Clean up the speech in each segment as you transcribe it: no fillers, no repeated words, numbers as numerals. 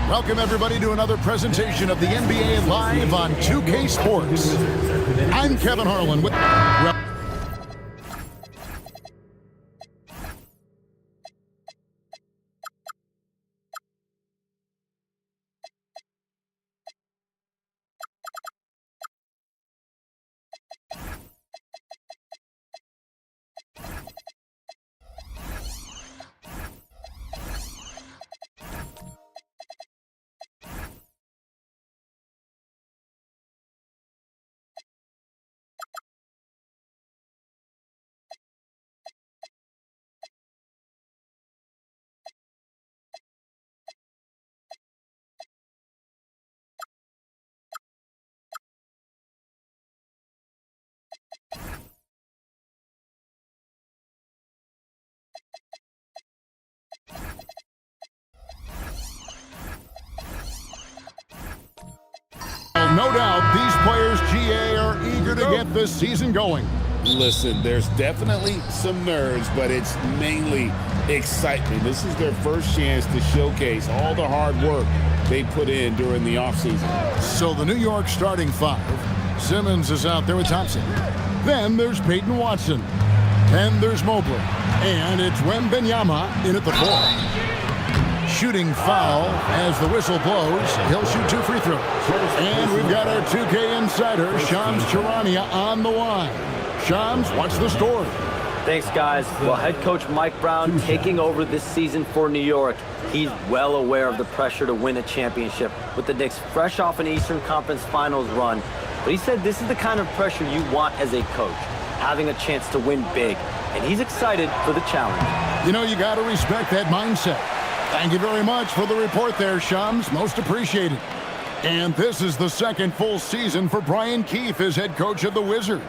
Welcome, everybody, to another presentation of the NBA Live on 2K Sports. I'm Kevin Harlan with... No doubt, these players, GA, are eager to get this season going. Listen, there's definitely some nerves, but it's mainly excitement. This is their first chance to showcase all the hard work they put in during the offseason. So the New York starting five. Simmons is out there with Thompson. Then there's Peyton Watson. Then there's Mobley. And it's Wembanyama in at the four. Shooting foul as the whistle blows. He'll shoot 2 free throws. And we've got our 2K insider, Shams Charania, on the line. Shams, what's the story? Thanks, guys. Well, head coach Mike Brown taking over this season for New York. He's well aware of the pressure to win a championship with the Knicks fresh off an Eastern Conference Finals run. But he said this is the kind of pressure you want as a coach, having a chance to win big. And he's excited for the challenge. You know, you got to respect that mindset. Thank you very much for the report there, Shams. Most appreciated. And this is the second full season for Brian Keefe as head coach of the Wizards.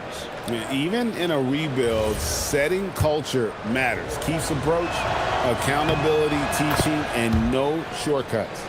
Even in a rebuild, setting culture matters. Keefe's approach, accountability, teaching, and no shortcuts.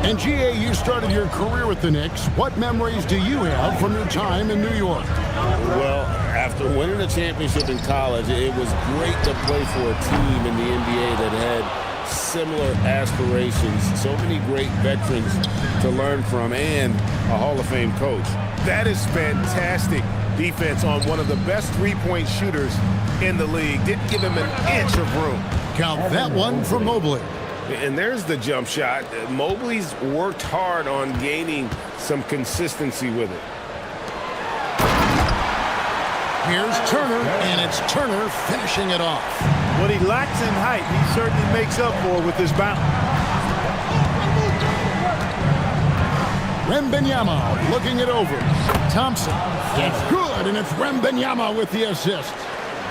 And GA, you started your career with the Knicks. What memories do you have from your time in New York? Well, after winning a championship in college, it was great to play for a team in the NBA that had similar aspirations, so many great veterans to learn from, and a Hall of Fame coach. That is fantastic defense on one of the best three-point shooters in the league. Didn't give him an inch of room. Count that one for Mobley. And there's the jump shot. Mobley's worked hard on gaining some consistency with it. Here's Turner, and it's Turner finishing it off. What he lacks in height, he certainly makes up for with his bounce. Wembanyama looking it over. Thompson gets good, and it's Wembanyama with the assist.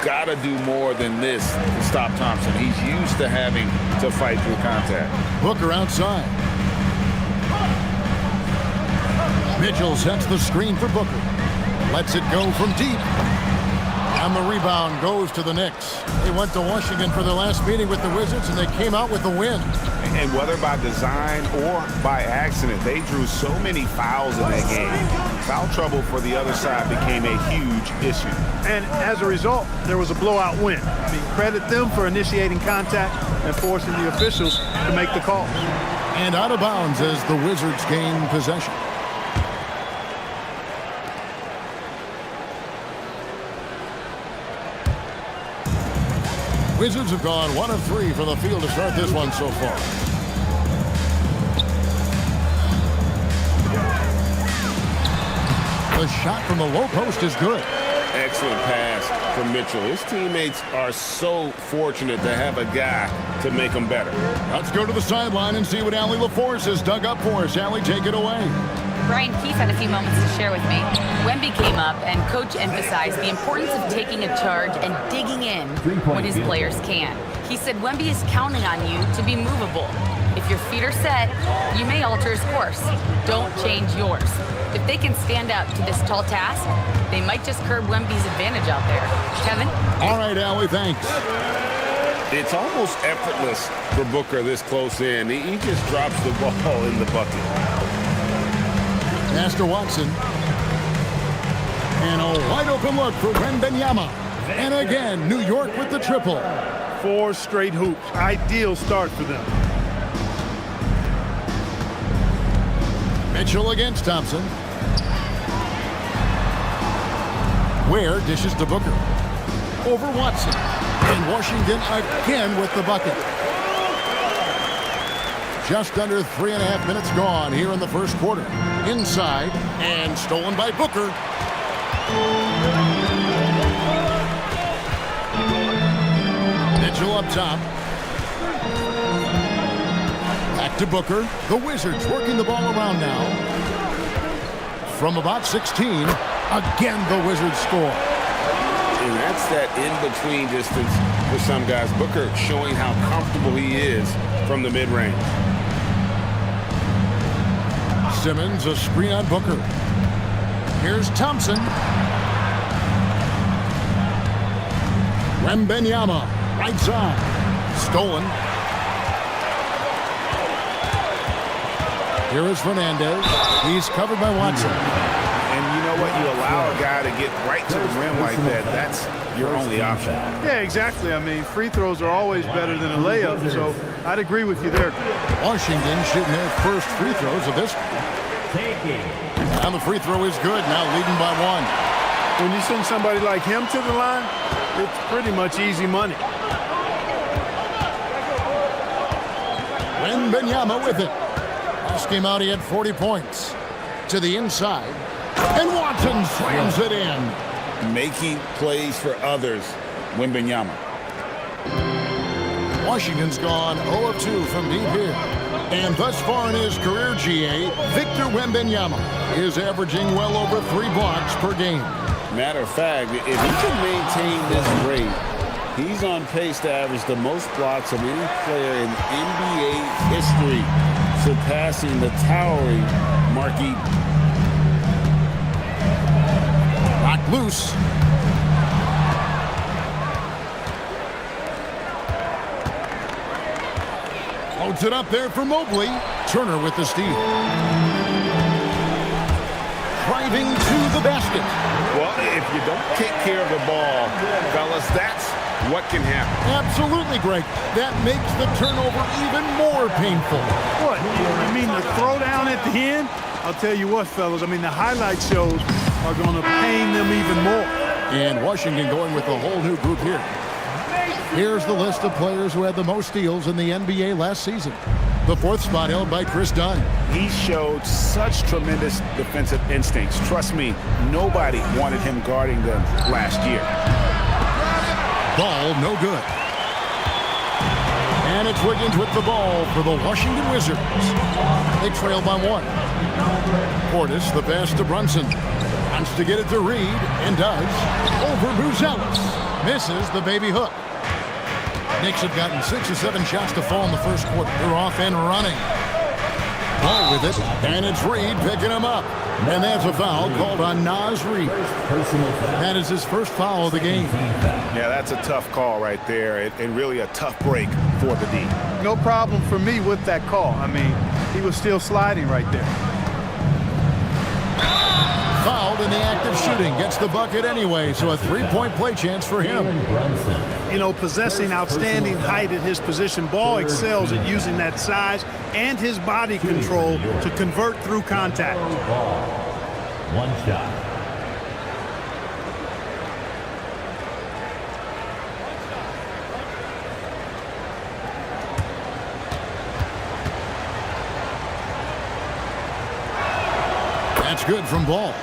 Gotta do more than this to stop Thompson. He's used to having to fight through contact. Booker outside. Mitchell sets the screen for Booker. Lets it go from deep. And the rebound goes to the Knicks. They went to Washington for their last meeting with the Wizards, and they came out with the win. And whether by design or by accident, they drew so many fouls in that game. Foul trouble for the other side became a huge issue. And as a result, there was a blowout win. I mean, credit them for initiating contact and forcing the officials to make the call. And out of bounds as the Wizards gain possession. Wizards have gone 1 of 3 from the field to start this one so far. The shot from the low post is good. Excellent pass from Mitchell. His teammates are so fortunate to have a guy to make them better. Let's go to the sideline and see what Allie LaForce has dug up for us. Allie, take it away. Brian Keefe had a few moments to share with me. Wemby came up, and Coach emphasized the importance of taking a charge and digging in when his players can. He said Wemby is counting on you to be movable. If your feet are set, you may alter his course. Don't change yours. If they can stand up to this tall task, they might just curb Wemby's advantage out there. Kevin? All right, Allie, thanks. It's almost effortless for Booker this close in. He just drops the ball in the bucket. Master Watson. And a wide open look for Wembanyama. And again, New York with the triple. 4 straight hoops. Ideal start for them. Mitchell against Thompson. Ware dishes to Booker. Over Watson. And Washington again with the bucket. Just under 3.5 minutes gone here in the first quarter. Inside and stolen by Booker. Mitchell up top. Back to Booker. The Wizards working the ball around now. From about 16, again the Wizards score. And that's that in-between distance for some guys. Booker showing how comfortable he is from the mid-range. Simmons, a screen on Booker. Here's Thompson. Wembanyama, right side. Stolen. Here is Fernandez. He's covered by Watson. And you know what? You allow a guy to get right to the rim like that. That's your only option. Yeah, exactly. I mean, free throws are always better than a layup, so I'd agree with you there. Washington shooting their first free throws of this. And the free throw is good, now leading by 1. When you send somebody like him to the line, it's pretty much easy money. Wembanyama with it. Last game out, he had 40 points. To the inside. And Watson slams it in. Making plays for others, Wembanyama. Washington's gone 0 of 2 from deep here. And thus far in his career, GA, Victor Wembanyama is averaging well over 3 blocks per game. Matter of fact, if he can maintain this rate, he's on pace to average the most blocks of any player in NBA history, surpassing the towering Mark Eaton. Knocked loose. Loads it up there for Mobley. Turner with the steal. Driving to the basket. Well, if you don't take care of the ball, fellas, that's what can happen. Absolutely, Greg. That makes the turnover even more painful. What? You mean the throwdown at the end? I'll tell you what, fellas. I mean, the highlight shows are going to pain them even more. And Washington going with a whole new group here. Here's the list of players who had the most steals in the NBA last season. The 4th spot held by Chris Dunn. He showed such tremendous defensive instincts. Trust me, nobody wanted him guarding them last year. Ball no good. And it's Wiggins with the ball for the Washington Wizards. They trail by 1. Portis, the pass to Brunson. Wants to get it to Reed, and does. Over Buzelis. Misses the baby hook. Knicks have gotten 6 or 7 shots to fall in the first quarter. They're off and running. Ball with it, and it's Reed picking him up. And that's a foul called on Naz Reid. That is his first foul of the game. Yeah, that's a tough call right there, and really a tough break for the D. No problem for me with that call. I mean, he was still sliding right there. Fouled in the act of shooting. Gets the bucket anyway, so a 3-point play chance for him. You know, possessing outstanding height at his position, Ball excels at using that size and his body control to convert through contact. 1 shot. That's good from Ball.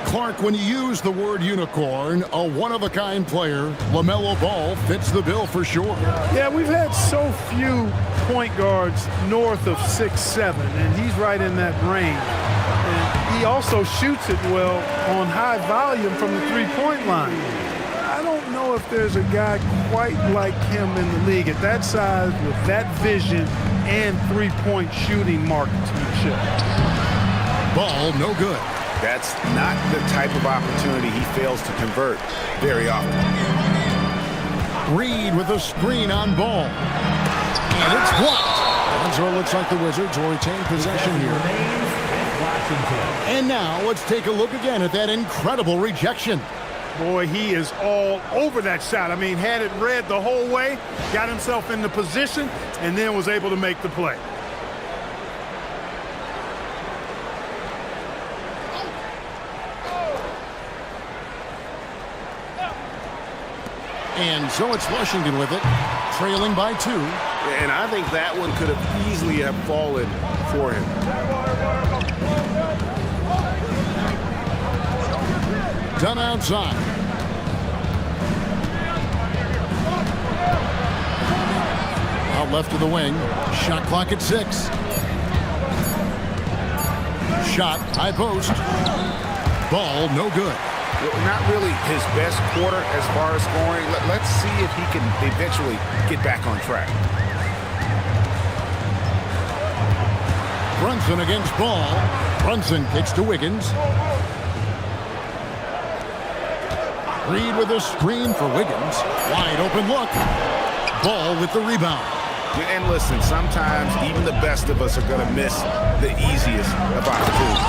Clark, when you use the word unicorn, a one-of-a-kind player, LaMelo Ball fits the bill for sure. Yeah, we've had so few point guards north of 6'7", and he's right in that range. And he also shoots it well on high volume from the three-point line. I don't know if there's a guy quite like him in the league at that size with that vision and three-point shooting marksmanship. Ball no good. That's not the type of opportunity he fails to convert very often. Reed with a screen on Ball. And it's blocked. So it looks like the Wizards will retain possession here. And now let's take a look again at that incredible rejection. Boy, he is all over that shot. I mean, had it read the whole way, got himself in the position, and then was able to make the play. And so it's Washington with it, trailing by 2. And I think that one could have easily have fallen for him. Done outside. Out left of the wing. Shot clock at 6. Shot, high post. Ball, no good. Not really his best quarter as far as scoring. Let's see if he can eventually get back on track. Brunson against Ball. Brunson kicks to Wiggins. Reed with a screen for Wiggins. Wide open look. Ball with the rebound. And listen, sometimes even the best of us are going to miss the easiest of opportunities.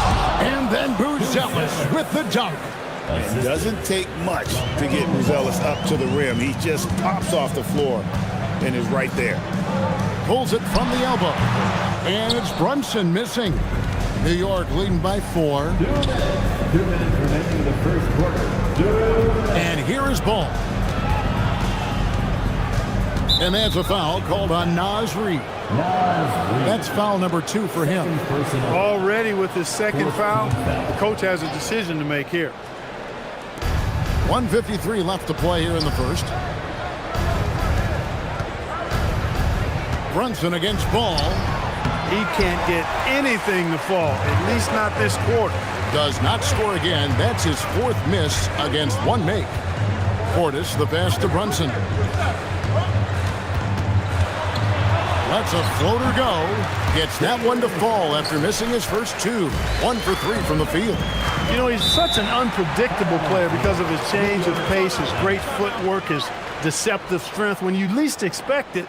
And then Buzelis with the dunk. It doesn't take much to get Buzelis up to the rim. He just pops off the floor and is right there. Pulls it from the elbow. And it's Brunson missing. New York leading by 4. 2 minutes remaining in the first quarter. And here is Ball. And that's a foul called on Naz Reid. That's foul number 2 for him. Already with his second foul, the coach has a decision to make here. 1:53 left to play here in the first. Brunson against Ball. He can't get anything to fall, at least not this quarter. Does not score again. That's his 4th miss against 1 make. Portis the pass to Brunson. Lets a floater go. Gets that one to fall after missing his first 2. 1 for 3 from the field. You know, he's such an unpredictable player because of his change of pace, his great footwork, his deceptive strength. When you least expect it,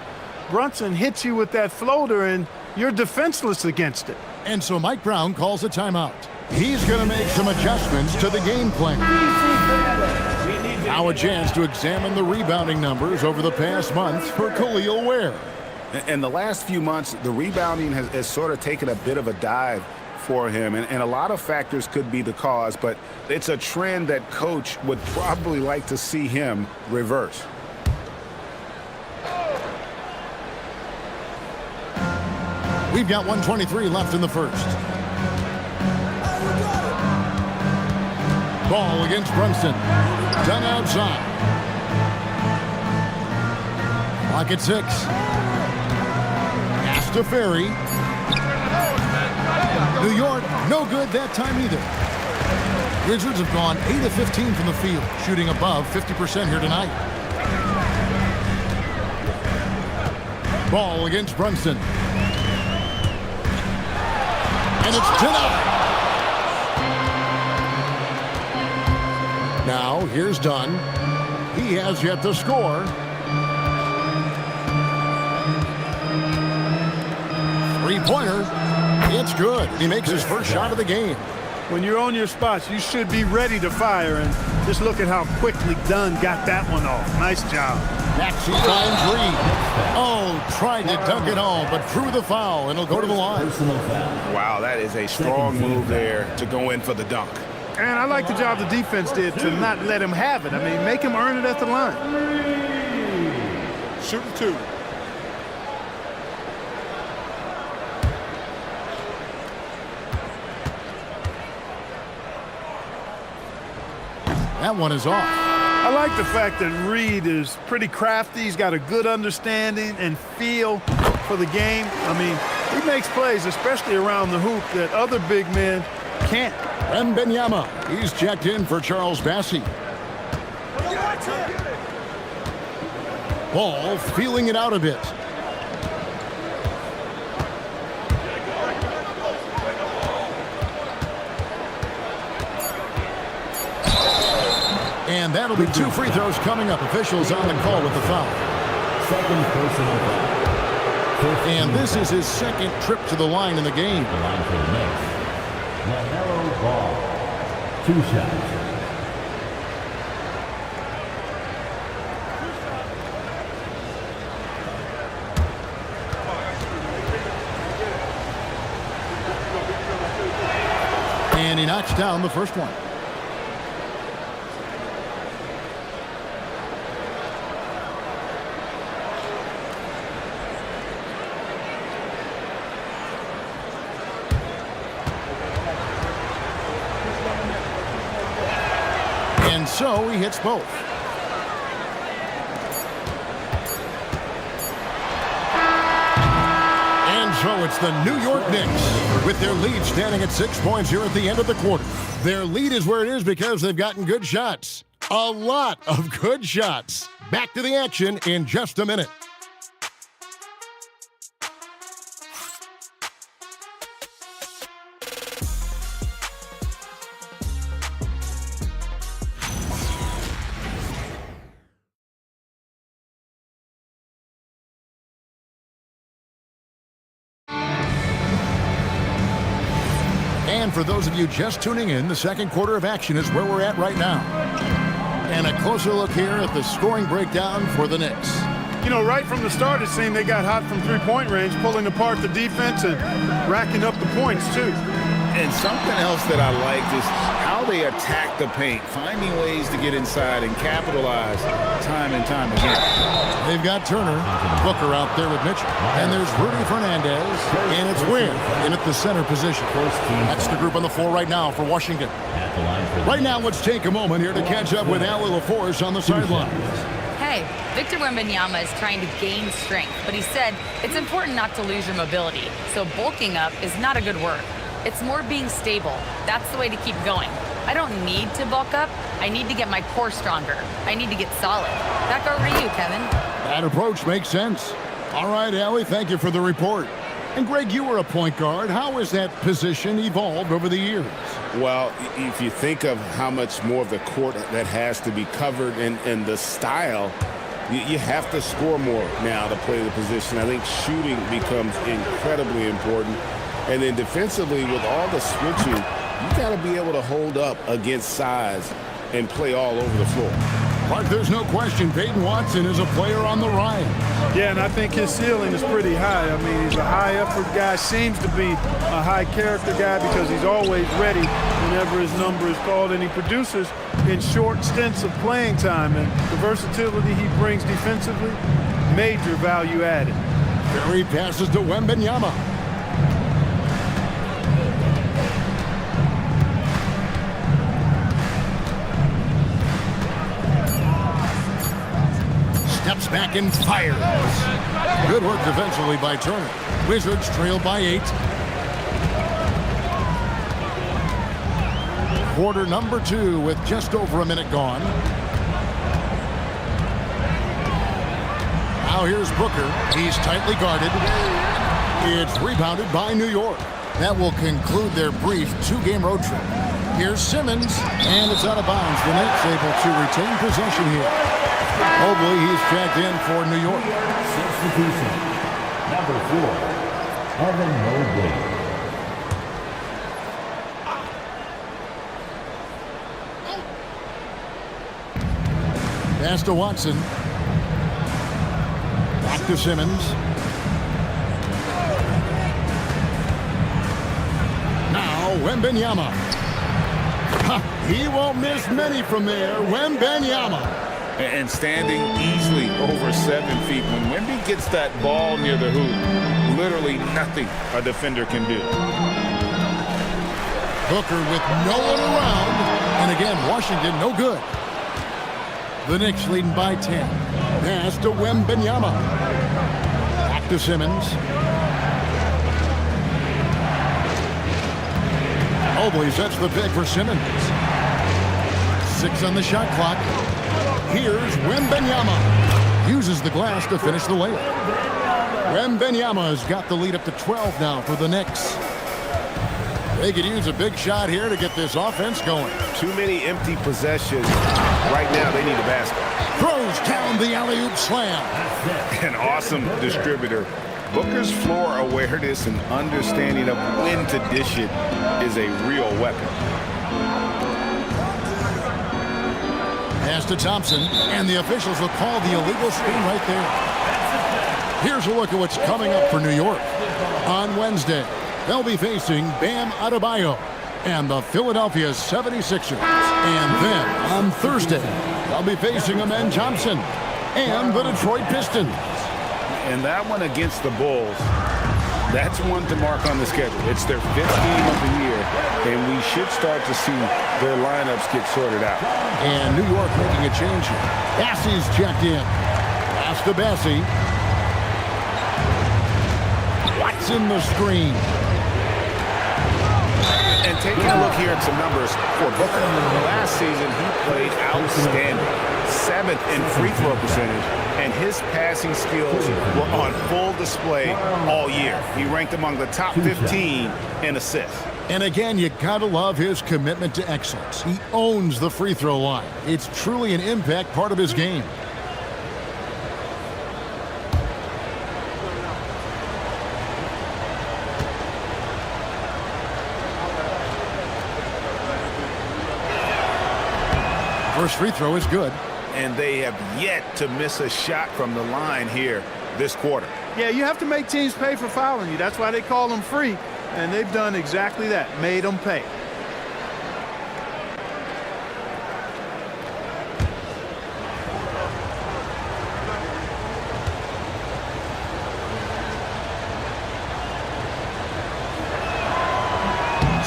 Brunson hits you with that floater and you're defenseless against it. And so Mike Brown calls a timeout. He's going to make some adjustments to the game plan. Now a chance to examine the rebounding numbers over the past month for Khalil Ware. In the last few months, the rebounding has sort of taken a bit of a dive for him, and a lot of factors could be the cause, but it's a trend that coach would probably like to see him reverse. We've got 1:23 left in the first. Ball against Brunson. Done outside. Clock at 6. Pass to Ferry. New York, no good that time either. Wizards have gone 8 of 15 from the field, shooting above 50% here tonight. Ball against Brunson. And it's denied. Now, here's Dunn. He has yet to score. 3-pointer. It's good. He makes his first shot of the game. When you're on your spots, you should be ready to fire, and just look at how quickly Dunn got that one off. Nice job. Next, he finds Reed. Oh, tried to dunk it home, but threw the foul, and he'll go to the line. Wow, that is a strong move there to go in for the dunk. And I like the job the defense did to not let him have it. I mean, make him earn it at the line. Shooting 2. That one is off. I like the fact that Reed is pretty crafty. He's got a good understanding and feel for the game. I mean, he makes plays, especially around the hoop, that other big men can't. Wembanyama, he's checked in for Charles Bassey. Ball feeling it out a bit. And that'll be 2 free throws coming up. Officials on the call with the foul. Second personal foul. And this is his second trip to the line in the game. The line for the Knicks. LaMelo Ball. 2 shots. he knocks down the first one. And so he hits both. And so it's the New York Knicks with their lead standing at 6 points here at the end of the quarter. Their lead is where it is because they've gotten good shots. A lot of good shots. Back to the action in just a minute. And for those of you just tuning in, the second quarter of action is where we're at right now. And a closer look here at the scoring breakdown for the Knicks. You know, right from the start, it seemed they got hot from three-point range, pulling apart the defense and racking up the points, too. And something else that I liked is how they attack the paint, finding ways to get inside and capitalize time and time again. They've got Turner, Booker out there with Mitchell. And there's Rudy Fernandez, and it's Wynn in at the center position. That's the group on the floor right now for Washington. Right now, let's take a moment here to catch up with Allie LaForce on the sidelines. Hey, Victor Wembanyama is trying to gain strength, but he said it's important not to lose your mobility. So bulking up is not a good word. It's more being stable. That's the way to keep going. I don't need to bulk up. I need to get my core stronger. I need to get solid. Back over to you, Kevin. That approach makes sense. All right, Allie, thank you for the report. And Greg, you were a point guard. How has that position evolved over the years? Well, if you think of how much more of the court that has to be covered and the style, you have to score more now to play the position. I think shooting becomes incredibly important. And then defensively, with all the switching, you got to be able to hold up against size and play all over the floor. But there's no question Peyton Watson is a player on the rise. Yeah, and I think his ceiling is pretty high. I mean, he's a high-effort guy, seems to be a high-character guy because he's always ready whenever his number is called, and he produces in short stints of playing time. And the versatility he brings defensively, major value added. Curry passes to Wembanyama. Steps back and fires. Good work defensively by Turner. Wizards trail by 8. Quarter number 2 with just over a minute gone. Now here's Booker. He's tightly guarded. It's rebounded by New York. That will conclude their brief 2-game road trip. Here's Simmons, and it's out of bounds. The Knicks able to retain possession here. Mobley, he's checked in for New York. Substitution. Number 4, Evan Mobley. Pass to Watson. Back to Simmons. Now Wembanyama. He won't miss many from there. Wembanyama. And standing easily over 7 feet. When Wemby gets that ball near the hoop, literally nothing a defender can do. Booker with no one around. And again, Washington no good. The Knicks leading by 10. Pass to Wembanyama. Back to Simmons. Mobley sets the pick for Simmons. 6 on the shot clock. Here's Wembanyama. Uses the glass to finish the layup. Wembanyama has got the lead up to 12 now for the Knicks. They could use a big shot here to get this offense going. Too many empty possessions. Right now, they need a basket. Throws down the alley-oop slam. An awesome distributor. Booker's floor awareness and understanding of when to dish it is a real weapon. Pass to Thompson, and the officials will call the illegal screen right there. Here's a look at what's coming up for New York. On Wednesday, they'll be facing Bam Adebayo. and the Philadelphia 76ers. And then on Thursday, they'll be facing Amen Thompson and the Detroit Pistons. And that one against the Bulls, that's one to mark on the schedule. It's their 5th game of the year, and we should start to see their lineups get sorted out. And New York making a change here. Bassey's checked in. Pass to Bassey. Watson the screen. And taking a look here at some numbers for Booker. Last season, he played outstanding. 7th in free throw percentage, and his passing skills were on full display all year. He ranked among the top 15 in assists. And again, you gotta love his commitment to excellence. He owns the free throw line. It's truly an impact part of his game. First free throw is good. And they have yet to miss a shot from the line here this quarter. Yeah, you have to make teams pay for fouling you. That's why they call them free. And they've done exactly that, made them pay.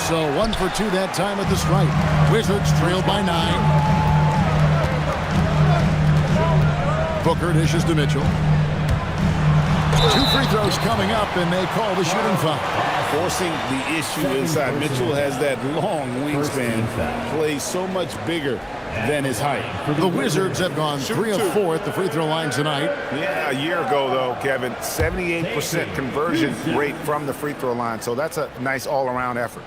So 1 for 2 that time at the stripe. Wizards trail by 9. Booker dishes to Mitchell. 2 free throws coming up, and they call the shooting foul. Forcing the issue inside. Mitchell has that long wingspan. Plays so much bigger than his height. The Wizards have gone 3 of 4 at the free throw line tonight. Yeah, a year ago, though, Kevin, 78% conversion rate from the free throw line. So that's a nice all-around effort.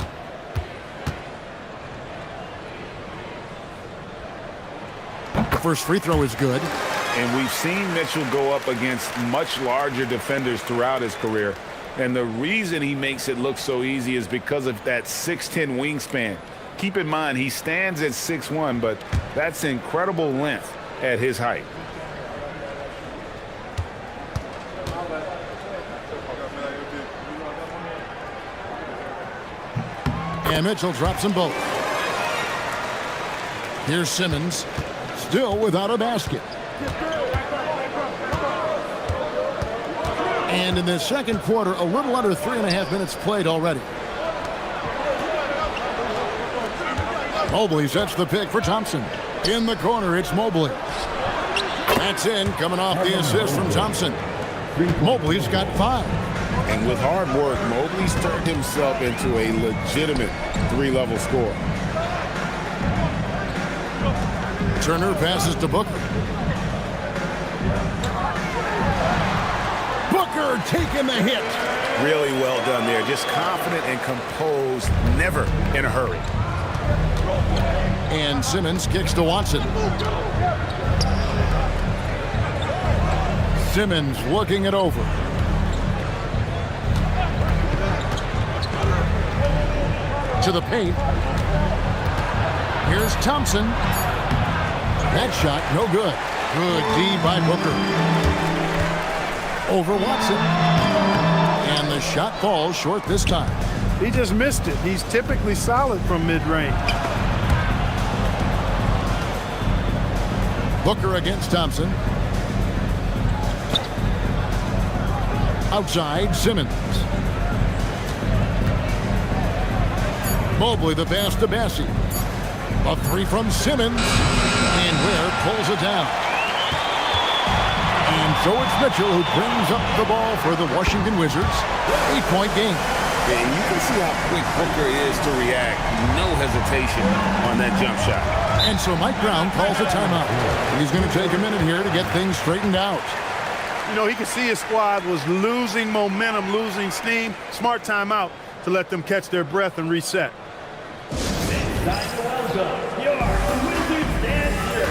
The first free throw is good. And we've seen Mitchell go up against much larger defenders throughout his career. And the reason he makes it look so easy is because of that 6'10 wingspan. Keep in mind, he stands at 6'1", but that's incredible length at his height. And Mitchell drops them both. Here's Simmons, still without a basket. And in the second quarter, a little under 3.5 minutes played already. Mobley sets the pick for Thompson. In the corner, it's Mobley. That's in, coming off the assist from Thompson. Mobley's got 5. And with hard work, Mobley's turned himself into a legitimate 3-level scorer. Turner passes to Booker. Booker taking the hit. Really well done there. Just confident and composed, never in a hurry. And Simmons kicks to Watson. Simmons looking it over. To the paint. Here's Thompson. That shot, no good. Good D by Booker. Over Watson. And the shot falls short this time. He just missed it. He's typically solid from mid-range. Booker against Thompson. Outside, Simmons. Mobley the pass to Bassey. A 3 from Simmons. And Ware pulls it down. And so it's Mitchell who brings up the ball for the Washington Wizards. 8-point game. And you can see how quick Booker is to react. No hesitation on that jump shot. And so Mike Brown calls a timeout. He's going to take a minute here to get things straightened out. You know, he could see his squad was losing momentum, losing steam. Smart timeout to let them catch their breath and reset. Time to welcome your Wizards dancer.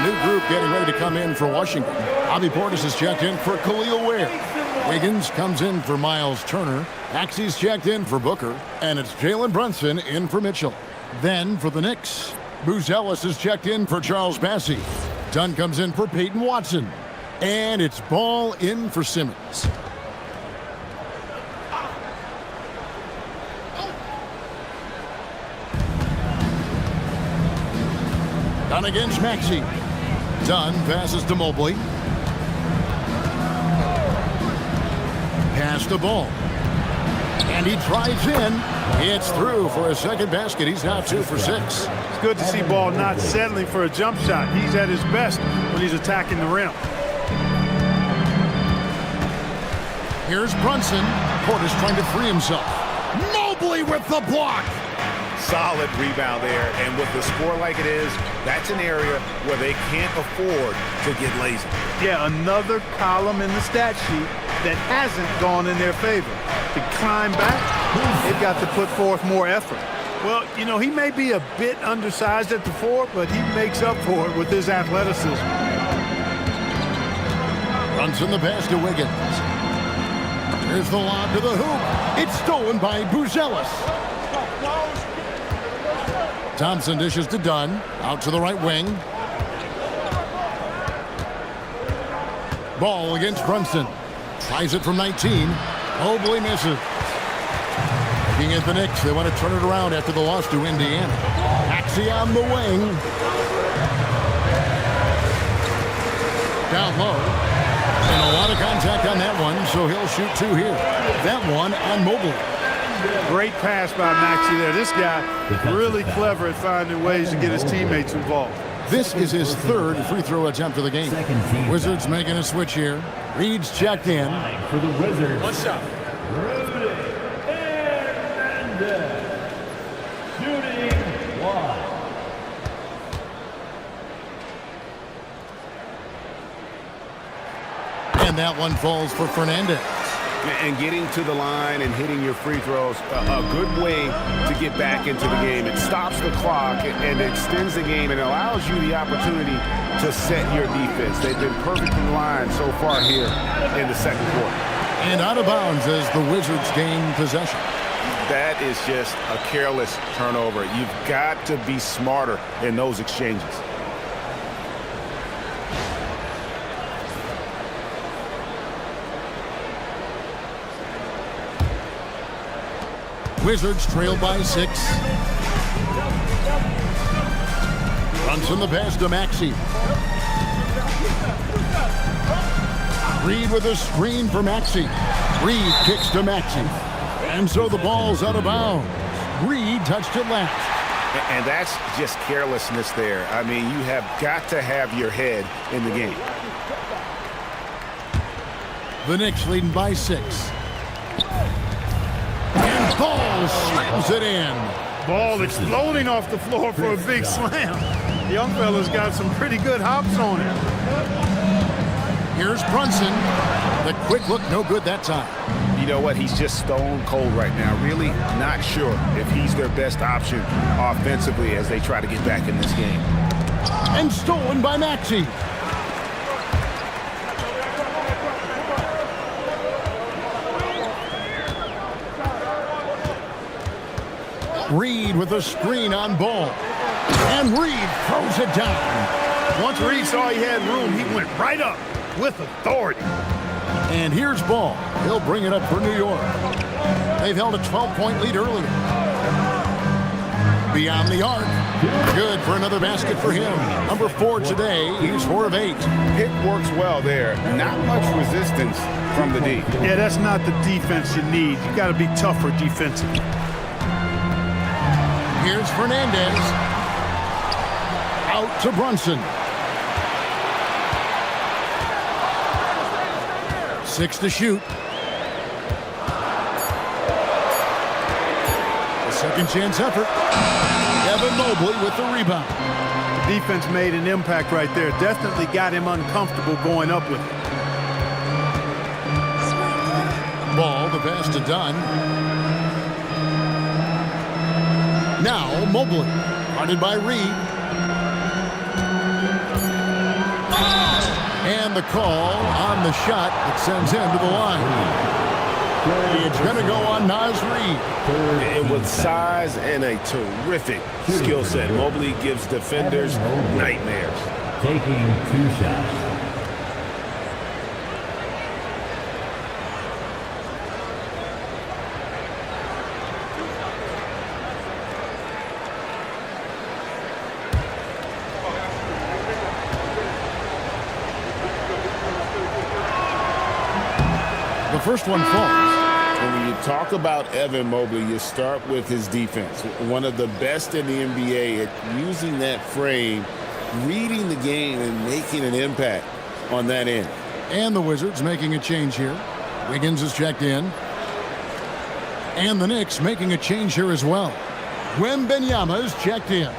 new group getting ready to come in for Washington. Bobby Portis is checked in for Khalil Ware. Wiggins comes in for Miles Turner. Maxey's checked in for Booker. And it's Jalen Brunson in for Mitchell. Then for the Knicks, Buzelis is checked in for Charles Bassey. Dunn comes in for Peyton Watson. And it's Ball in for Simmons. Dunn against Maxey. Dunn passes to Mobley. Pass the ball. And he drives in. It's through for a second basket. He's now 2 for 6. It's good to see Ball not settling for a jump shot. He's at his best when he's attacking the rim. Here's Brunson. Portis trying to free himself. Mobley with the block. Solid rebound there, and with the score like it is, that's an area where they can't afford to get lazy. Yeah, another column in the stat sheet that hasn't gone in their favor. To climb back, they've got to put forth more effort. Well, you know, he may be a bit undersized at the 4, but he makes up for it with his athleticism. Brunson the pass to Wiggins. Here's the lob to the hoop. It's stolen by Buzelis. Thompson dishes to Dunn. Out to the right wing. Ball against Brunson. Tries it from 19. Mobley misses. Looking at the Knicks, they want to turn it around after the loss to Indiana. Maxey on the wing. Down low. And a lot of contact on that one, so he'll shoot 2 here. That one on Mobley. Great pass by Maxey there. This guy really clever at finding ways to get his teammates involved. This is his 3rd free throw attempt of the game. Wizards making a switch here. Reed's checked in. For the Wizards. One shot. Rudy Hernandez. Shooting 1. And that one falls for Fernandez. And getting to the line and hitting your free throws, a good way to get back into the game. It stops the clock and extends the game and allows you the opportunity to set your defense. They've been perfect in the line so far here in the second quarter. And out of bounds as the Wizards gain possession. That is just a careless turnover. You've got to be smarter in those exchanges. Wizards trail by 6. Brunson the pass to Maxey. Reed with a screen for Maxey. Reed kicks to Maxey. And so the ball's out of bounds. Reed touched it last. And that's just carelessness there. I mean, you have got to have your head in the game. The Knicks leading by 6. And Ball slams it in. Ball exploding off the floor for a big slam. Young fella's got some pretty good hops on him. Here's Brunson. The quick look, no good that time. You know what? He's just stone cold right now. Really not sure if he's their best option offensively as they try to get back in this game. And stolen by Maxey. Reed with a screen on Ball. And Reed throws it down. Once Reed saw he had room, he went right up with authority. And here's Ball. He'll bring it up for New York. They've held a 12-point lead earlier. Beyond the arc. Good for another basket for him. Number 4 today. He's 4 of 8. Pick works well there. Not much resistance from the D. Yeah, that's not the defense you need. You got to be tougher defensively. Here's Fernandez. Out to Brunson. 6 to shoot. A second chance effort. Evan Mobley with the rebound. The defense made an impact right there. Definitely got him uncomfortable going up with it. Ball, the pass to Dunn. Now Mobley, guarded by Reed. the call on the shot that sends him to the line. It's going to go on Naz Reid. And with size and a terrific skill set, Mobley gives defenders nightmares. Taking 2 shots. The first one falls. And when you talk about Evan Mobley, you start with his defense. One of the best in the NBA at using that frame, reading the game, and making an impact on that end. And the Wizards making a change here. Wiggins is checked in. And the Knicks making a change here as well. Wembanyama is checked in.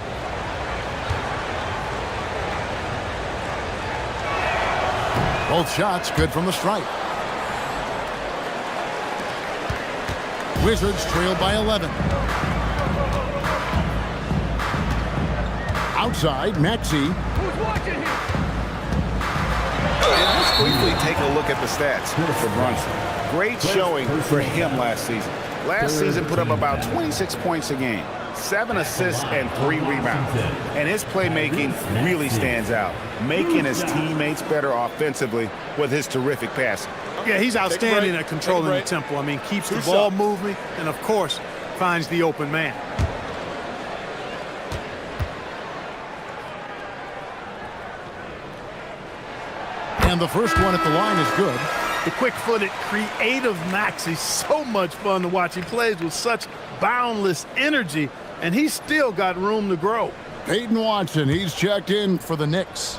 Both shots good from the stripe. Wizards trail by 11. Outside, Maxey. And let's briefly take a look at the stats for Brunson. Great showing for him last season. Last season put up about 26 points a game, 7 assists and 3 rebounds. And his playmaking really stands out, making his teammates better offensively with his terrific passing. Yeah, he's outstanding at controlling the tempo. I mean, keeps the ball moving and, of course, finds the open man. And the first one at the line is good. The quick-footed, creative Maxey, so much fun to watch. He plays with such boundless energy, and he's still got room to grow. Peyton Watson, he's checked in for the Knicks.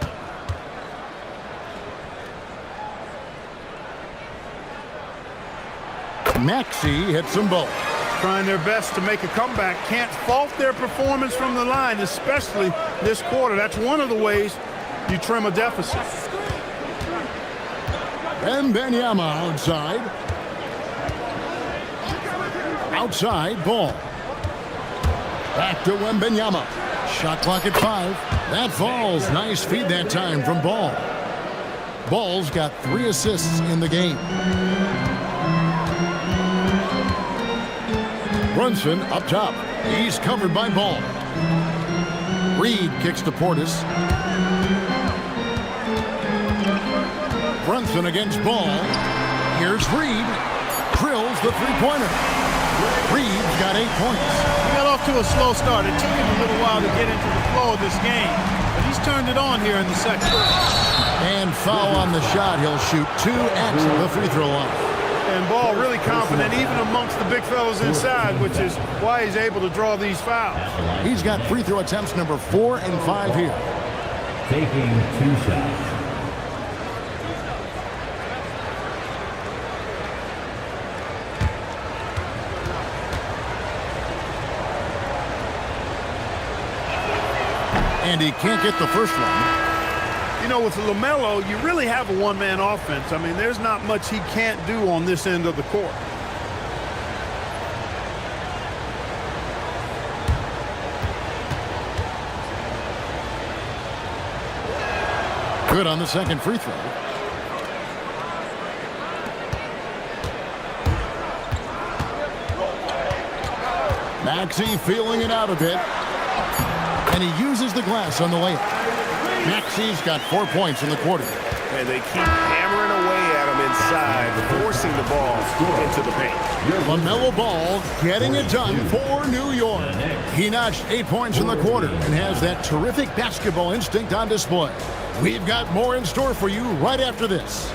Maxey hits them both. Trying their best to make a comeback. Can't fault their performance from the line, especially this quarter. That's one of the ways you trim a deficit. Wembanyama outside. Outside, Ball. Back to Wembanyama. Shot clock at 5. That falls. Nice feed that time from Ball. Ball's got 3 assists in the game. Brunson up top. He's covered by Ball. Reid kicks to Portis. Brunson against Ball. Here's Reid. Drills the three-pointer. Reid's got 8 points. He got off to a slow start. It took him a little while to get into the flow of this game. But he's turned it on here in the second. And foul on the shot. He'll shoot 2 at the free throw line. And Ball really confident even amongst the big fellas inside, which is why he's able to draw these fouls. He's got free throw attempts number 4 and 5 here. Taking 2 shots. And he can't get the first one. You know, with LaMelo, you really have a one-man offense. I mean, there's not much he can't do on this end of the court. Good on the second free throw. Maxey feeling it out a bit. And he uses the glass on the layup. Maxey's got 4 points in the quarter. And they keep hammering away at him inside, forcing the ball into the paint. LaMelo Ball getting it done for New York. He notched 8 points in the quarter and has that terrific basketball instinct on display. We've got more in store for you right after this.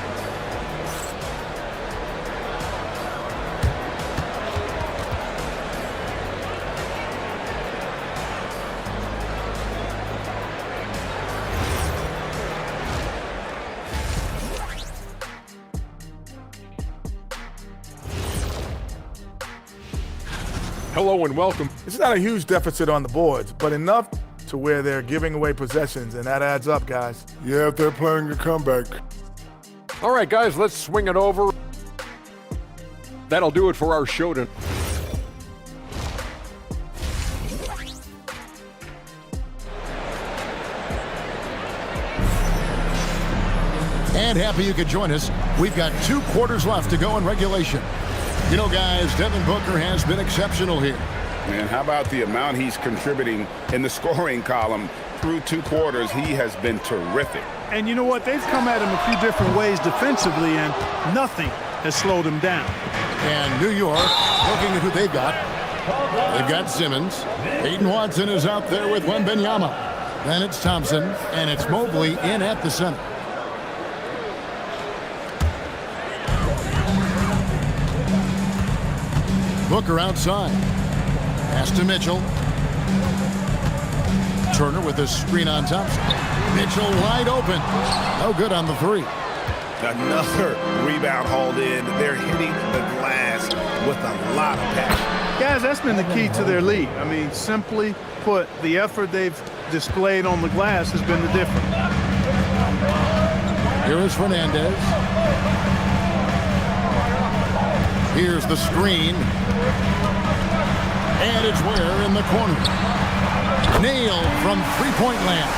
Hello and welcome. It's not a huge deficit on the boards, but enough to where they're giving away possessions, and that adds up, guys. Yeah, if they're playing a comeback. All right, guys, let's swing it over. That'll do it for our show tonight. And happy you could join us. We've got 2 quarters left to go in regulation. You know, guys, Devin Booker has been exceptional here. And how about the amount he's contributing in the scoring column through 2 quarters? He has been terrific. And you know what? They've come at him a few different ways defensively, and nothing has slowed him down. And New York, looking at who they've got. They've got Simmons. Peyton Watson is out there with Wembanyama. Then it's Thompson, and it's Mobley in at the center. Booker outside. Pass to Mitchell. Turner with a screen on Thompson. Mitchell wide open. No good on the 3. Another rebound hauled in. They're hitting the glass with a lot of passion. Guys, that's been the key to their lead. I mean, simply put, the effort they've displayed on the glass has been the difference. Here is Fernandez. Here's the screen. And it's Ware in the corner. Nailed from three-point land.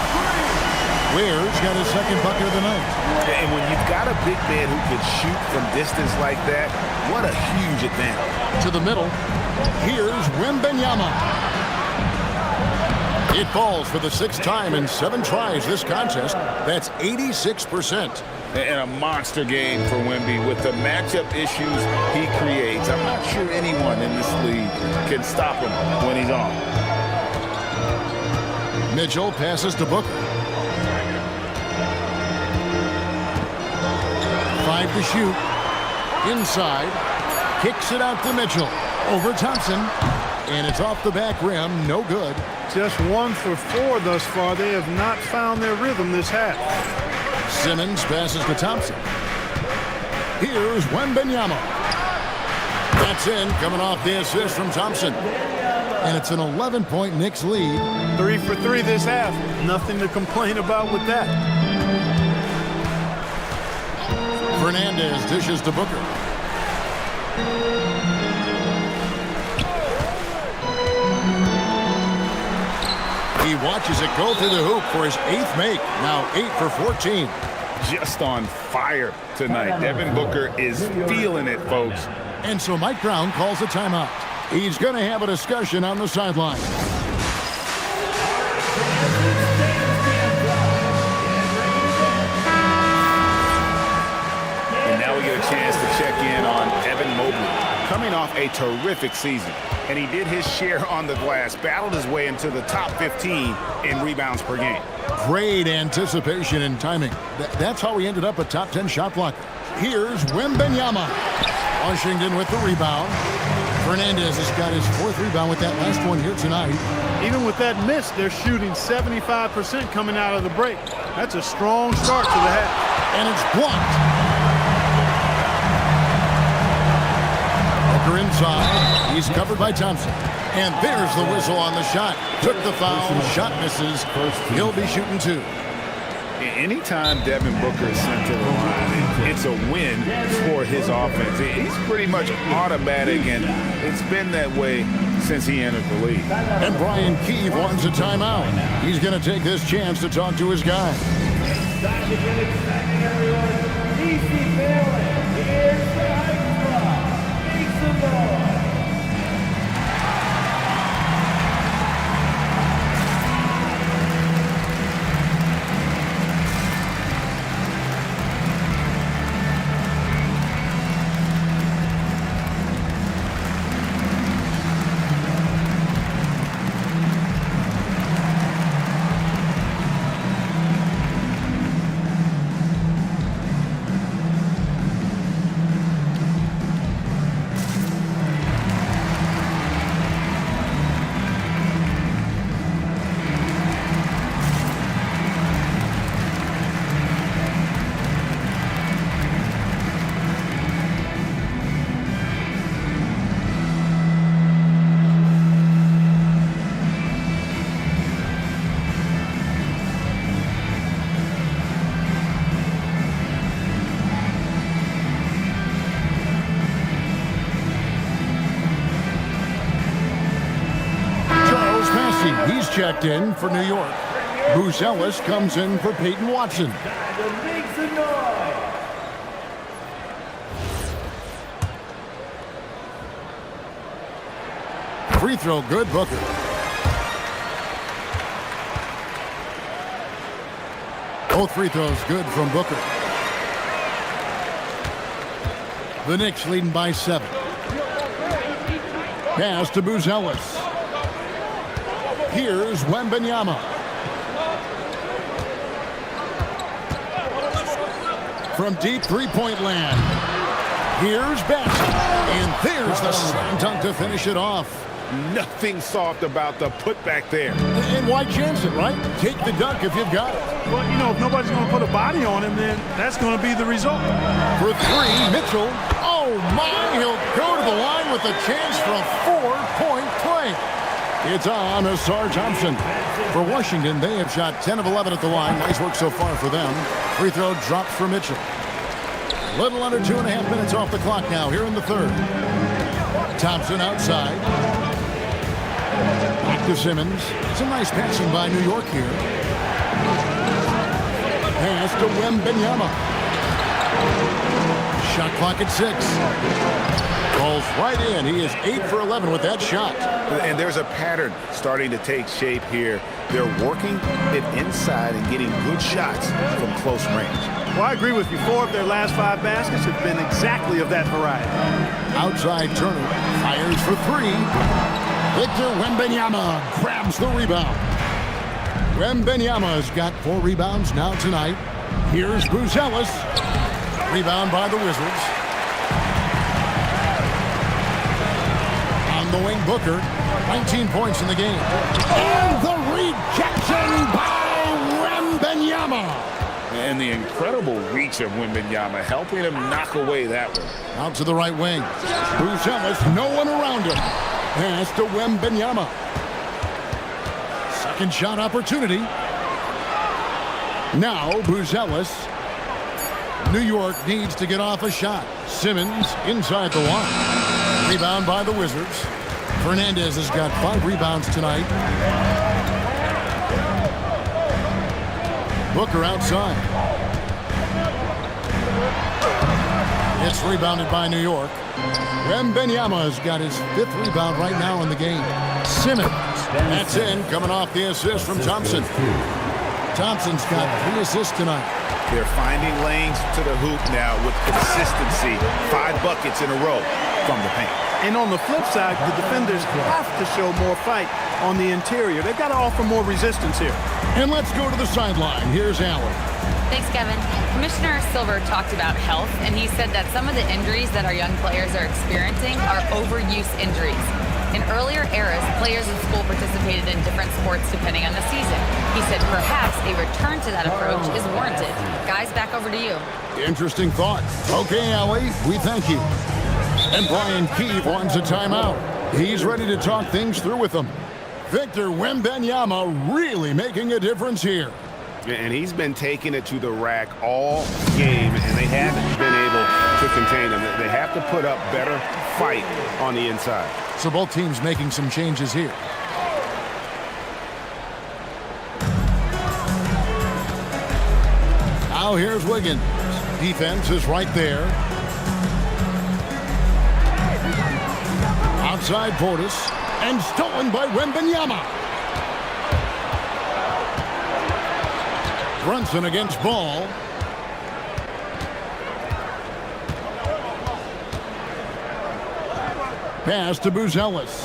Ware's got his second bucket of the night. And when you've got a big man who can shoot from distance like that, what a huge advantage. To the middle. Here's Wembanyama. It falls for the 6th time in 7 tries this contest. That's 86%. And a monster game for Wemby with the matchup issues he creates. I'm not sure anyone in this league can stop him when he's on. Mitchell passes to Booker. 5 to shoot. Inside. Kicks it out to Mitchell. Over Thompson. And it's off the back rim. No good. Just 1 for 4 thus far. They have not found their rhythm this half. Simmons passes to Thompson. Here's Wembanyama. That's in, coming off the assist from Thompson. And it's an 11-point Knicks lead. 3 for 3 this half. Nothing to complain about with that. Fernandez dishes to Booker. He watches it go through the hoop for his 8th make. Now 8 for 14. Just on fire tonight. Devin Booker is feeling it, folks. And so Mike Brown calls a timeout. He's going to have a discussion on the sideline. And now we get a chance to check in on Evan Mobley. Coming off a terrific season. And he did his share on the glass, battled his way into the top 15 in rebounds per game. Great anticipation and timing. That's how he ended up a top 10 shot blocker. Here's Wembanyama. Washington with the rebound. Fernandez has got his 4th rebound with that last one here tonight. Even with that miss, they're shooting 75% coming out of the break. That's a strong start to the half. And it's blocked. Booker inside. He's covered by Thompson. And there's the whistle on the shot. Took the foul. Shot misses. He'll be shooting 2. Anytime Devin Booker is sent to the line, it's a win for his offense. He's pretty much automatic, and it's been that way since he entered the league. And Brian Keefe wants a timeout. He's going to take this chance to talk to his guy. He's checked in for New York. Buzelis comes in for Peyton Watson. Free throw good, Booker. Both free throws good from Booker. The Knicks leading by 7. Pass to Buzelis. Here's Wembanyama. From deep three-point land. Here's Bassett. And there's the slam dunk to finish it off. Nothing soft about the putback there. And why chance it, right? Take the dunk if you've got it. Well, you know, if nobody's going to put a body on him, then that's going to be the result. For 3, Mitchell. Oh, my. He'll go to the line with a chance for a 4-point play. It's on Asar Thompson. For Washington, they have shot 10 of 11 at the line. Nice work so far for them. Free throw dropped for Mitchell. Little under 2.5 minutes off the clock now here in the third. Thompson outside. Back to Simmons. Some nice passing by New York here. Pass to Wembanyama. Shot clock at 6. Falls right in. He is 8 for 11 with that shot. And there's a pattern starting to take shape here. They're working it inside and getting good shots from close range. Well, I agree with you. 4 of their last 5 baskets have been exactly of that variety. Outside Turner fires for 3. Victor Wembanyama grabs the rebound. Wembanyama's got 4 rebounds now tonight. Here's Buzelis. Rebound by the Wizards. On the wing, Booker. 19 points in the game. And the rejection by Wembanyama. And the incredible reach of Wembanyama, helping him knock away that one. Out to the right wing. Buzelis, no one around him. Pass to Wembanyama. Second shot opportunity. Now Buzelis. New York needs to get off a shot. Simmons inside the line. Rebound by the Wizards. Fernandez has got 5 rebounds tonight. Booker outside. It's rebounded by New York. Wembanyama has got his 5th rebound right now in the game. Simmons. That's in, coming off the assist from Thompson. Thompson's got 3 assists tonight. They're finding lanes to the hoop now with consistency. 5 buckets in a row from the paint. And on the flip side, the defenders have to show more fight on the interior. They've got to offer more resistance here. And let's go to the sideline. Here's Allen. Thanks, Kevin. Commissioner Silver talked about health, and he said that some of the injuries that our young players are experiencing are overuse injuries. In earlier eras, players in school participated in different sports depending on the season. He said perhaps a return to that approach is warranted. Guys, back over to you. Interesting thought. Okay, Allie, we thank you. And Brian Keefe wants a timeout. He's ready to talk things through with them. Victor Wembanyama really making a difference here. And he's been taking it to the rack all game, and they haven't been able to contain him. They have to put up better fight on the inside. So both teams making some changes here. Now here's Wiggins. Defense is right there. Outside Portis. And stolen by Wembanyama. Brunson against Ball. Pass to Buzelis.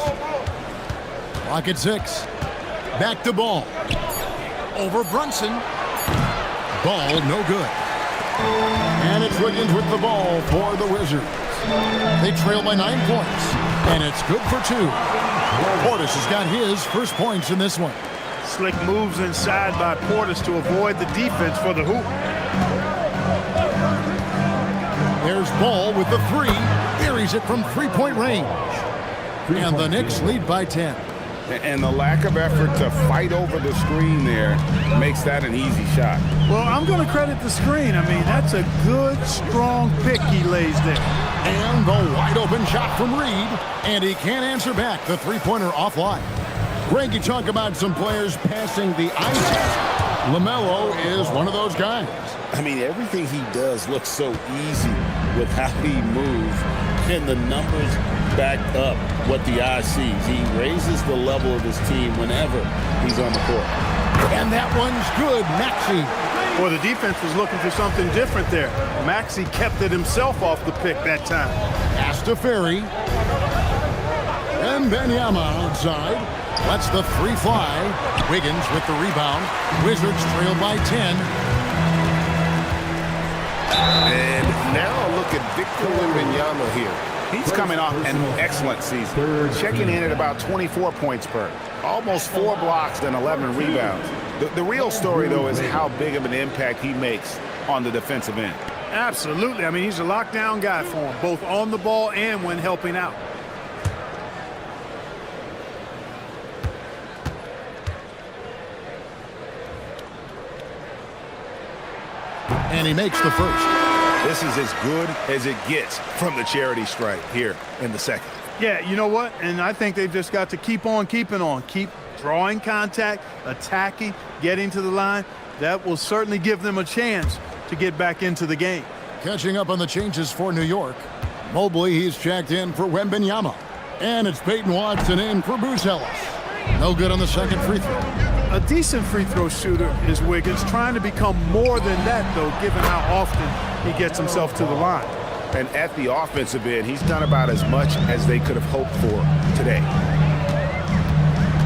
Clock at 6. Back to Ball. Over Brunson. Ball no good. And it's Wiggins with the ball for the Wizards. They trail by 9 points. And it's good for 2. Portis has got his first points in this one. Slick moves inside by Portis to avoid the defense for the hoop. There's Ball with the 3. Buries it from 3-point range. And the Knicks lead by 10. And the lack of effort to fight over the screen there makes that an easy shot. Well, I'm going to credit the screen. I mean, that's a good, strong pick he lays there. And the wide open shot from Reed. And he can't answer back. The 3-pointer offline. Greg, you talk about some players passing the eye test. LaMelo is one of those guys. I mean, everything he does looks so easy with how he moves, and the numbers back up what the eye sees. He raises the level of his team whenever he's on the court. And that one's good. Maxey. Well, the defense was looking for something different there. Maxey kept it himself off the pick that time. Pass to Ferry. And Benyama outside. Lets the three fly. Wiggins with the rebound. Wizards trail by 10. And now look at Victor Wembanyama here. He's coming off an excellent season. Checking in at about 24 points per. Almost 4 blocks and 11 rebounds. The real story, though, is how big of an impact he makes on the defensive end. Absolutely. I mean, he's a lockdown guy for him, both on the ball and when helping out. And he makes the first. This is as good as it gets from the charity stripe here in the second. Yeah, you know what? And I think they've just got to keep on keeping on. Keep drawing contact, attacking, getting to the line. That will certainly give them a chance to get back into the game. Catching up on the changes for New York. Mobley, he's checked in for Wembanyama. And it's Peyton Watson in for Bruce Ellis. No good on the second free throw. A decent free throw shooter is Wiggins, trying to become more than that, though, given how often he gets himself to the line. And at the offensive end, he's done about as much as they could have hoped for today.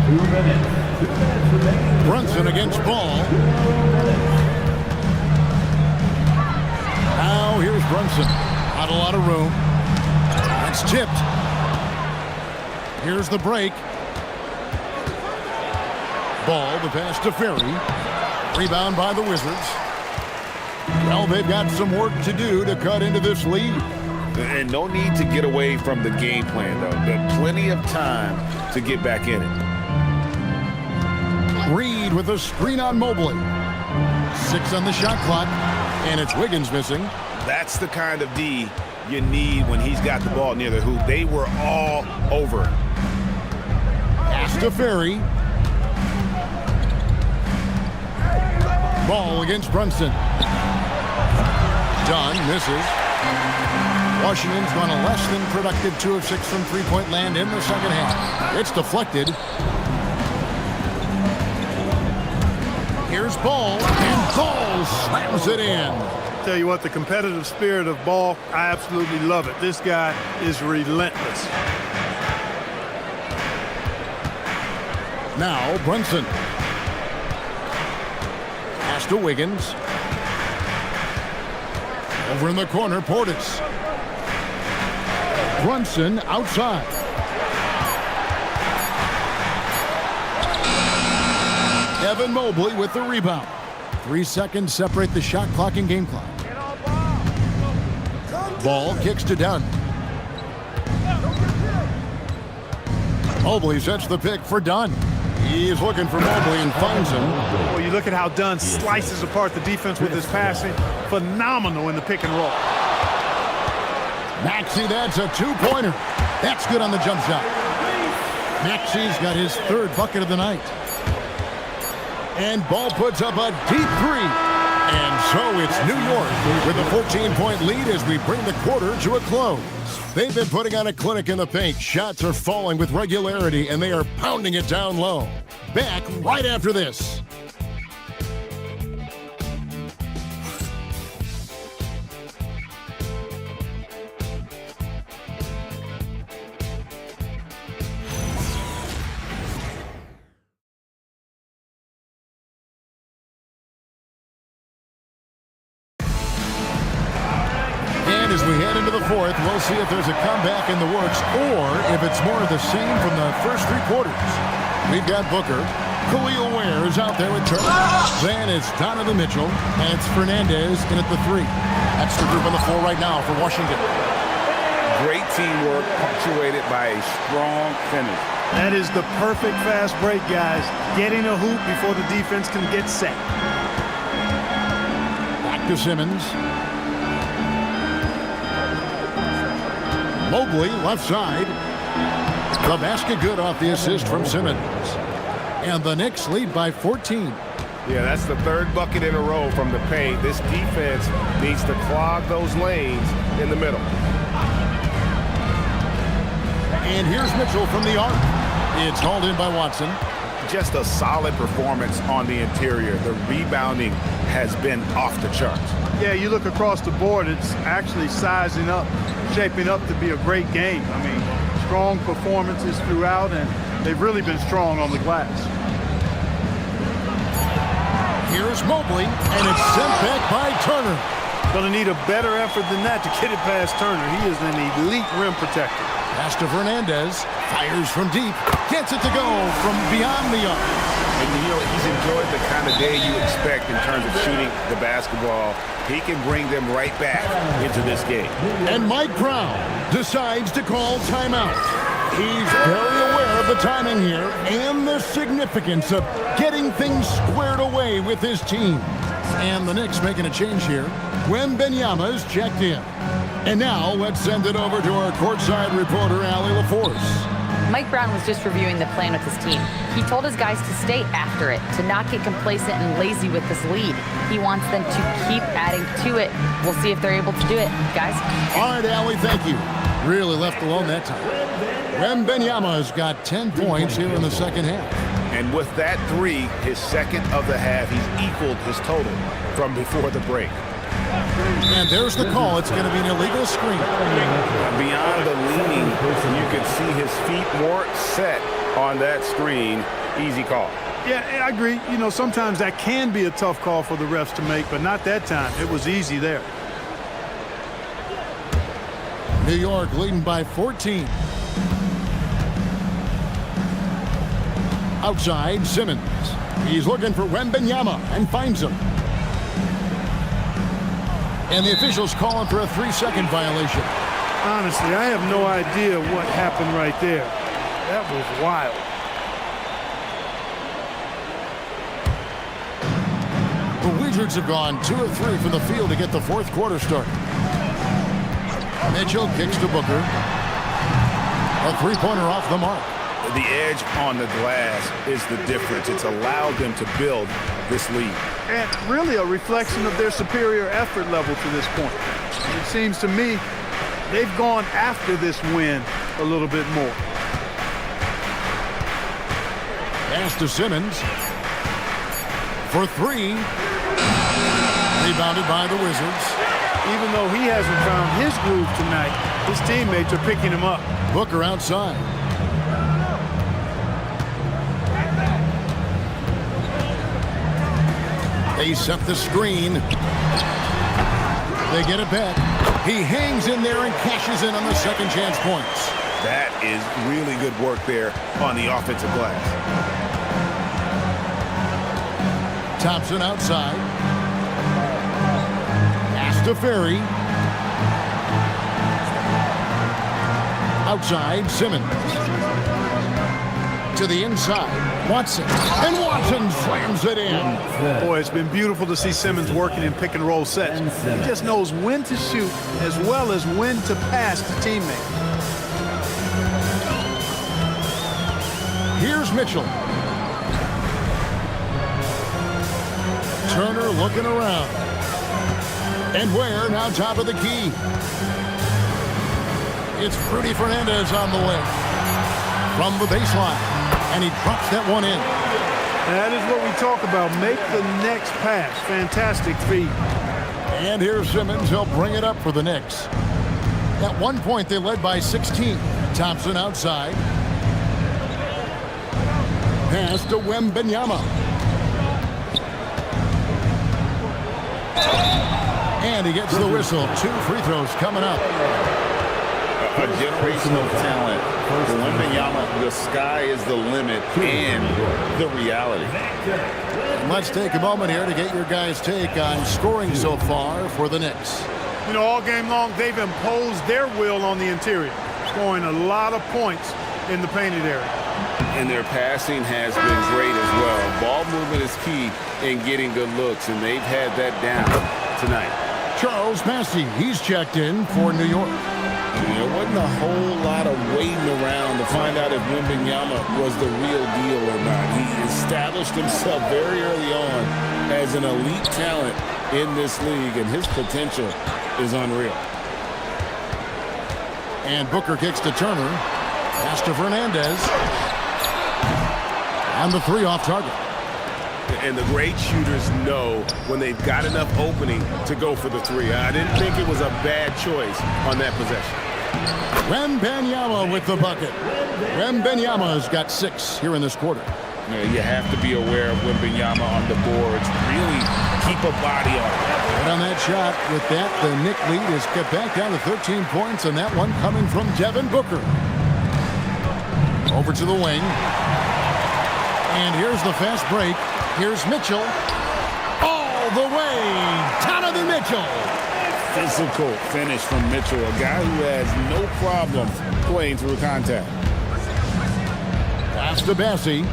2 minutes. 2 minutes remaining. Brunson against Ball. Now here's Brunson. Not a lot of room. That's tipped. Here's the break. Ball, the pass to Ferry. Rebound by the Wizards. Well, they've got some work to do to cut into this lead. And no need to get away from the game plan, though. There's plenty of time to get back in it. Reed with a screen on Mobley. 6 on the shot clock, and it's Wiggins missing. That's the kind of D you need when he's got the ball near the hoop. They were all over it. Pass to Ferry. Ball against Brunson. Dunn misses. Washington's gone a less than productive 2 of 6 from three-point land in the second half. It's deflected. Here's Ball, and Ball slams it in. Tell you what, the competitive spirit of Ball, I absolutely love it. This guy is relentless. Now Brunson. Pass to Wiggins. Over in the corner, Portis. Brunson outside. Evan Mobley with the rebound. 3 seconds separate the shot clock and game clock. Ball kicks to Dunn. Mobley sets the pick for Dunn. He's looking for Mobley and finds him. Well, you look at how Dunn slices apart the defense with his passing. Phenomenal in the pick and roll. Maxey, that's a 2-pointer. That's good on the jump shot. Maxey's got his 3rd bucket of the night. And Ball puts up a deep 3. And so it's New York with a 14-point lead as we bring the quarter to a close. They've been putting on a clinic in the paint. Shots are falling with regularity, and they are pounding it down low. Back right after this. As we head into the 4th, we'll see if there's a comeback in the works or if it's more of the same from the first 3 quarters. We've got Booker. Khalil Ware is out there with Turner. Then it's Donovan Mitchell, and it's Fernandez in at the 3. That's the group on the floor right now for Washington. Great teamwork punctuated by a strong finish. That is the perfect fast break, guys. Getting a hoop before the defense can get set. Back to Simmons. Mobley, left side. The basket good off the assist from Simmons. And the Knicks lead by 14. Yeah, that's the third bucket in a row from the paint. This defense needs to clog those lanes in the middle. And here's Mitchell from the arc. It's hauled in by Watson. Just a solid performance on the interior. The rebounding has been off the charts. Yeah, you look across the board, it's actually sizing up, shaping up to be a great game. I mean, strong performances throughout, and they've really been strong on the glass. Here's Mobley, and it's sent back by Turner. Going to need a better effort than that to get it past Turner. He is an elite rim protector. Pass to Fernandez. Fires from deep. Gets it to go from beyond the arc. And you know, he's enjoyed the kind of day you expect in terms of shooting the basketball. He can bring them right back into this game. And Mike Brown decides to call timeout. He's very aware of the timing here and the significance of getting things squared away with his team. And the Knicks making a change here. Wembanyama is checked in. And now let's send it over to our courtside reporter, Allie LaForce. Mike Brown was just reviewing the plan with his team. He told his guys to stay after it, to not get complacent and lazy with this lead. He wants them to keep adding to it. We'll see if they're able to do it, guys. All right, Allie, thank you. Really left alone that time. Wembanyama has got 10 points here in the second half. And with that three, his second of the half, he's equaled his total from before the break. And there's the call. It's going to be an illegal screen. Beyond the leaning, you can see his feet more set on that screen. Easy call. Yeah, I agree. You know, sometimes that can be a tough call for the refs to make, but not that time. It was easy there. New York leading by 14. Outside, Simmons. He's looking for Wembanyama and finds him. And the officials calling for a 3-second violation. Honestly, I have no idea what happened right there. That was wild. The Wizards have gone 2 of 3 from the field to get the fourth quarter started. Mitchell kicks to Booker. A three-pointer off the mark. The edge on the glass is the difference. It's allowed them to build this lead. And really a reflection of their superior effort level to this point. It seems to me they've gone after this win a little bit more. Pass to Simmons. For 3. Rebounded by the Wizards. Even though he hasn't found his groove tonight, his teammates are picking him up. Booker outside. They set the screen. They get it back. He hangs in there and cashes in on the second chance points. That is really good work there on the offensive glass. Thompson outside. Pass to Ferry. Outside, Simmons. To the inside. Watson. And Watson slams it in. Boy, it's been beautiful to see Simmons working in pick and roll sets. He just knows when to shoot as well as when to pass to teammates. Here's Mitchell. Turner looking around. And Ware now top of the key. It's Rudy Fernandez on the way. From the baseline. And he drops that one in. That is what we talk about. Make the next pass. Fantastic feed. And here's Simmons. He'll bring it up for the Knicks. At one point, they led by 16. Thompson outside. Pass to Wembanyama. And he gets the whistle. 2 free throws coming up. A generational talent. For Wembanyama, the sky is the limit and the reality. And let's take a moment here to get your guys' take on scoring so far for the Knicks. You know, all game long, they've imposed their will on the interior, scoring a lot of points in the painted area. And their passing has been great as well. Ball movement is key in getting good looks, and they've had that down tonight. Charles Massey, he's checked in for New York. There wasn't a whole lot of waiting around to find out if Wembanyama was the real deal or not. He established himself very early on as an elite talent in this league, and his potential is unreal. And Booker kicks to Turner. Pass to Fernandez. And the three off target. And the great shooters know when they've got enough opening to go for the three. I didn't think it was a bad choice on that possession. Wembanyama with the bucket. Wembanyama's got 6 here in this quarter. You have to be aware of Wembanyama on the boards. Really keep a body on it. And on that shot, with that, the Knick lead is cut back down to 13 points, and that one coming from Devin Booker. Over to the wing. And here's the fast break. Here's Mitchell. All the way. Donovan Mitchell. Physical finish from Mitchell, a guy who has no problem playing through contact. Pass to Bassey.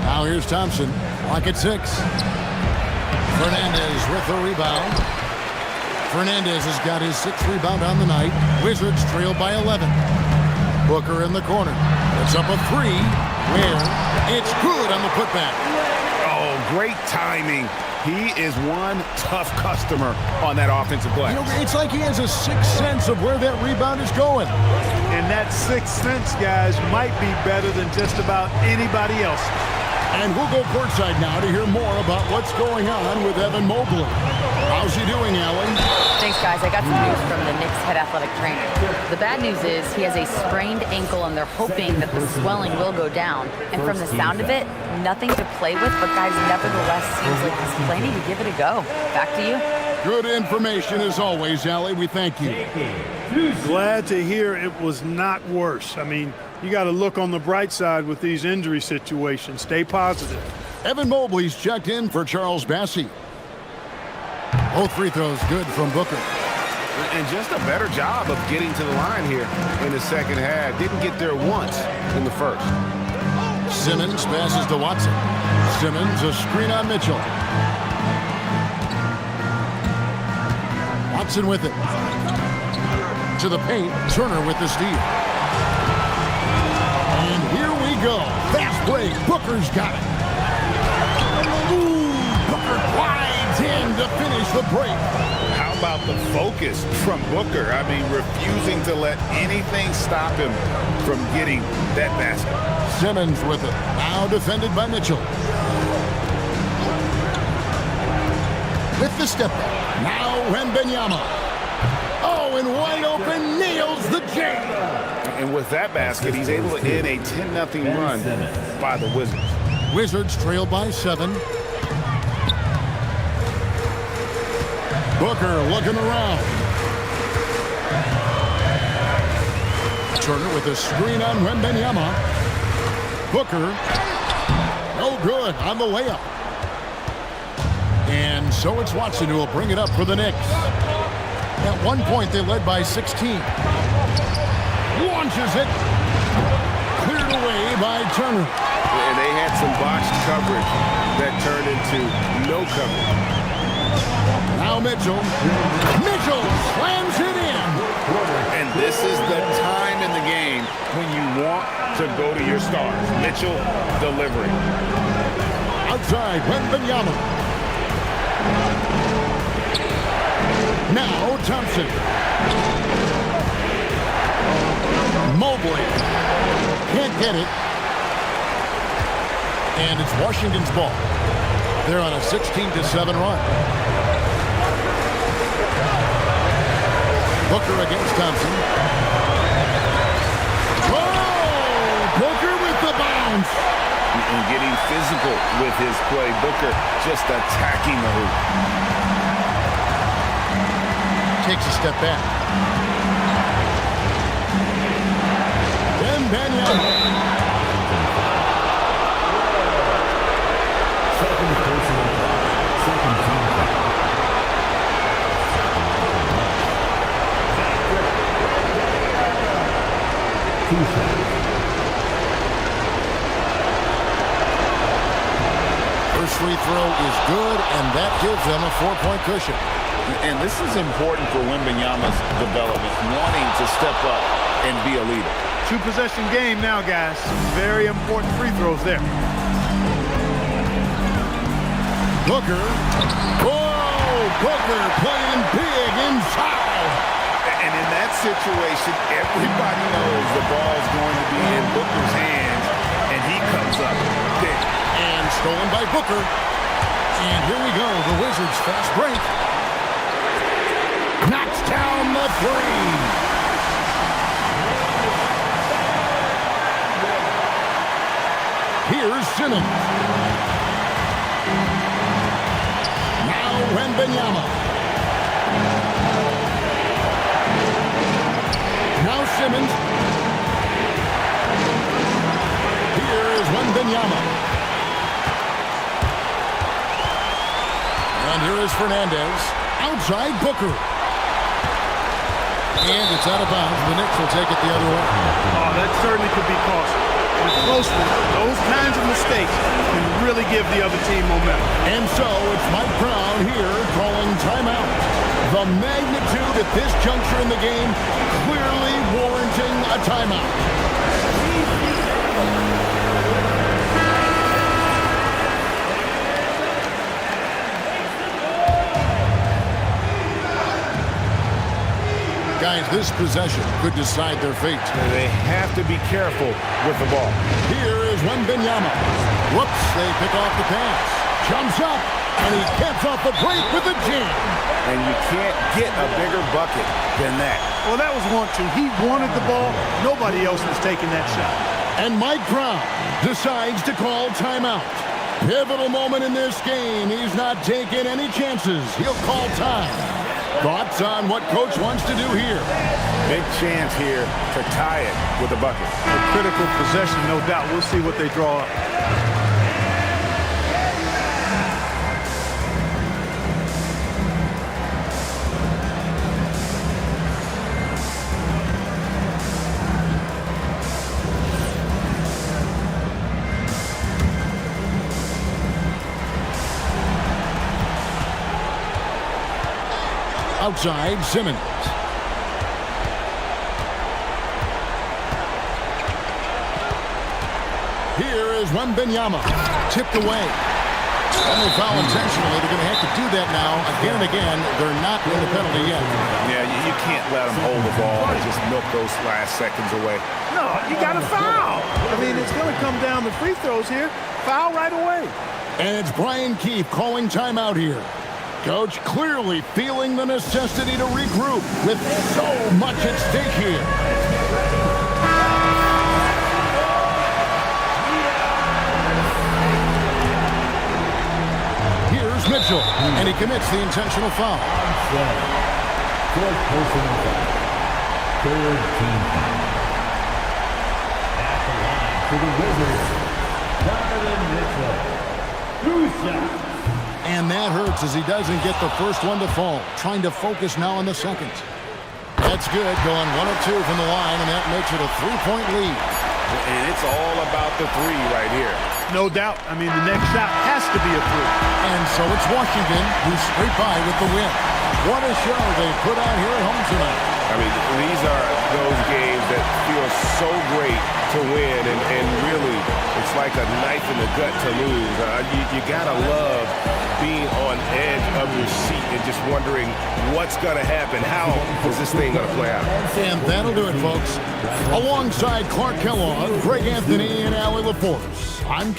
Now here's Thompson. Clock at 6. Fernandez with the rebound. Fernandez has got his 6th rebound on the night. Wizards trail by 11. Booker in the corner. It's up a 3. Where? It's good on the putback. Oh, great timing. He is one tough customer on that offensive play. You know, it's like he has a 6th sense of where that rebound is going. And that 6th sense, guys, might be better than just about anybody else. And we'll go courtside now to hear more about what's going on with Evan Mobley. How's he doing, Allie? Thanks, guys. I got some news from the Knicks head athletic trainer. The bad news is he has a sprained ankle, and they're hoping that the swelling will go down. And from the sound of it, nothing to play with, but guys, nevertheless, seems like he's planning to give it a go. Back to you. Good information as always, Allie. We thank you. Glad to hear it was not worse. I mean, you got to look on the bright side with these injury situations. Stay positive. Evan Mobley's checked in for Charles Bassey. Both free throws good from Booker. And just a better job of getting to the line here in the second half. Didn't get there once in the first. Simmons passes to Watson. Simmons a screen on Mitchell. Watson with it. To the paint. Turner with the steal. And here we go. Fast break. Booker's got it. Ooh, Booker glides in to finish the break. How about the focus from Booker? I mean, refusing to let anything stop him from getting that basket. Simmons with it. Now defended by Mitchell. With the step back. Now Wembanyama. Oh, and wide open, nails the jam. And with that basket, he's able to end a 10-0 run by the Wizards. Wizards trail by 7. Booker looking around. Turner with a screen on Wembanyama. Booker. No good on the layup. And so it's Watson who will bring it up for the Knicks. At one point, they led by 16. Launches it. Cleared away by Turner. And they had some botched coverage that turned into no coverage. Now Mitchell. Mitchell slams it in. And this is the time in the game when you want to go to your stars. Mitchell delivering. Outside, Wembanyama. Now Thompson. Mobley. Can't get it. And it's Washington's ball. They're on a 16-7 run. Booker against Thompson. Whoa! Booker with the bounce. And getting physical with his play. Booker just attacking the hoop. Takes a step back. Wembanyama. Second personal foul. Second team foul. Two shots. This free throw is good, and that gives them a 4-point cushion. And this is important for Wembanyama's development, wanting to step up and be a leader. 2-possession game now, guys. Very important free throws there. Booker. Oh, Booker playing big inside. And in that situation, everybody knows the ball's going to be in Booker's hands, and he comes up big. And stolen by Booker. And here we go, the Wizards fast break. Knocks down the three. Here's Simmons. Now Wembanyama. Now Simmons. Here is Wembanyama. And here is Fernandez. Outside Booker. And it's out of bounds. The Knicks will take it the other way. Oh, that certainly could be costly. With closeness, those kinds of mistakes can really give the other team momentum. And so it's Mike Brown here calling timeout. The magnitude at this juncture in the game clearly warranting a timeout. Guys, this possession could decide their fate. They have to be careful with the ball. Here is Wembanyama. Whoops, they pick off the pass. Jumps up, and he gets off the break with a jam. And you can't get a bigger bucket than that. Well, that was 1-2. He wanted the ball. Nobody else was taking that shot. And Mike Brown decides to call timeout. Pivotal moment in this game. He's not taking any chances. He'll call time. Thoughts on what Coach wants to do here? Big chance here to tie it with a bucket. A critical possession, no doubt. We'll see what they draw up. Outside, Simmons. Here is Wembanyama. Tipped away. And they foul intentionally. They're going to have to do that now again and again. They're not in the penalty yet. Yeah, you can't let them hold the ball and just milk those last seconds away. No, you got to foul. I mean, it's going to come down to free throws here. Foul right away. And it's Brian Keefe calling timeout here. Coach clearly feeling the necessity to regroup with so much at stake here. Here's Mitchell, and he commits the intentional foul. Fourth personal foul. Third team foul. At the line for the Wizards, Donovan Mitchell. Blue shot. And that hurts as he doesn't get the first one to fall. Trying to focus now on the second. That's good, going 1 of 2 from the line, and that makes it a 3-point lead. And it's all about the three right here. No doubt. I mean, the next shot has to be a three. And so it's Washington who scrape by with the win. What a show they put on here at home tonight. I mean, these are those games that feel so great to win, and really, it's like a knife in the gut to lose. You gotta love being on edge of your seat and just wondering what's gonna happen. How is this thing gonna play out? And that'll do it, folks. Alongside Clark Kellogg, Greg Anthony, and Allie LaForce, I'm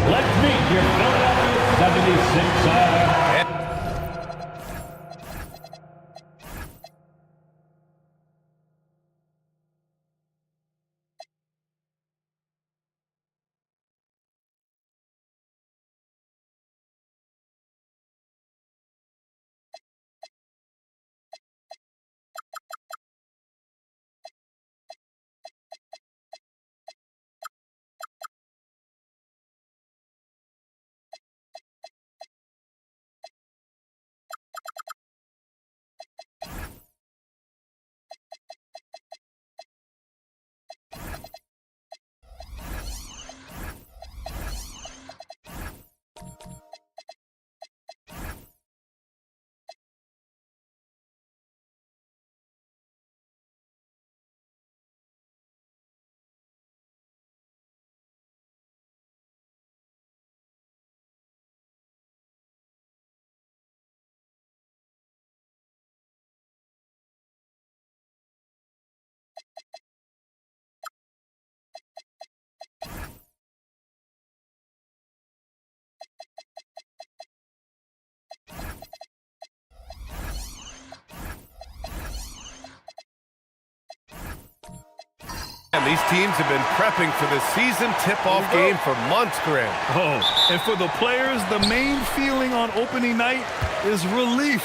Let's meet your Philadelphia 76ers. And these teams have been prepping for the season tip-off game for months, Grant. Oh, and for the players, the main feeling on opening night is relief.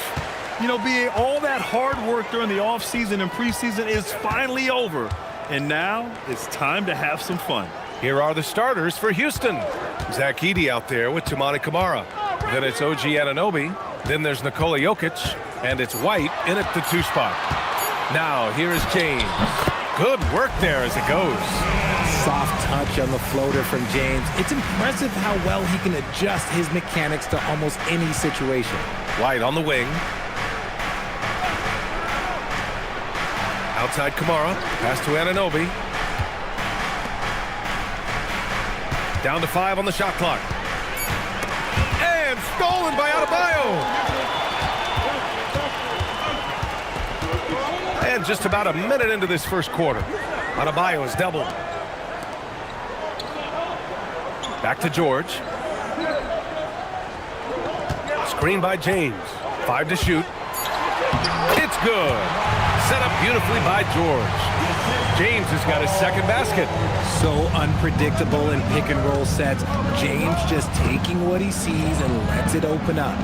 You know, being all that hard work during the offseason and preseason is finally over. And now it's time to have some fun. Here are the starters for Houston. Zach Edey out there with Toumani Camara. Then it's OG Anunoby. Then there's Nikola Jokic. And it's White in at the 2 spot. Now, here is James. Good work there as it goes. Soft touch on the floater from James. It's impressive how well he can adjust his mechanics to almost any situation. White on the wing. Outside Camara. Pass to Anunoby. Down to 5 on the shot clock. And stolen by Adebayo. And just about a minute into this first quarter. Adebayo is doubled. Back to George. Screen by James. 5 to shoot. It's good. Set up beautifully by George. James has got his second basket. So unpredictable in pick and roll sets. James just taking what he sees and lets it open up.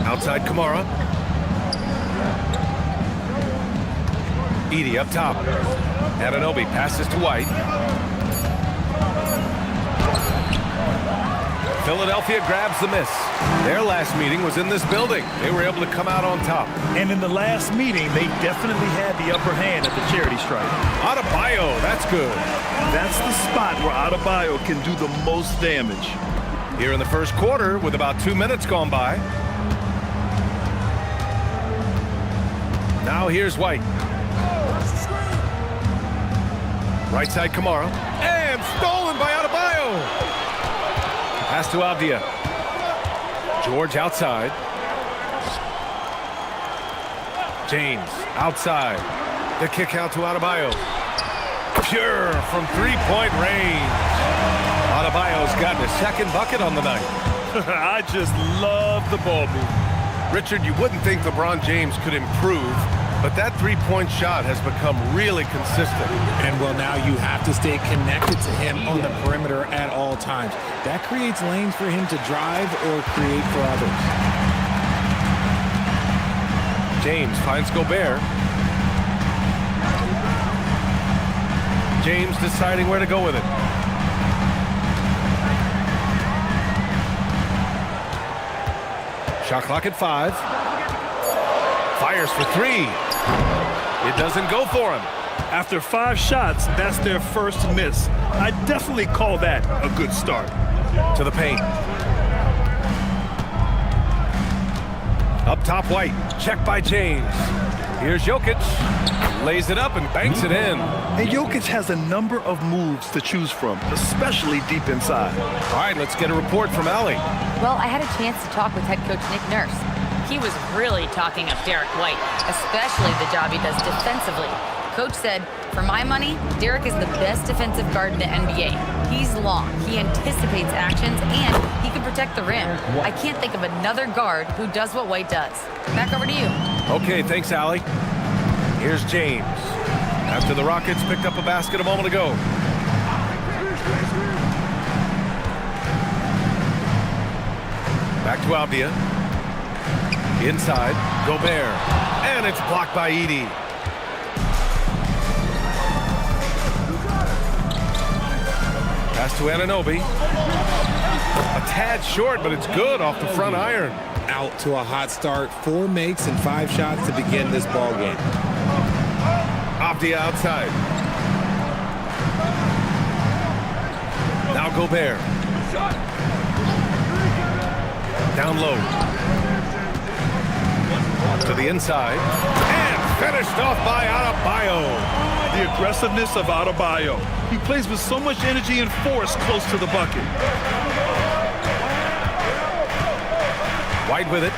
Outside Kamara. Edey up top. Anunoby passes to White. Philadelphia grabs the miss. Their last meeting was in this building. They were able to come out on top. And in the last meeting, they definitely had the upper hand at the charity stripe. Adebayo, that's good. That's the spot where Adebayo can do the most damage. Here in the first quarter, with about 2 minutes gone by. Now here's White. Right side Kamara. And stolen by Adebayo. Pass to Avdia. George outside. James outside. The kick out to Adebayo. Pure from three-point range. Adebayo's gotten a second bucket on the night. I just love the ball movement. Richard, you wouldn't think LeBron James could improve, but that three-point shot has become really consistent. And well, now you have to stay connected to him on the perimeter at all times. That creates lanes for him to drive or create for others. James finds Gobert. James deciding where to go with it. Shot clock at 5. Fires for 3. It doesn't go for him. After 5 shots, that's their first miss. I definitely call that a good start. To the paint. Up top, White. Check by James. Here's Jokic. Lays it up and banks it in. And Jokic has a number of moves to choose from, especially deep inside. All right, let's get a report from Allie. Well, I had a chance to talk with head coach Nick Nurse. He was really talking up Derek White, especially the job he does defensively. Coach said, for my money, Derek is the best defensive guard in the NBA. He's long, he anticipates actions, and he can protect the rim. I can't think of another guard who does what White does. Back over to you. Okay, thanks, Allie. Here's James. After the Rockets picked up a basket a moment ago. Back to Avdia. Inside, Gobert. And it's blocked by Edey. Pass to Anunoby. A tad short, but it's good off the front iron. Out to a hot start. 4 makes and 5 shots to begin this ball game. Avdia outside. Now Gobert. Down low. To the inside. And finished off by Adebayo. The aggressiveness of Adebayo. He plays with so much energy and force close to the bucket. White with it.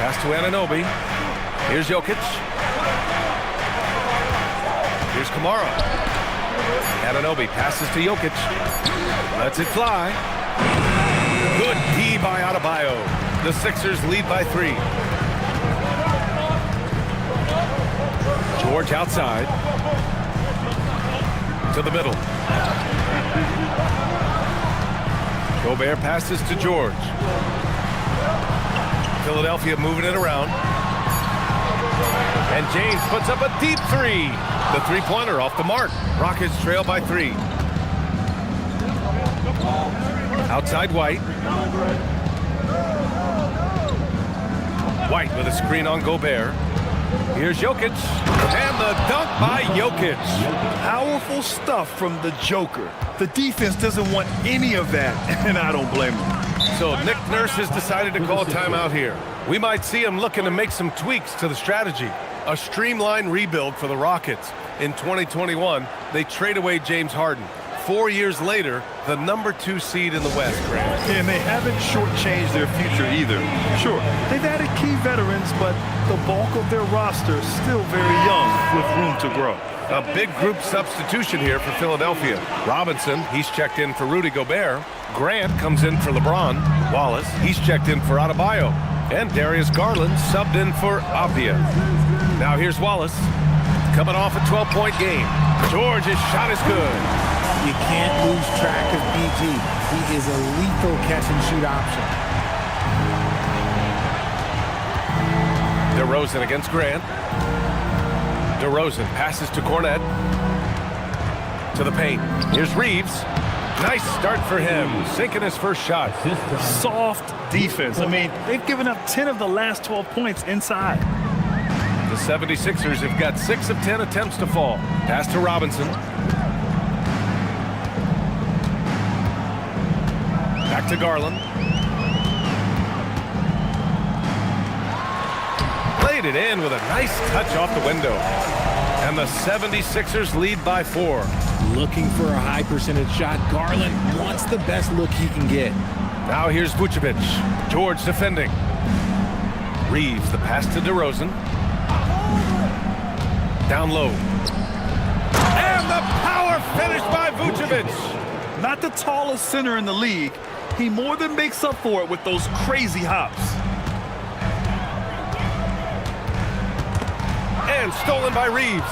Pass to Anunoby. Here's Jokic. Here's Kamara. Anunoby passes to Jokic. Lets it fly. Good D by Adebayo. The Sixers lead by 3. George outside. To the middle. Gobert passes to George. Philadelphia moving it around. And James puts up a deep 3. The three-pointer off the mark. Rockets trail by 3. Outside White. White with a screen on Gobert. Here's Jokic. And the dunk by Jokic. Powerful stuff from the Joker. The defense doesn't want any of that, and I don't blame them. So Nick Nurse has decided to call timeout here. We might see him looking to make some tweaks to the strategy. A streamlined rebuild for the Rockets. In 2021, they trade away James Harden. 4 years later, the number 2 seed in the West, Grant. And they haven't shortchanged their future either. Sure, they've added key veterans, but the bulk of their roster is still very young with room to grow. A big group substitution here for Philadelphia. Robinson, he's checked in for Rudy Gobert. Grant comes in for LeBron. Wallace, he's checked in for Adebayo. And Darius Garland subbed in for Avdia. Now here's Wallace. Coming off a 12-point game. George's shot is good. You can't lose track of PG. He is a lethal catch-and-shoot option. DeRozan against Grant. DeRozan passes to Cornette. To the paint. Here's Reeves. Nice start for him. Sinking his first shot. Soft defense. I mean, they've given up 10 of the last 12 points inside. The 76ers have got 6 of 10 attempts to fall. Pass to Robinson. Back to Garland. Played it in with a nice touch off the window. And the 76ers lead by 4. Looking for a high percentage shot. Garland wants the best look he can get. Now here's Vucevic. George defending. Reeves, the pass to DeRozan. Down low. And the power finish by Vucevic. Not the tallest center in the league. He more than makes up for it with those crazy hops. And stolen by Reeves.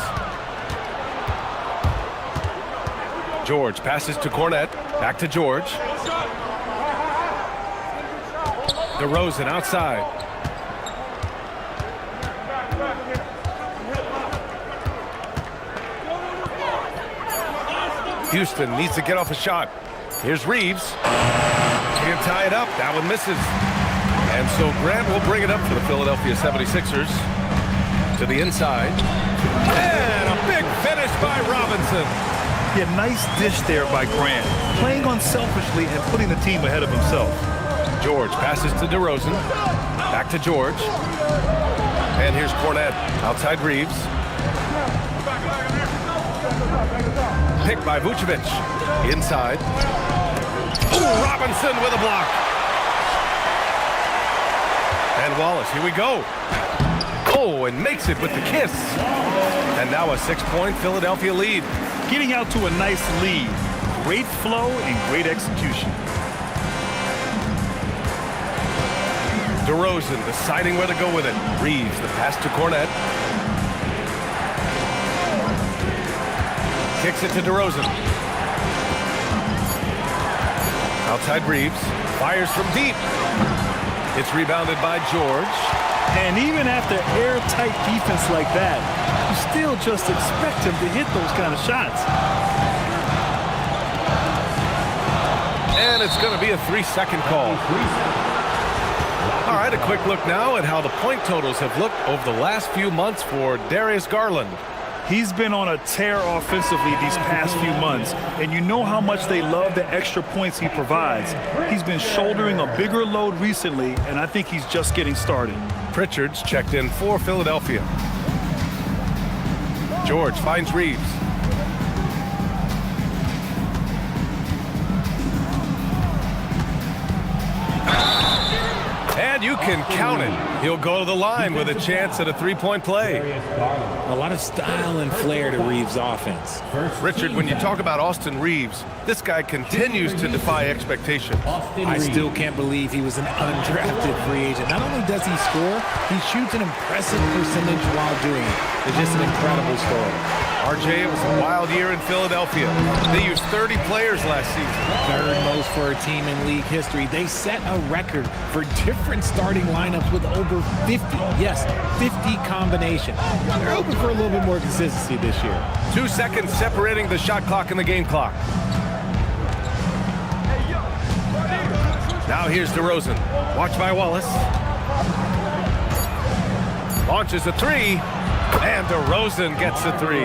George passes to Cornette. Back to George. DeRozan outside. Houston needs to get off a shot. Here's Reeves. Can't tie it up. That one misses. And so Grant will bring it up for the Philadelphia 76ers. To the inside. And a big finish by Robinson. Yeah, nice dish there by Grant. Playing unselfishly and putting the team ahead of himself. George passes to DeRozan. Back to George. And here's Cornette. Outside Reeves. Picked by Vucevic. Inside. Ooh, Robinson with a block. And Wallace, here we go. Oh, and makes it with the kiss. And now a 6-point Philadelphia lead. Getting out to a nice lead. Great flow and great execution. DeRozan deciding where to go with it. Reeves, the pass to Cornette. Kicks it to DeRozan. Outside Reeves. Fires from deep. It's rebounded by George. And even after airtight defense like that, you still just expect him to hit those kind of shots. And it's going to be a 3-second call. All right, a quick look now at how the point totals have looked over the last few months for Darius Garland. He's been on a tear offensively these past few months, and you know how much they love the extra points he provides. He's been shouldering a bigger load recently, and I think he's just getting started. Pritchard's checked in for Philadelphia. George finds Reeves. And you can count it. He'll go to the line with a chance at a 3-point play. A lot of style and flair to Reeves' offense. Richard, when you talk about Austin Reeves, this guy continues to defy expectations. I still can't believe he was an undrafted free agent. Not only does he score, he shoots an impressive percentage while doing it. It's just an incredible story. RJ, it was a wild year in Philadelphia. They used 30 players last season. Third most for a team in league history. They set a record for different starting lineups with over 50, yes, 50 combinations. They're hoping for a little bit more consistency this year. 2 seconds separating the shot clock and the game clock. Now here's DeRozan. Watched by Wallace. Launches a 3. And DeRozan gets the 3.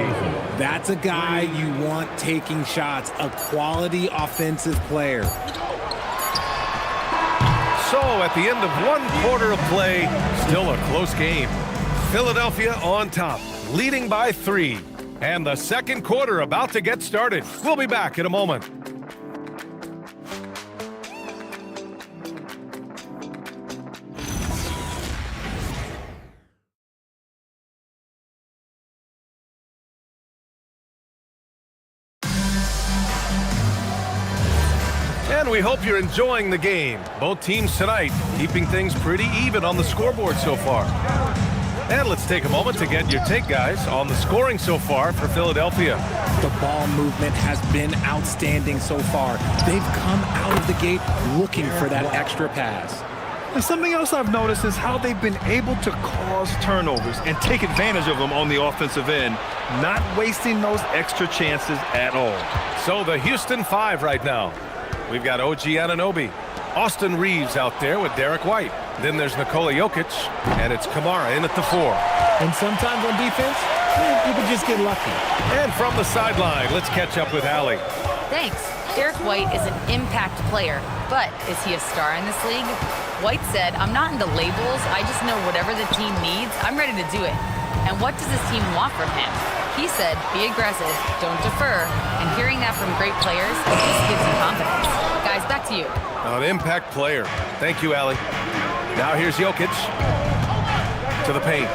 That's a guy you want taking shots, a quality offensive player. So at the end of 1 quarter of play, still a close game. Philadelphia on top, leading by 3. And the second quarter about to get started. We'll be back in a moment. And we hope you're enjoying the game. Both teams tonight keeping things pretty even on the scoreboard so far. And let's take a moment to get your take, guys, on the scoring so far for Philadelphia. The ball movement has been outstanding so far. They've come out of the gate looking for that extra pass. And something else I've noticed is how they've been able to cause turnovers and take advantage of them on the offensive end, not wasting those extra chances at all. So the Houston 5 right now. We've got OG Anunoby, Austin Reeves out there with Derek White. Then there's Nikola Jokic, and it's Kamara in at the 4. And sometimes on defense, you can just get lucky. And from the sideline, let's catch up with Allie. Thanks. Derek White is an impact player, but is he a star in this league? White said, "I'm not into labels. I just know whatever the team needs, I'm ready to do it. And what does this team want from him?" He said, "Be aggressive, don't defer." And hearing that from great players just gives you confidence. Guys, back to you. An impact player. Thank you, Allie. Now here's Jokic to the paint.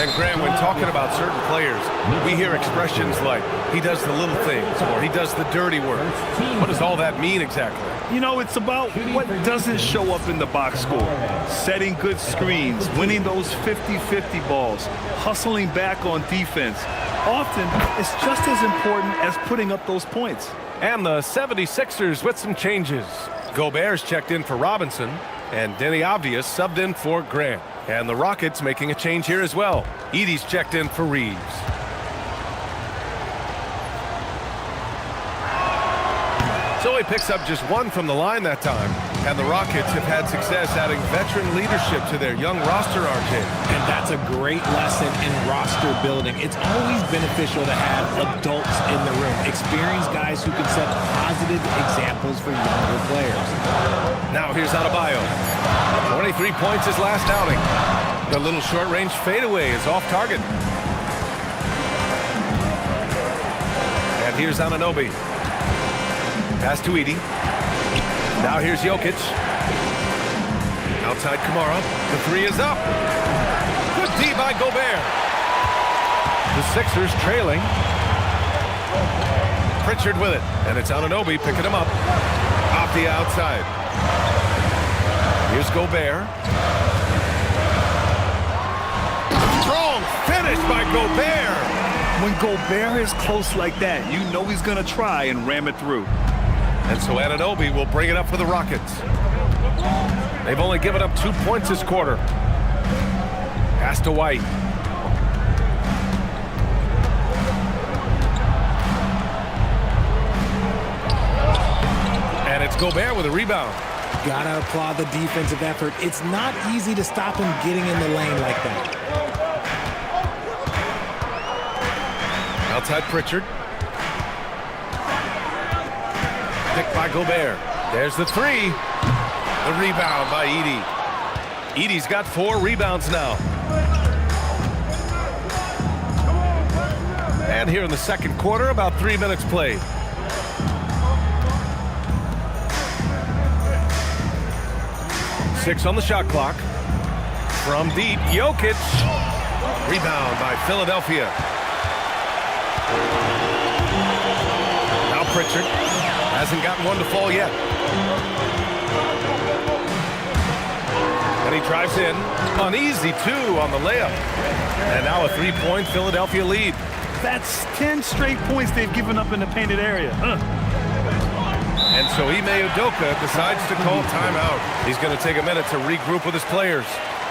And Graham, when talking about certain players, we hear expressions like, he does the little things, or he does the dirty work. What does all that mean exactly? You know, it's about what doesn't show up in the box score. Setting good screens, winning those 50-50 balls, hustling back on defense. Often, it's just as important as putting up those points. And the 76ers with some changes. Gobert's checked in for Robinson, and Denny Obvious subbed in for Grant. And the Rockets making a change here as well. Edey's checked in for Reeves. So he picks up just one from the line that time. And the Rockets have had success adding veteran leadership to their young roster, RJ. And that's a great lesson in roster building. It's always beneficial to have adults in the room, experienced guys who can set positive examples for younger players. Now here's Adebayo. 23 points his last outing. The little short-range fadeaway is off target. And here's Anunoby. Pass to Edey. Now here's Jokic. Outside Kamara. The 3 is up. Good D by Gobert. The Sixers trailing. Pritchard with it. And it's Anunoby picking him up. Off the outside. Here's Gobert. Strong finish by Gobert. When Gobert is close like that, you know he's going to try and ram it through. And so Anunoby will bring it up for the Rockets. They've only given up 2 points this quarter. Pass to White. And it's Gobert with a rebound. Gotta applaud the defensive effort. It's not easy to stop him getting in the lane like that. Outside Pritchard. Picked by Gobert. There's the 3. The rebound by Edey. Edey's got 4 rebounds now. And here in the second quarter, about 3 minutes played. Six on the shot clock. From deep, Jokic. Rebound by Philadelphia. Now Pritchard. Hasn't gotten one to fall yet. And he drives in. Uneasy, 2 on the layup. And now a 3-point Philadelphia lead. That's 10 straight points they've given up in the painted area. And so Ime Udoka decides to call timeout. He's going to take a minute to regroup with his players.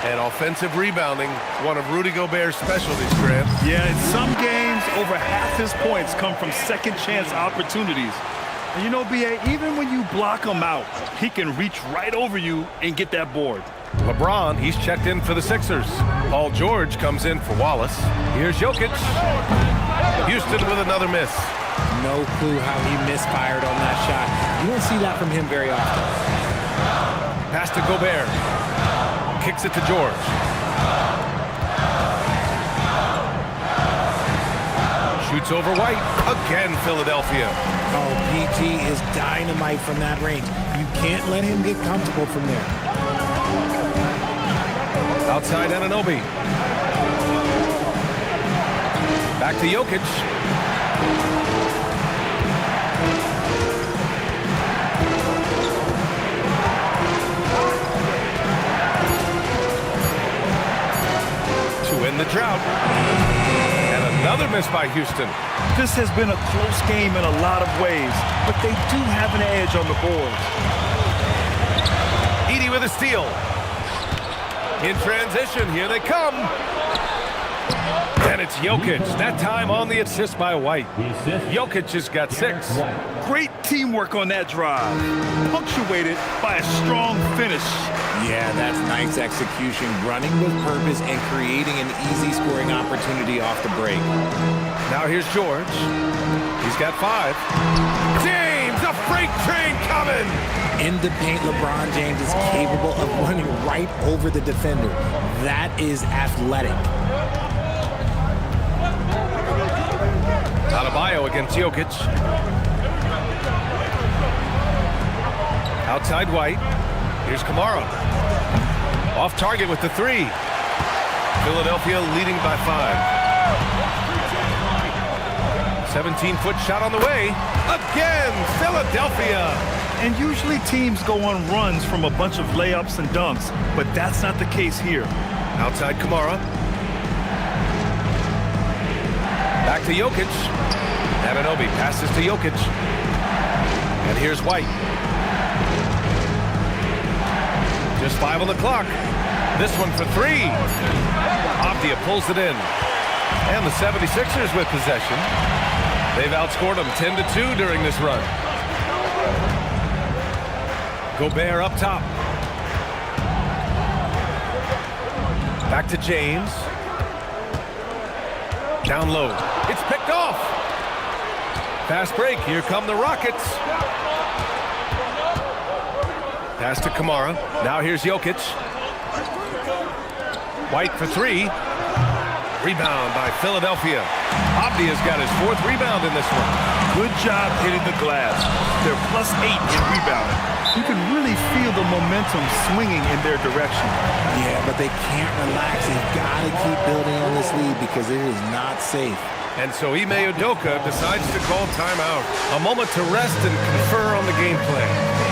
And offensive rebounding, one of Rudy Gobert's specialties, Grant. Yeah, in some games, over half his points come from second chance opportunities. And you know, B.A., even when you block him out, he can reach right over you and get that board. LeBron, he's checked in for the Sixers. Paul George comes in for Wallace. Here's Jokic. Houston with another miss. No clue how he misfired on that shot. You don't see that from him very often. Pass to Gobert. Kicks it to George. Shoots over White. Again, Philadelphia. Oh, PG is dynamite from that range. You can't let him get comfortable from there. Outside Anunoby. Back to Jokic. miss by Houston. This has been a close game in a lot of ways, but they do have an edge on the board. Edey with a steal. In transition, here they come. And it's Jokic. That time on the assist by White. Jokic has got 6. Great teamwork on that drive, punctuated by a strong finish. Yeah, that's nice execution, running with purpose and creating an easy scoring opportunity off the break. Now here's George. He's got 5. James, a freight train coming! In the paint, LeBron James is capable of running right over the defender. That is athletic. Adebayo against Jokic. Outside White. Here's Kamara. Off target with the 3. Philadelphia leading by 5. 17-foot shot on the way. Again, Philadelphia. And usually teams go on runs from a bunch of layups and dunks, but that's not the case here. Outside Kamara. Back to Jokic. Anunoby passes to Jokic. And here's White. Just 5 on the clock. This one for 3. Avdia pulls it in. And the 76ers with possession. They've outscored them 10-2 during this run. Gobert up top. Back to James. Down low. It's picked off. Fast break. Here come the Rockets. Pass to Kamara. Now here's Jokic. White for 3. Rebound by Philadelphia. Avdia's got his 4th rebound in this one. Good job hitting the glass. They're +8 in rebounding. You can really feel the momentum swinging in their direction. Yeah, but they can't relax. They've got to keep building on this lead because it is not safe. And so Ime Udoka decides to call timeout. A moment to rest and confer on the game plan.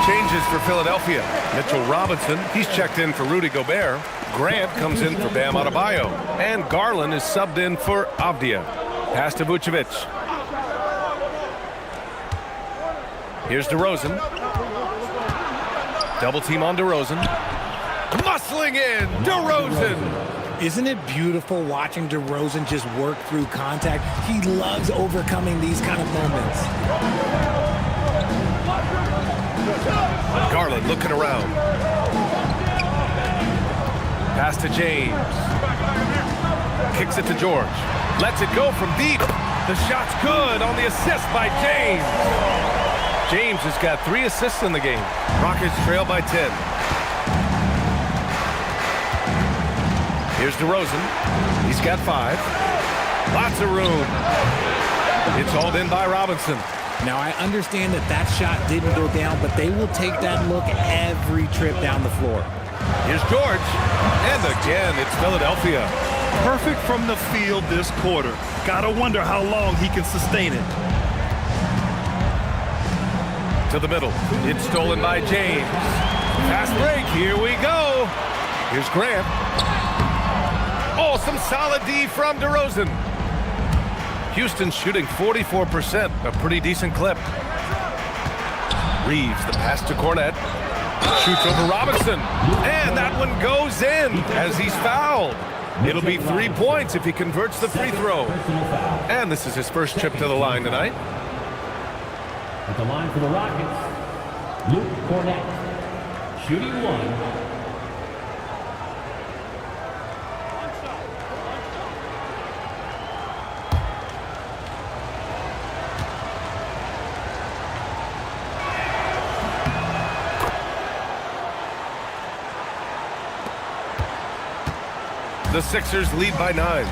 Changes for Philadelphia. Mitchell Robinson, he's checked in for Rudy Gobert. Grant comes in for Bam Adebayo. And Garland is subbed in for Avdia. Pass to Vucevic. Here's DeRozan. Double team on DeRozan. Muscling in, DeRozan. Isn't it beautiful watching DeRozan just work through contact? He loves overcoming these kind of moments. Garland looking around. Pass to James. Kicks it to George. Lets it go from deep. The shot's good on the assist by James. James has got 3 assists in the game. Rockets trail by 10. Here's DeRozan. He's got 5. Lots of room. It's hauled in by Robinson. Now, I understand that shot didn't go down, but they will take that look every trip down the floor. Here's George. And again, it's Philadelphia. Perfect from the field this quarter. Gotta wonder how long he can sustain it. To the middle. It's stolen by James. Fast break. Here we go. Here's Grant. Oh, some solid D from DeRozan. Houston shooting 44%, a pretty decent clip. Reeves, the pass to Cornette. Shoots over Robinson. And that one goes in as he's fouled. It'll be 3 points if he converts the free throw. And this is his first trip to the line tonight. At the line for the Rockets, Luke Cornette. Shooting 1. The Sixers lead by 9.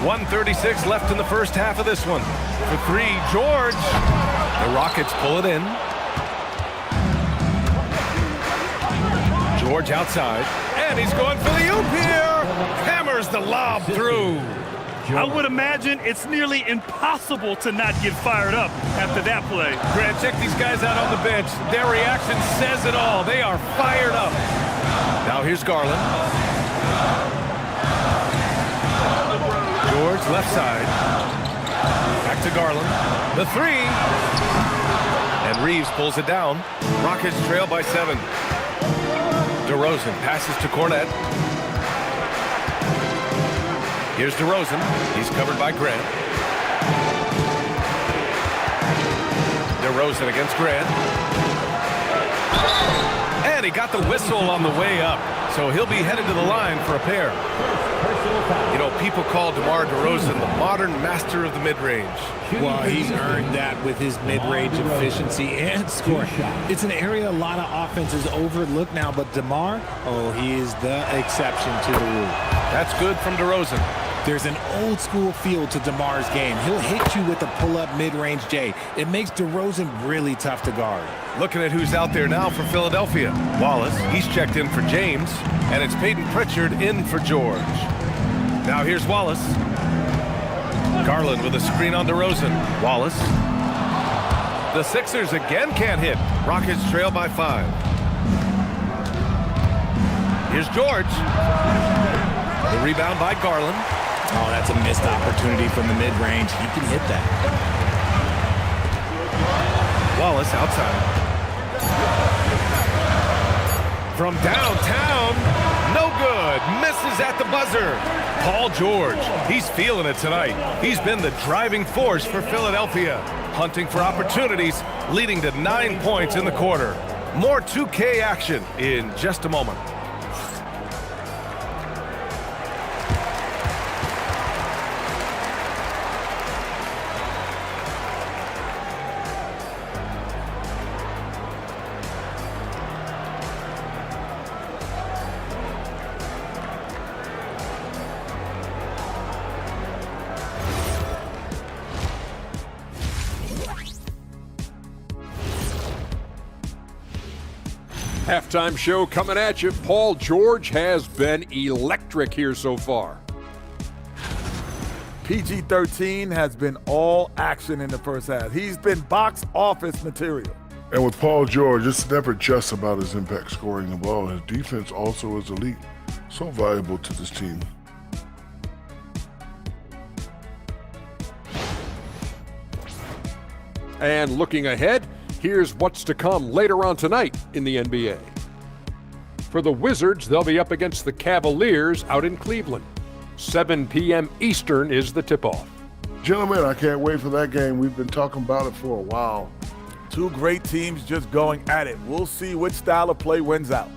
1:36 left in the first half of this one. For 3, George. The Rockets pull it in. George outside, and he's going for the oop here. Hammers the lob through. I would imagine it's nearly impossible to not get fired up after that play. Grant, check these guys out on the bench. Their reaction says it all. They are fired up. Now here's Garland. George left side. Back to Garland. The three. And Reeves pulls it down. Rockets trail by 7. DeRozan passes to Cornette. Here's DeRozan. He's covered by Grant. DeRozan against Grant. And he got the whistle on the way up. So he'll be headed to the line for a pair. You know, people call DeMar DeRozan the modern master of the mid-range. Well, he's earned that with his mid-range efficiency and score. It's an area a lot of offenses overlook now, but DeMar, oh, he is the exception to the rule. That's good from DeRozan. There's an old school feel to DeMar's game. He'll hit you with a pull-up mid-range J. It makes DeRozan really tough to guard. Looking at who's out there now for Philadelphia. Wallace, he's checked in for James, and it's Peyton Pritchard in for George. Now here's Wallace. Garland with a screen on DeRozan. Wallace. The Sixers again can't hit. Rockets trail by 5. Here's George. The rebound by Garland. Oh, that's a missed opportunity from the mid-range. He can hit that. Wallace outside. From downtown, no good. Misses at the buzzer. Paul George, he's feeling it tonight. He's been the driving force for Philadelphia, hunting for opportunities, leading to 9 points in the quarter. More 2K action in just a moment. Halftime show coming at you. Paul George has been electric here so far. PG-13 has been all action in the first half. He's been box office material. And with Paul George, it's never just about his impact scoring the ball. His defense also is elite. So valuable to this team. And looking ahead, here's what's to come later on tonight in the NBA. For the Wizards, they'll be up against the Cavaliers out in Cleveland. 7 p.m. Eastern is the tip-off. Gentlemen, I can't wait for that game. We've been talking about it for a while. Two great teams just going at it. We'll see which style of play wins out.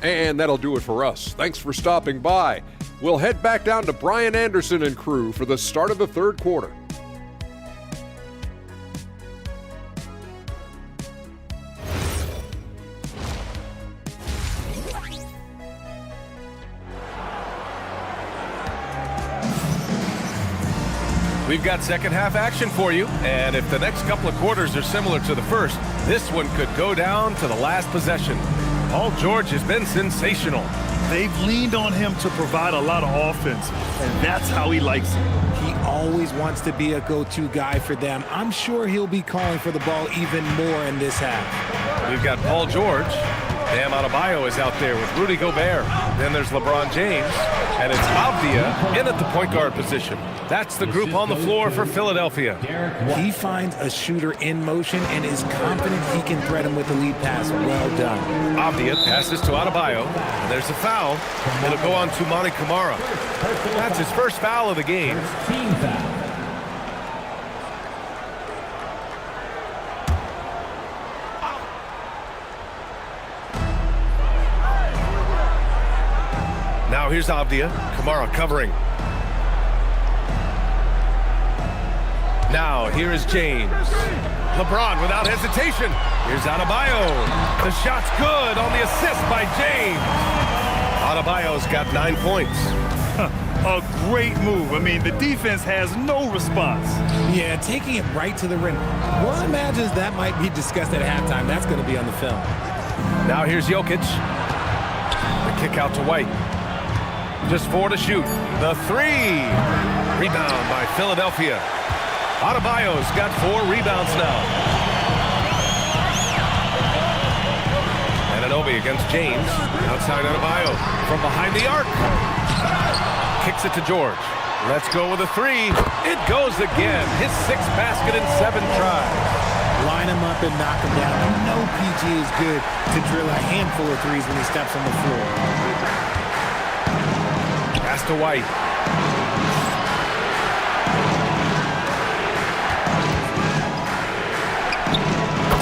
And that'll do it for us. Thanks for stopping by. We'll head back down to Brian Anderson and crew for the start of the third quarter. We've got second half action for you, and if the next couple of quarters are similar to the first, this one could go down to the last possession. Paul George has been sensational. They've leaned on him to provide a lot of offense, and that's how he likes it. He always wants to be a go-to guy for them. I'm sure he'll be calling for the ball even more in this half. We've got Paul George. Bam Adebayo is out there with Rudy Gobert. Then there's LeBron James, and it's Avdia in at the point guard position. That's the group on the floor for Philadelphia. He finds a shooter in motion and is confident he can thread him with a lead pass. Well done. Avdia passes to Adebayo, and there's a foul. It'll go on to Monty Kamara. That's his first foul of the game. Team foul. Now here's Avdia. Kamara covering. Now here is James. LeBron without hesitation. Here's Adebayo. The shot's good on the assist by James. Adebayo's got 9 points. A great move. I mean, the defense has no response. Yeah, taking it right to the rim. One imagines that might be discussed at halftime. That's going to be on the film. Now here's Jokic. The kick out to White. Just 4 to shoot. The 3. Rebound by Philadelphia. Adebayo's got 4 rebounds now. Anunoby against James. Outside Adebayo. From behind the arc. Kicks it to George. Let's go with a 3. It goes again. His 6th basket in 7 tries. Line him up and knock him down. You know PG is good to drill a handful of threes when he steps on the floor. Pass to White.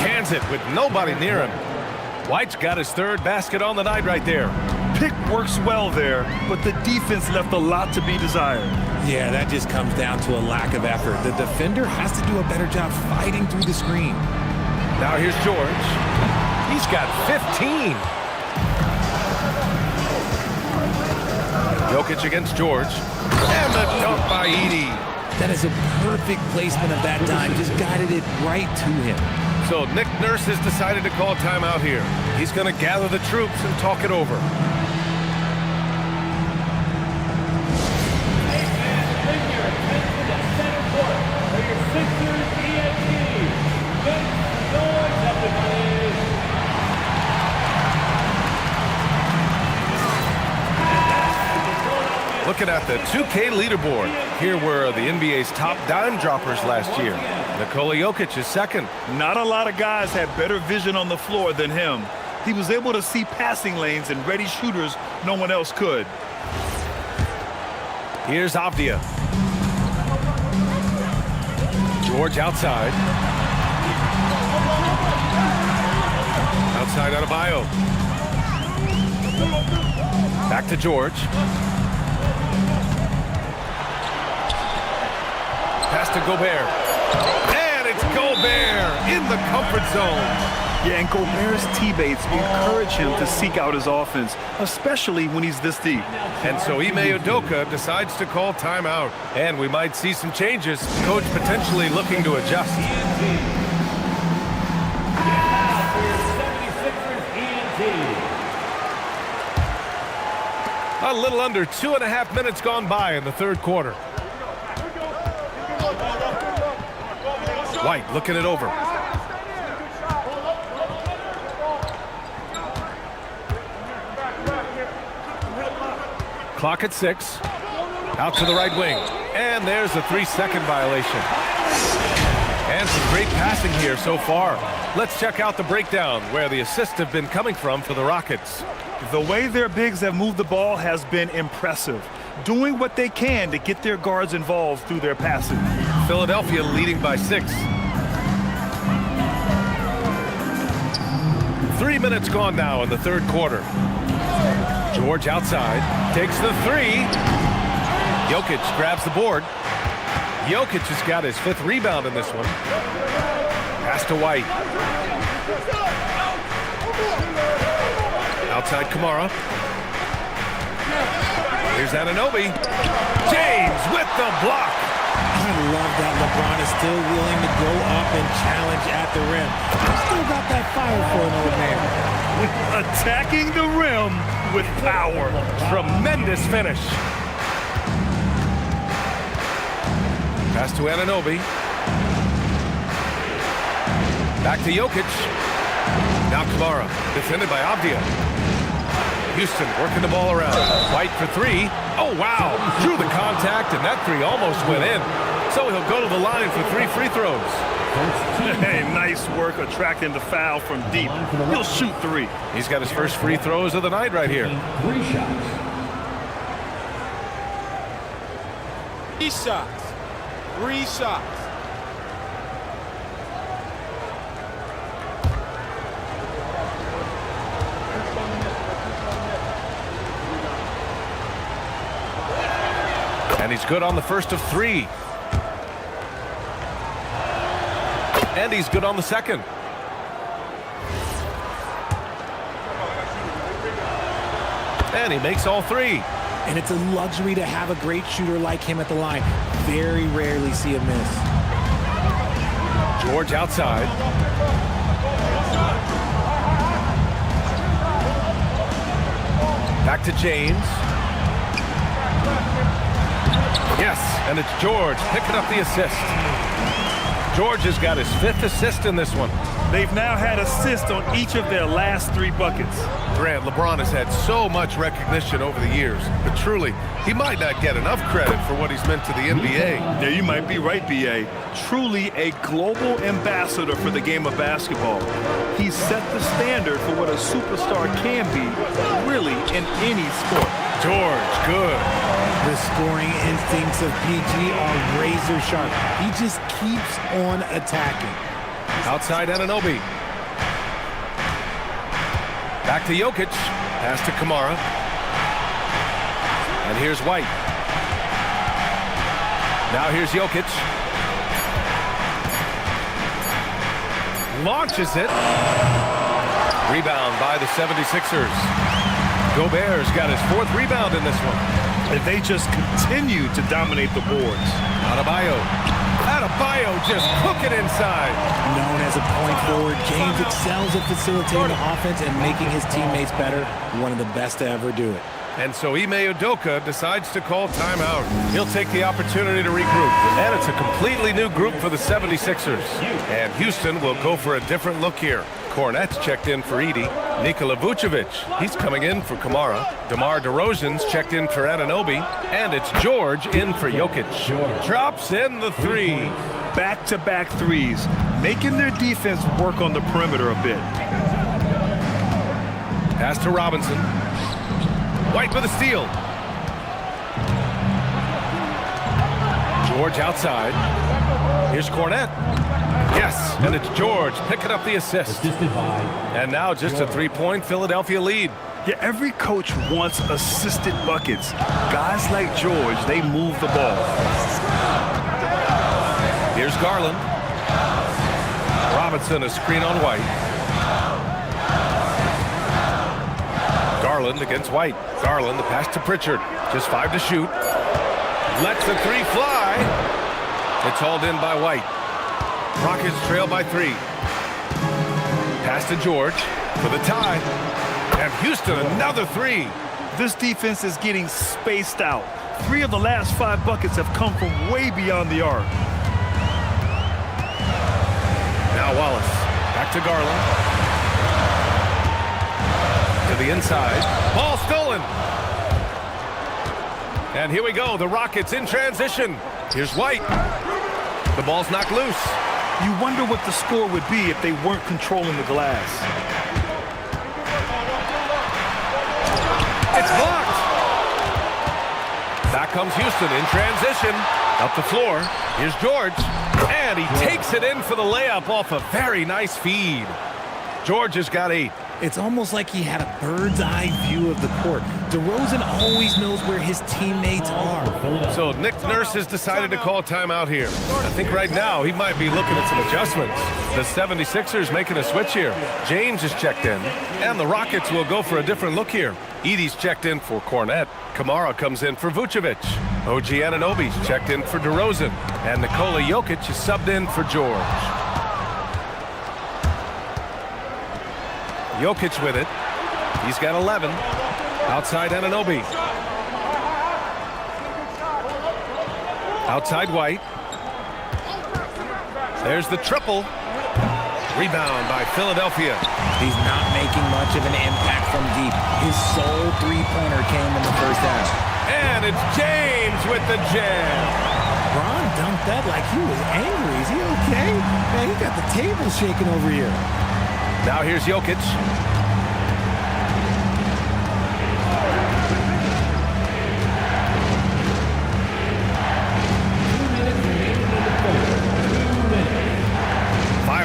Cans it with nobody near him. White's got his 3rd basket on the night right there. Pick works well there, but the defense left a lot to be desired. Yeah, that just comes down to a lack of effort. The defender has to do a better job fighting through the screen. Now here's George. He's got 15. Jokic against George. And the dunk by Edey. That is a perfect placement of that dime. Just guided it right to him. So Nick Nurse has decided to call timeout here. He's going to gather the troops and talk it over. Looking at the 2K leaderboard, here were the NBA's top dime droppers last year. Nikola Jokic is 2nd. Not a lot of guys had better vision on the floor than him. He was able to see passing lanes and ready shooters no one else could. Here's Avdia. George outside. Outside Adebayo. Back to George. Pass to Gobert. And it's Gobert in the comfort zone. Yeah, and Gobert's teammates encourage him to seek out his offense, especially when he's this deep. And so Ime Udoka decides to call timeout. And we might see some changes. Coach potentially looking to adjust. A little under 2.5 minutes gone by in the 3rd quarter. White looking it over. Clock at 6. Out to the right wing. And there's a 3-second violation. And some great passing here so far. Let's check out the breakdown where the assists have been coming from for the Rockets. The way their bigs have moved the ball has been impressive, doing what they can to get their guards involved through their passing. Philadelphia leading by 6. 3 minutes gone now in the 3rd quarter. George outside, takes the 3. Jokic grabs the board. Jokic has got his 5th rebound in this one. Pass to White. Outside Kamara. Here's Anunoby. James with the block. I love that LeBron is still willing to go up and challenge at the rim. Still got that fire for an old man. Attacking the rim with power. Tremendous finish. Pass to Anunoby. Back to Jokic. Now Kamara, defended by Avdia. Houston working the ball around. White for 3. Oh, wow. Drew the contact, and that 3 almost went in. So he'll go to the line for 3 free throws. Hey, nice work attracting the foul from deep. He'll shoot 3. He's got his first free throws of the night right here. 3 shots. 3 shots. 3 shots. And he's good on the first of 3. And he's good on the second. And he makes all 3. And it's a luxury to have a great shooter like him at the line. Very rarely see a miss. George outside. Back to James. Yes, and it's George picking up the assist. George has got his 5th assist in this one. They've now had assists on each of their last 3 buckets. Grant, LeBron has had so much recognition over the years, but truly, he might not get enough credit for what he's meant to the NBA. Yeah, you might be right, B.A. Truly a global ambassador for the game of basketball. He's set the standard for what a superstar can be, really, in any sport. George, good. The scoring instincts of PG are razor sharp. He just keeps on attacking. Outside Anunoby. Back to Jokic. Pass to Kamara. And here's White. Now here's Jokic. Launches it. Rebound by the 76ers. Gobert's got his 4th rebound in this one. And they just continue to dominate the boards. Adebayo just cooking inside. Known as a point forward, James excels at facilitating the offense and making his teammates better. One of the best to ever do it. And so Ime Udoka decides to call timeout. He'll take the opportunity to regroup. And it's a completely new group for the 76ers. And Houston will go for a different look here. Kornet's checked in for Edey. Nikola Vucevic, he's coming in for Kamara. DeMar DeRozan's checked in for Anunoby. And it's George in for Jokic. Drops in the 3. Back-to-back threes, making their defense work on the perimeter a bit. Pass to Robinson. White with a steal. George outside. Here's Kornet. Yes, and it's George picking up the assist. And now just a 3-point Philadelphia lead. Yeah, every coach wants assisted buckets. Guys like George, they move the ball. Here's Garland. Robinson, a screen on White. Garland against White. Garland, the pass to Pritchard. Just 5 to shoot. Lets the 3 fly. It's hauled in by White. Rockets trail by 3. Pass to George for the tie. And Houston, another 3. This defense is getting spaced out. 3 of the last 5 buckets have come from way beyond the arc. Now Wallace. Back to Garland. To the inside. Ball stolen. And here we go. The Rockets in transition. Here's White. The ball's knocked loose. You wonder what the score would be if they weren't controlling the glass. It's blocked. Back comes Houston in transition. Up the floor. Here's George. And he takes it in for the layup off a very nice feed. George has got 8. It's almost like he had a bird's eye view of the court. DeRozan always knows where his teammates are. So Nick Nurse has decided to call timeout here. I think right now he might be looking at some adjustments. The 76ers making a switch here. James is checked in, and the Rockets will go for a different look here. Edey's checked in for Kornet. Kamara comes in for Vucevic. OG Anunoby's checked in for DeRozan. And Nikola Jokic is subbed in for George. Jokic with it. He's got 11. Outside Anunoby. Outside White. There's the triple. Rebound by Philadelphia. He's not making much of an impact from deep. His sole three-pointer came in the first half. And it's James with the jam. Bron dunked that like he was angry. Is he okay? Man, he got the table shaking over here. Now here's Jokic.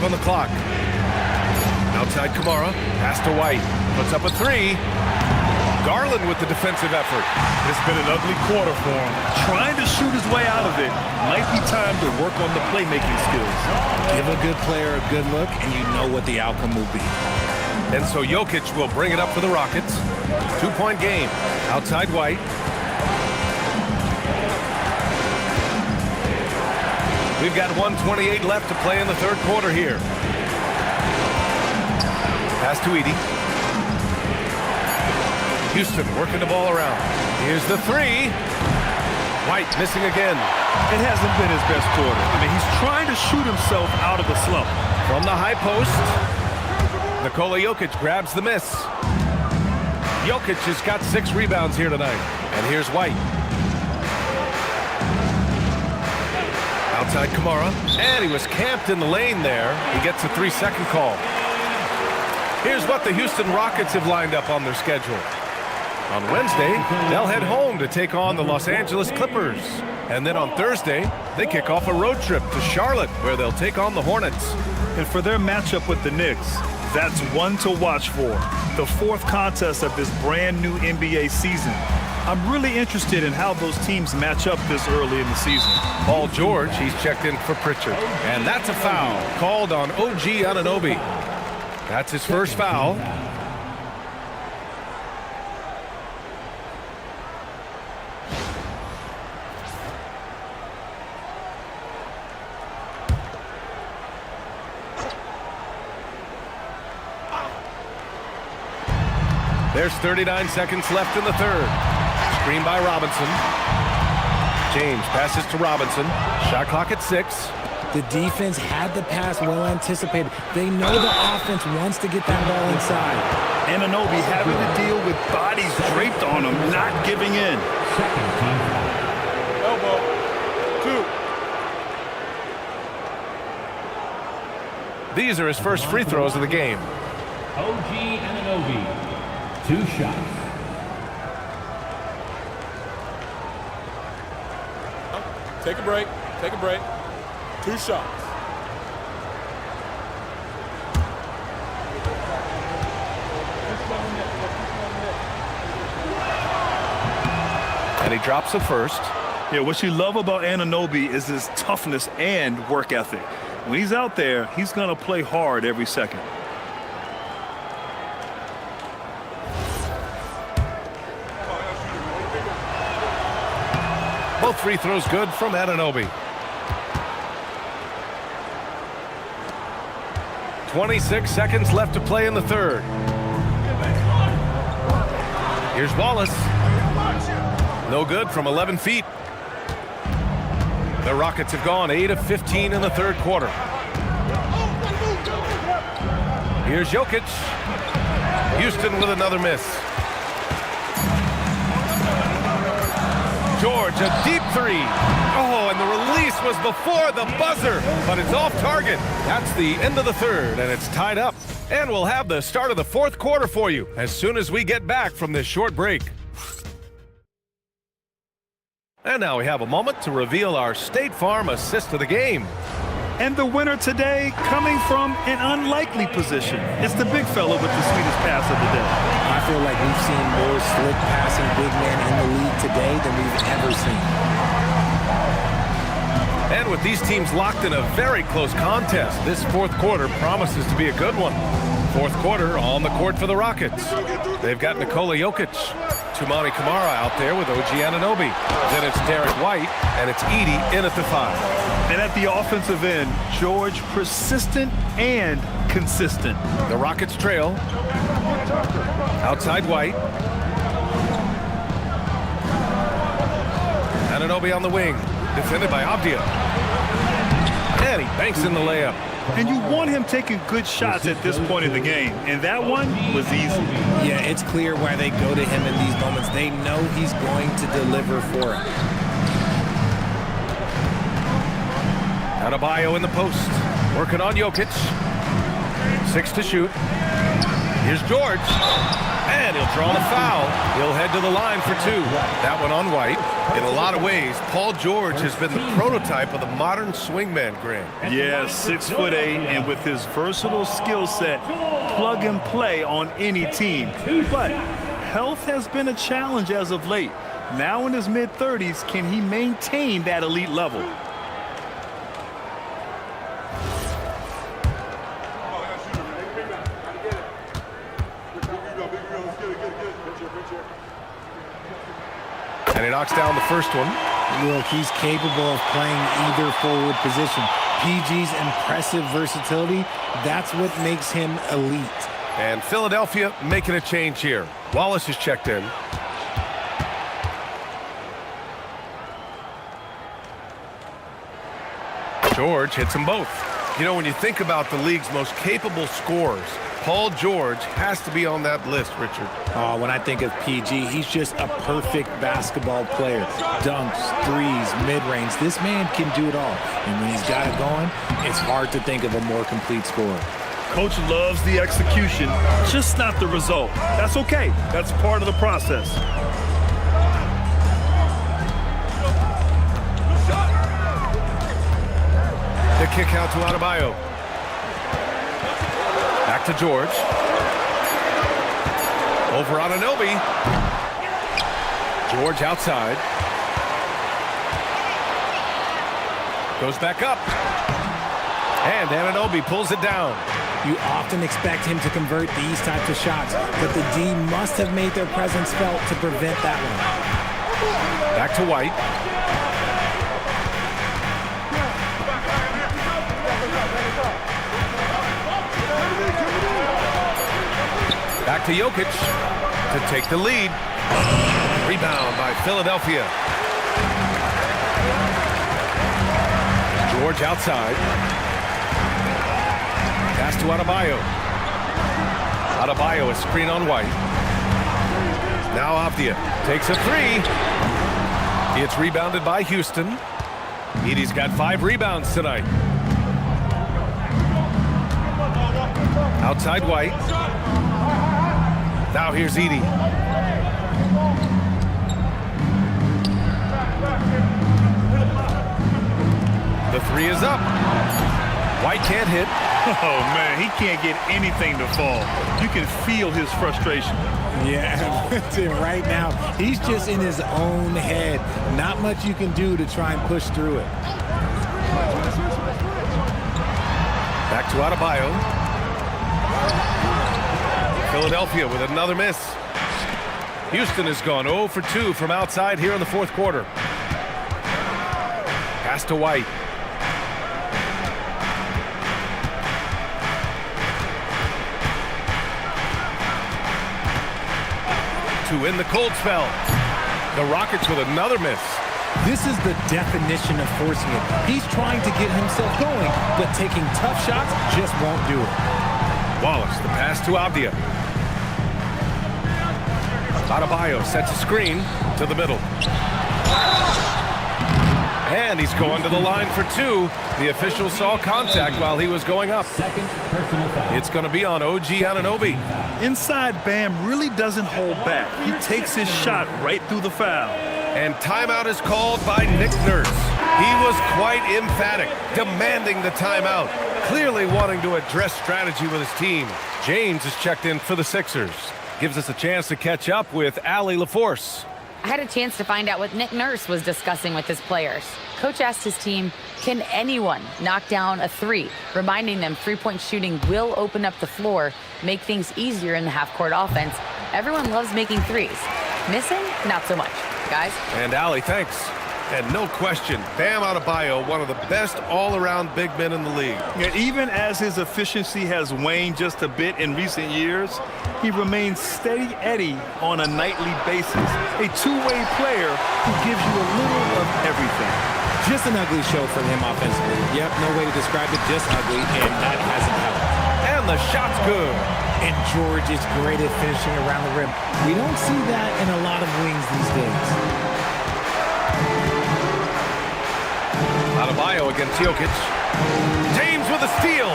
On the clock. Outside Kamara. Pass to White. Puts up a 3. Garland with the defensive effort. It's been an ugly quarter for him. Trying to shoot his way out of it. Might be time to work on the playmaking skills. Give a good player a good look, and you know what the outcome will be. And so Jokic will bring it up for the Rockets. 2-point game. Outside White. We've got 1:28 left to play in the third quarter here. Pass to Edey. Houston working the ball around. Here's the three. White missing again. It hasn't been his best quarter. I mean, he's trying to shoot himself out of the slump. From the high post, Nikola Jokic grabs the miss. Jokic has got 6 rebounds here tonight. And here's White. Outside Kamara. And he was camped in the lane there. He gets a 3-second call. Here's what the Houston Rockets have lined up on their schedule. On Wednesday, they'll head home to take on the Los Angeles Clippers. And then on Thursday, they kick off a road trip to Charlotte, where they'll take on the Hornets. And for their matchup with the Knicks, that's one to watch for. The 4th contest of this brand new NBA season. I'm really interested in how those teams match up this early in the season. Paul George, he's checked in for Pritchard. And that's a foul called on OG Anunoby. That's his first foul. There's 39 seconds left in the third. Screen by Robinson. James passes to Robinson. Shot clock at 6. The defense had the pass well anticipated. They know the offense wants to get that ball inside. Anunoby having to deal with bodies draped on him, not giving in. Elbow. 2. These are his first free throws of the game. OG Anunoby, 2 shots. Take a break. Take a break. 2 shots. And he drops the first. Yeah, what you love about Anunoby is his toughness and work ethic. When he's out there, he's going to play hard every second. Both free throws good from Anunoby. 26 seconds left to play in the third. Here's Wallace. No good from 11 feet. The Rockets have gone 8 of 15 in the third quarter. Here's Jokic. Houston with another miss. George, a deep 3. Oh, and the release was before the buzzer, but it's off target. That's the end of the third, and it's tied up. And we'll have the start of the fourth quarter for you as soon as we get back from this short break. And now we have a moment to reveal our State Farm assist of the game. And the winner today coming from an unlikely position. It's the big fella with the sweetest pass of the day. I feel like we've seen more slick passing big men in the league today than we've ever seen. And with these teams locked in a very close contest, this fourth quarter promises to be a good one. Fourth quarter on the court for the Rockets. They've got Nikola Jokic, Toumani Camara out there with OG Anunoby. Then it's Derek White, and it's Edey in at the 5. And at the offensive end, George persistent and consistent. The Rockets trail. Outside White. Anunoby on the wing. Defended by Avdia. And he banks in the layup. And you want him taking good shots at this point in the game. And that one was easy. Yeah, it's clear why they go to him in these moments. They know he's going to deliver for them. Adebayo in the post. Working on Jokic. 6 to shoot. Here's George. And he'll draw the foul. He'll head to the line for 2. That one on White. In a lot of ways, Paul George has been the prototype of the modern swingman, Grant. Yeah, 6'8", and with his versatile skill set, plug and play on any team. But health has been a challenge as of late. Now in his mid-30s, can he maintain that elite level? And he knocks down the first one. Look, he's capable of playing either forward position. PG's impressive versatility, that's what makes him elite. And Philadelphia making a change here. Wallace is checked in. George hits them both. You know, when you think about the league's most capable scorers, Paul George has to be on that list, Richard. When I think of PG, he's just a perfect basketball player. Dunks, threes, mid-range. This man can do it all. And when he's got it going, it's hard to think of a more complete scorer. Coach loves the execution, just not the result. That's okay. That's part of the process. The kick out to Adebayo. Back to George. Over Anunoby. George outside. Goes back up. And Anunoby pulls it down. You often expect him to convert these types of shots, but the D must have made their presence felt to prevent that one. Back to White. Back to Jokic to take the lead. Rebound by Philadelphia. George outside. Pass to Adebayo. Adebayo, a screen on White. Now Avdia takes a three. It's rebounded by Houston. Edey's got 5 rebounds tonight. Outside White. Now here's Edey. The three is up. White can't hit. Oh, man, he can't get anything to fall. You can feel his frustration. Yeah, right now, he's just in his own head. Not much you can do to try and push through it. Back to Adebayo. Philadelphia with another miss. Houston has gone 0 for 2 from outside here in the fourth quarter. Pass to White. To win the cold spell. The Rockets with another miss. This is the definition of forcing it. He's trying to get himself going, but taking tough shots just won't do it. Wallace, the pass to Avdia. Adebayo sets a screen to the middle. And he's going to the line for 2. The official saw contact while he was going up. Second personal foul. It's going to be on OG Anunoby. Inside, Bam really doesn't hold back. He takes his shot right through the foul. And timeout is called by Nick Nurse. He was quite emphatic, demanding the timeout, clearly wanting to address strategy with his team. James is checked in for the Sixers. Gives us a chance to catch up with Allie LaForce. I had a chance to find out what Nick Nurse was discussing with his players. Coach asked his team, can anyone knock down a 3? Reminding them three-point shooting will open up the floor, make things easier in the half-court offense. Everyone loves making threes. Missing? Not so much. Guys? And Allie, thanks. And no question, Bam Adebayo, one of the best all-around big men in the league. And even as his efficiency has waned just a bit in recent years, he remains steady Eddie on a nightly basis. A two-way player who gives you a little of everything. Just an ugly show from him offensively. Yep, no way to describe it, just ugly, and that hasn't helped. And the shot's good. And George is great at finishing around the rim. We don't see that in a lot of wings these days. Adebayo against Jokic. James with a steal.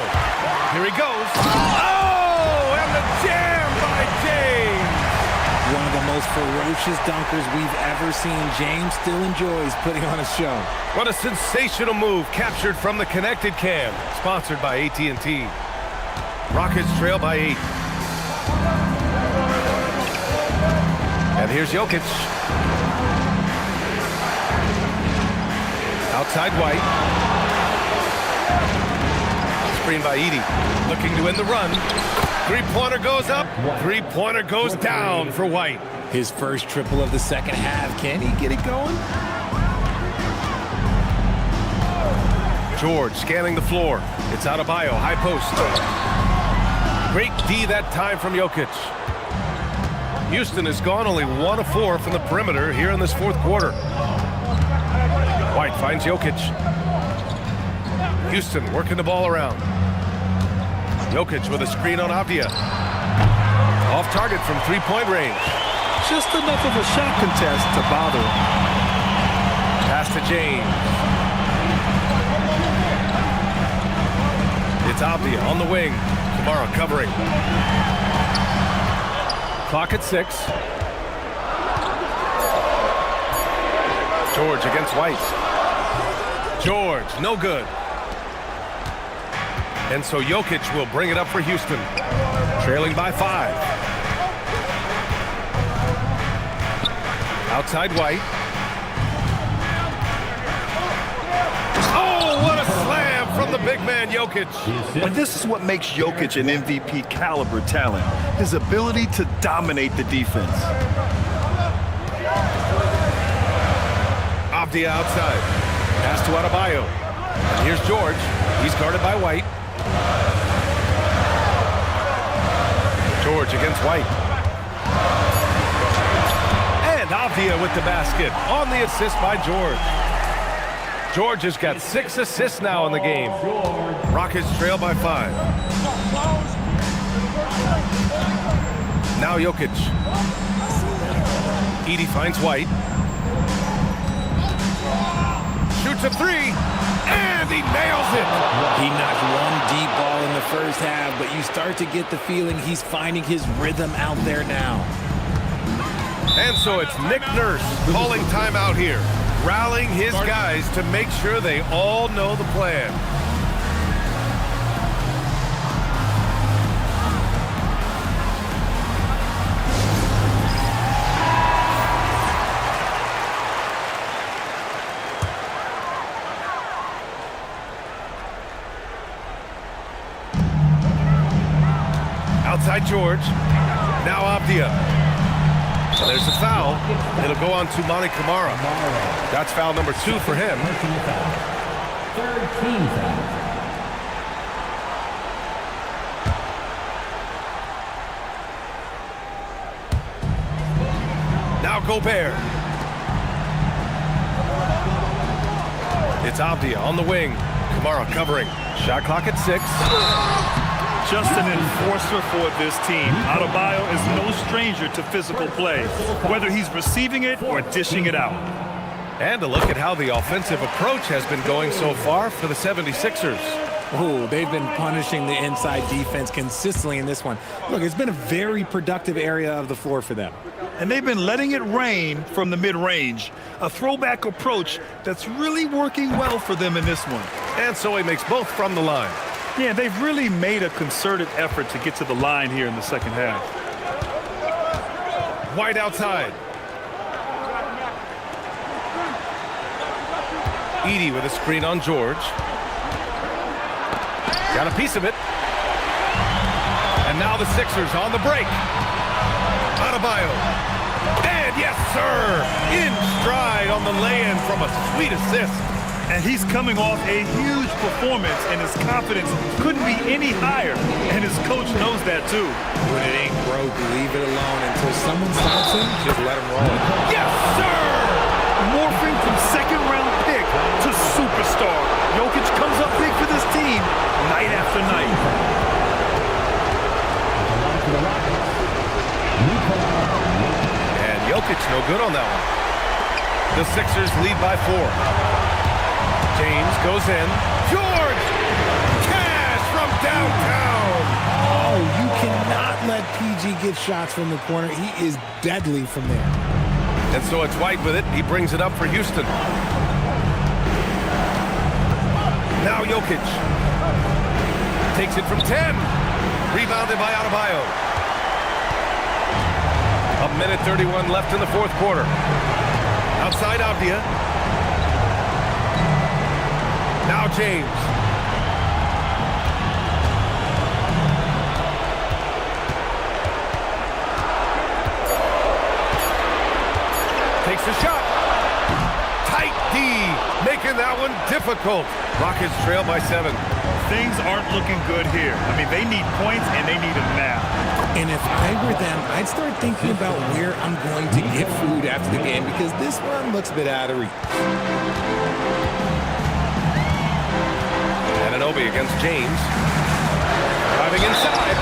Here he goes. Oh, and the jam by James. One of the most ferocious dunkers we've ever seen. James still enjoys putting on a show. What a sensational move captured from the connected cam. Sponsored by AT&T. Rockets trail by 8. And here's Jokic. Outside White. Screen by Edey. Looking to win the run. Three-pointer goes up. Three-pointer goes down for White. His first triple of the second half. Can he get it going? George scanning the floor. It's Adebayo, high post. Great D that time from Jokic. Houston has gone only 1 of 4 from the perimeter here in this fourth quarter. White finds Jokic. Houston working the ball around. Jokic with a screen on Avdia. Off target from three-point range. Just enough of a shot contest to bother him. Pass to James. It's Avdia on the wing. Kamara covering. Clock at 6. George against White. George, no good. And so Jokic will bring it up for Houston. Trailing by 5. Outside White. Oh, what a slam from the big man Jokic. And this is what makes Jokic an MVP caliber talent. His ability to dominate the defense. Avdia outside. Pass to Adebayo. And here's George. He's guarded by White. George against White. And Avdia with the basket on the assist by George. George has got 6 assists now in the game. Rockets trail by 5. Now Jokic. Edey finds White. Shoots a 3. And he nails it. He knocked one deep ball in the first half, but you start to get the feeling he's finding his rhythm out there now. And so it's Nick Nurse calling timeout here, rallying his guys to make sure they all know the plan. Outside George. Now Avdia. So there's a foul. It'll go on to Monty Kamara. That's foul number 2 for him. Third team foul. Now Gobert. It's Avdia on the wing. Kamara covering. Shot clock at 6. Just an enforcer for this team. Adebayo is no stranger to physical play, whether he's receiving it or dishing it out. And a look at how the offensive approach has been going so far for the 76ers. Oh, they've been punishing the inside defense consistently in this one. Look, it's been a very productive area of the floor for them. And they've been letting it rain from the mid-range. A throwback approach that's really working well for them in this one. And so he makes both from the line. Yeah, they've really made a concerted effort to get to the line here in the second half. White outside. Edey with a screen on George. Got a piece of it. And now the Sixers on the break. Adebayo. And yes, sir, in stride on the lay-in from a sweet assist. And he's coming off a huge performance, and his confidence couldn't be any higher. And his coach knows that, too. When it ain't broke, leave it alone until someone stops him. Just let him roll. Yes, sir! Morphing from second-round pick to superstar. Jokic comes up big for this team night after night. And Jokic no good on that one. The Sixers lead by 4. James goes in. George! Cash from downtown! Oh, you cannot let PG get shots from the corner. He is deadly from there. And so it's White with it. He brings it up for Houston. Now Jokic. Takes it from 10. Rebounded by Adebayo. 1:31 left in the fourth quarter. Outside Avdia. Now James. Takes a shot. Tight D, making that one difficult. Rockets trail by 7. Things aren't looking good here. I mean, they need points, and they need them now. And if I were them, I'd start thinking about where I'm going to get food after the game because this one looks a bit out of reach. Anunoby against James. Driving inside.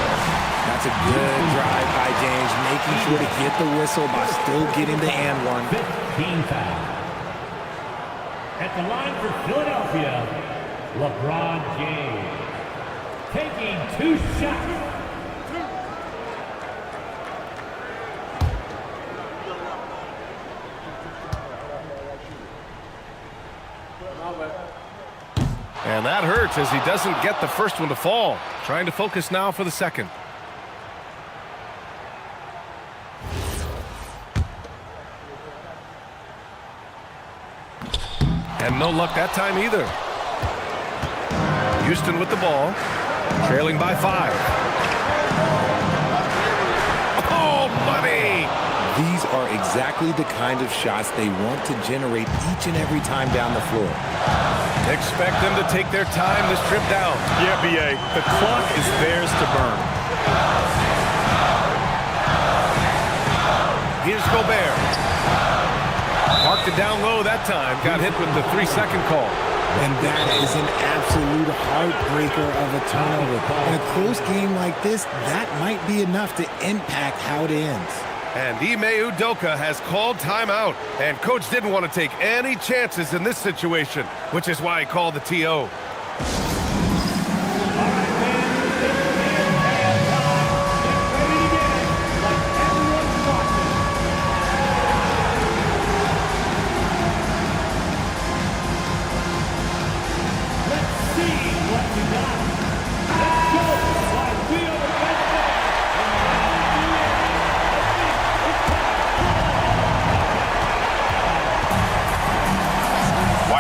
That's a good drive by James, making sure to get the whistle by still getting the and one. 15 foul. At the line for Philadelphia, LeBron James. Taking 2 shots. And that hurts as he doesn't get the first one to fall. Trying to focus now for the second. And no luck that time either. Houston with the ball, trailing by 5. Oh, buddy! These are exactly the kind of shots they want to generate each and every time down the floor. Expect them to take their time this trip down. Yeah, B.A., the clock is theirs to burn. Here's Gobert. Marked it down low that time. Got hit with the 3-second call. And that is an absolute heartbreaker of a turnover. In a close game like this, that might be enough to impact how it ends. And Ime Udoka has called timeout. And coach didn't want to take any chances in this situation, which is why he called the TO.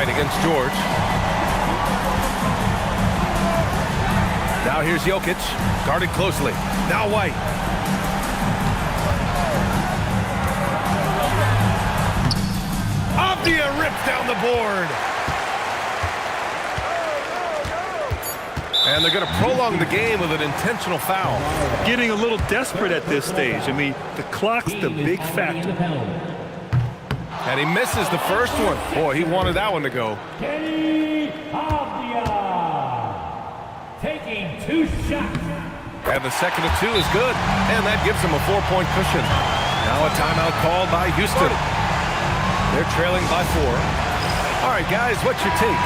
Against George. Now here's Jokic, guarded closely. Now White. Avdia rips down the board. And they're going to prolong the game with an intentional foul. Getting a little desperate at this stage. I mean, the clock's the big factor. And he misses the first one. Boy, he wanted that one to go. Kenny Avdia taking 2 shots. And the second of 2 is good. And that gives him a 4-point cushion. Now a timeout called by Houston. They're trailing by 4. All right, guys, what's your take?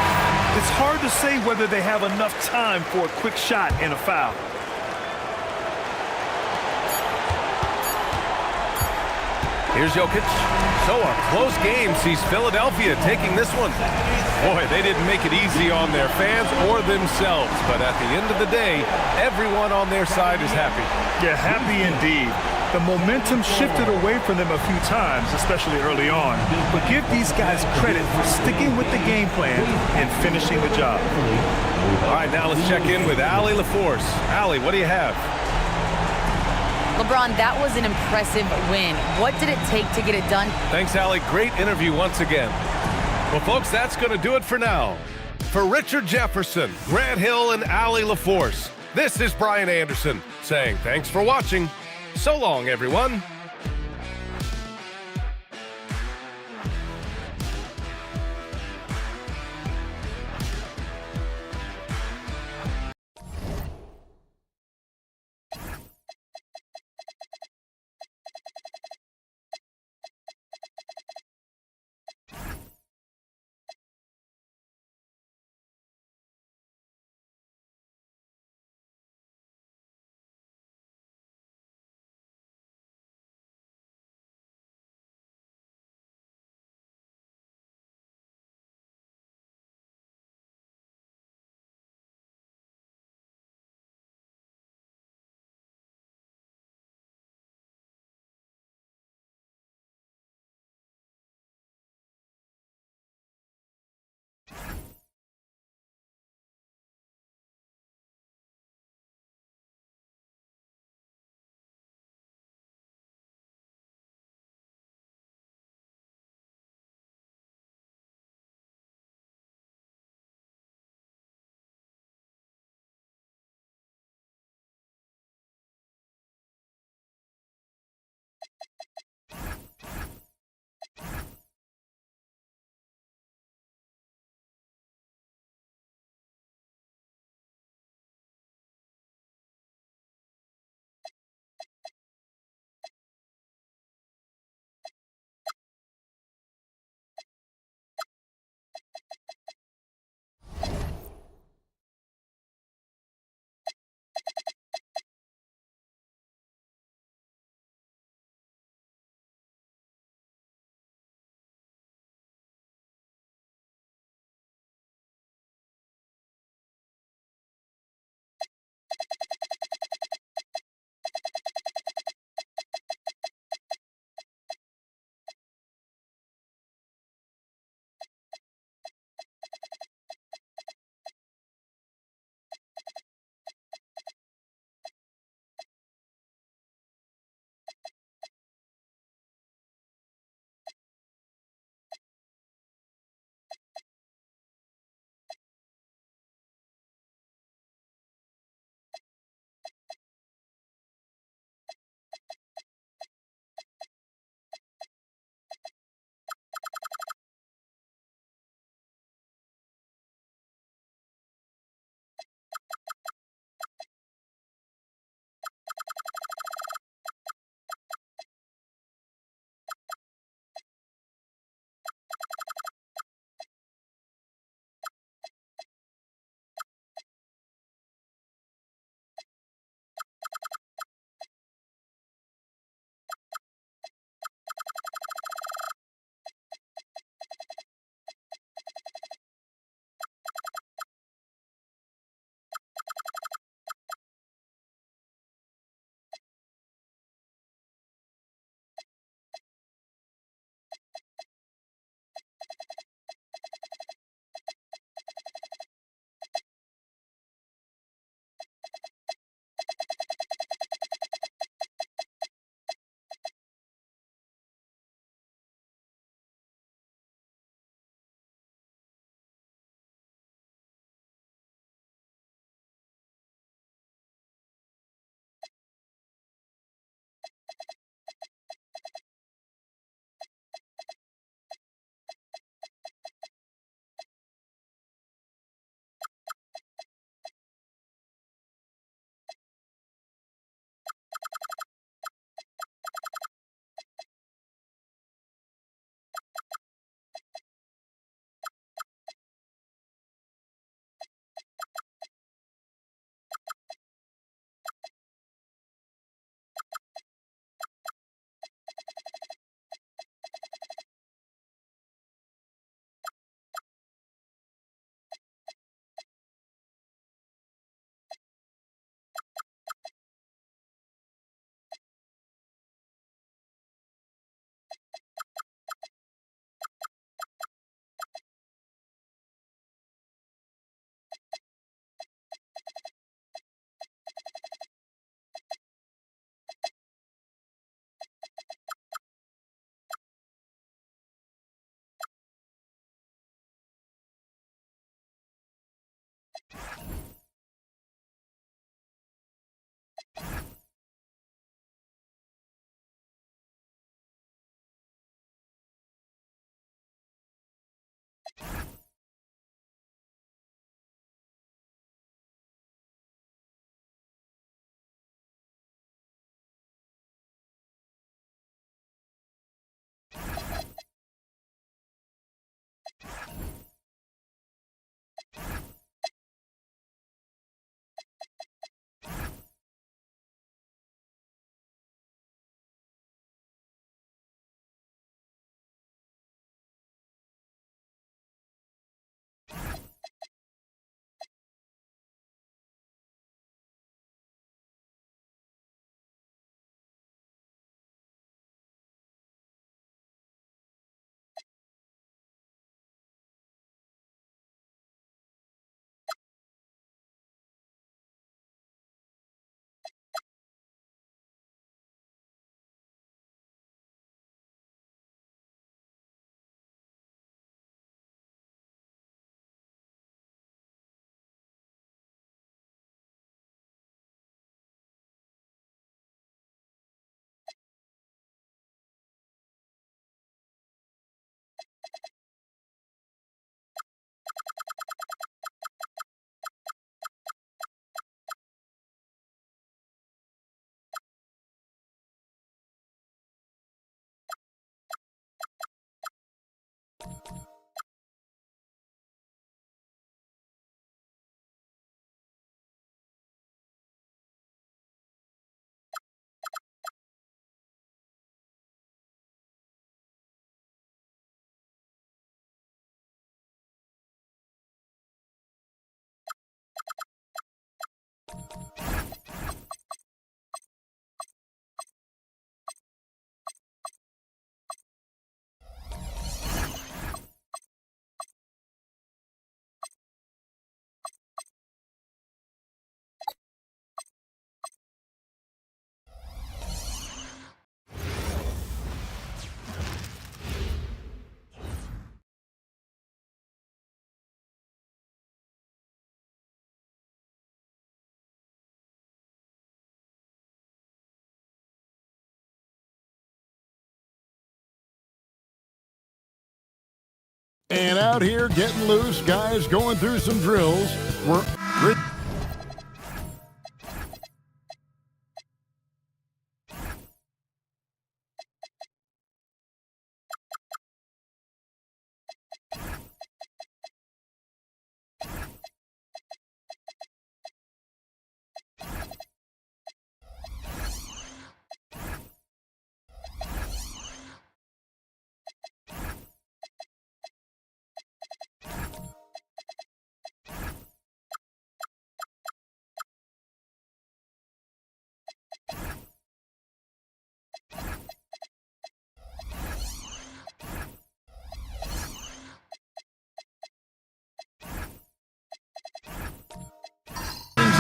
It's hard to say whether they have enough time for a quick shot and a foul. Here's Jokic. So a close game sees Philadelphia taking this one. Boy, they didn't make it easy on their fans or themselves. But at the end of the day, everyone on their side is happy. Yeah, happy indeed. The momentum shifted away from them a few times, especially early on. But give these guys credit for sticking with the game plan and finishing the job. All right, now let's check in with Allie LaForce. Allie, what do you have? LeBron, that was an impressive win. What did it take to get it done? Thanks, Allie. Great interview once again. Well, folks, that's going to do it for now. For Richard Jefferson, Grant Hill, and Allie LaForce, this is Brian Anderson saying thanks for watching. So long, everyone. And out here getting loose, guys going through some drills.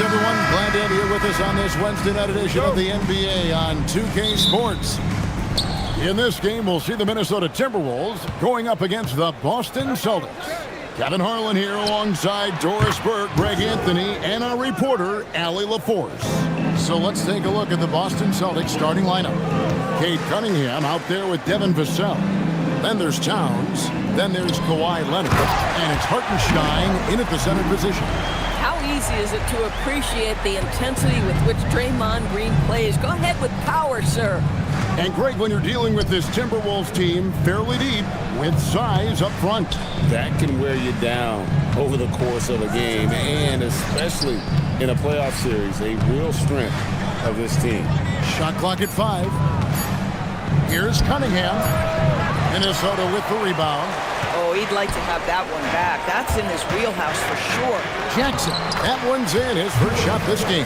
Everyone, glad to have you with us on this Wednesday night edition of the NBA on 2K Sports. In this game, we'll see the Minnesota Timberwolves going up against the Boston Celtics. Kevin Harlan here alongside Doris Burke, Greg Anthony, and our reporter, Allie LaForce. So let's take a look at the Boston Celtics starting lineup. Cade Cunningham out there with Devin Vassell. Then there's Towns. Then there's Kawhi Leonard. And it's Hartenstein in at the center position. How easy is it to appreciate the intensity with which Draymond Green plays? Go ahead with power, sir. And Greg, when you're dealing with this Timberwolves team fairly deep with size up front, that can wear you down over the course of a game, and especially in a playoff series, a real strength of this team. Shot clock at 5. Here's Cunningham. Minnesota with the rebound. Oh, he'd like to have that one back. That's in his wheelhouse for sure. Jackson, that one's in. His first shot this game.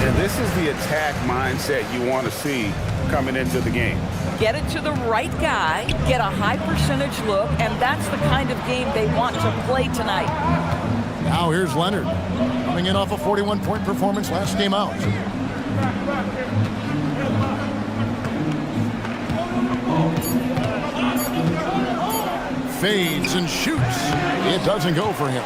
And this is the attack mindset you want to see coming into the game. Get it to the right guy, get a high percentage look, and that's the kind of game they want to play tonight. Now here's Leonard, coming in off a 41-point performance last game out. Fades and shoots. It doesn't go for him.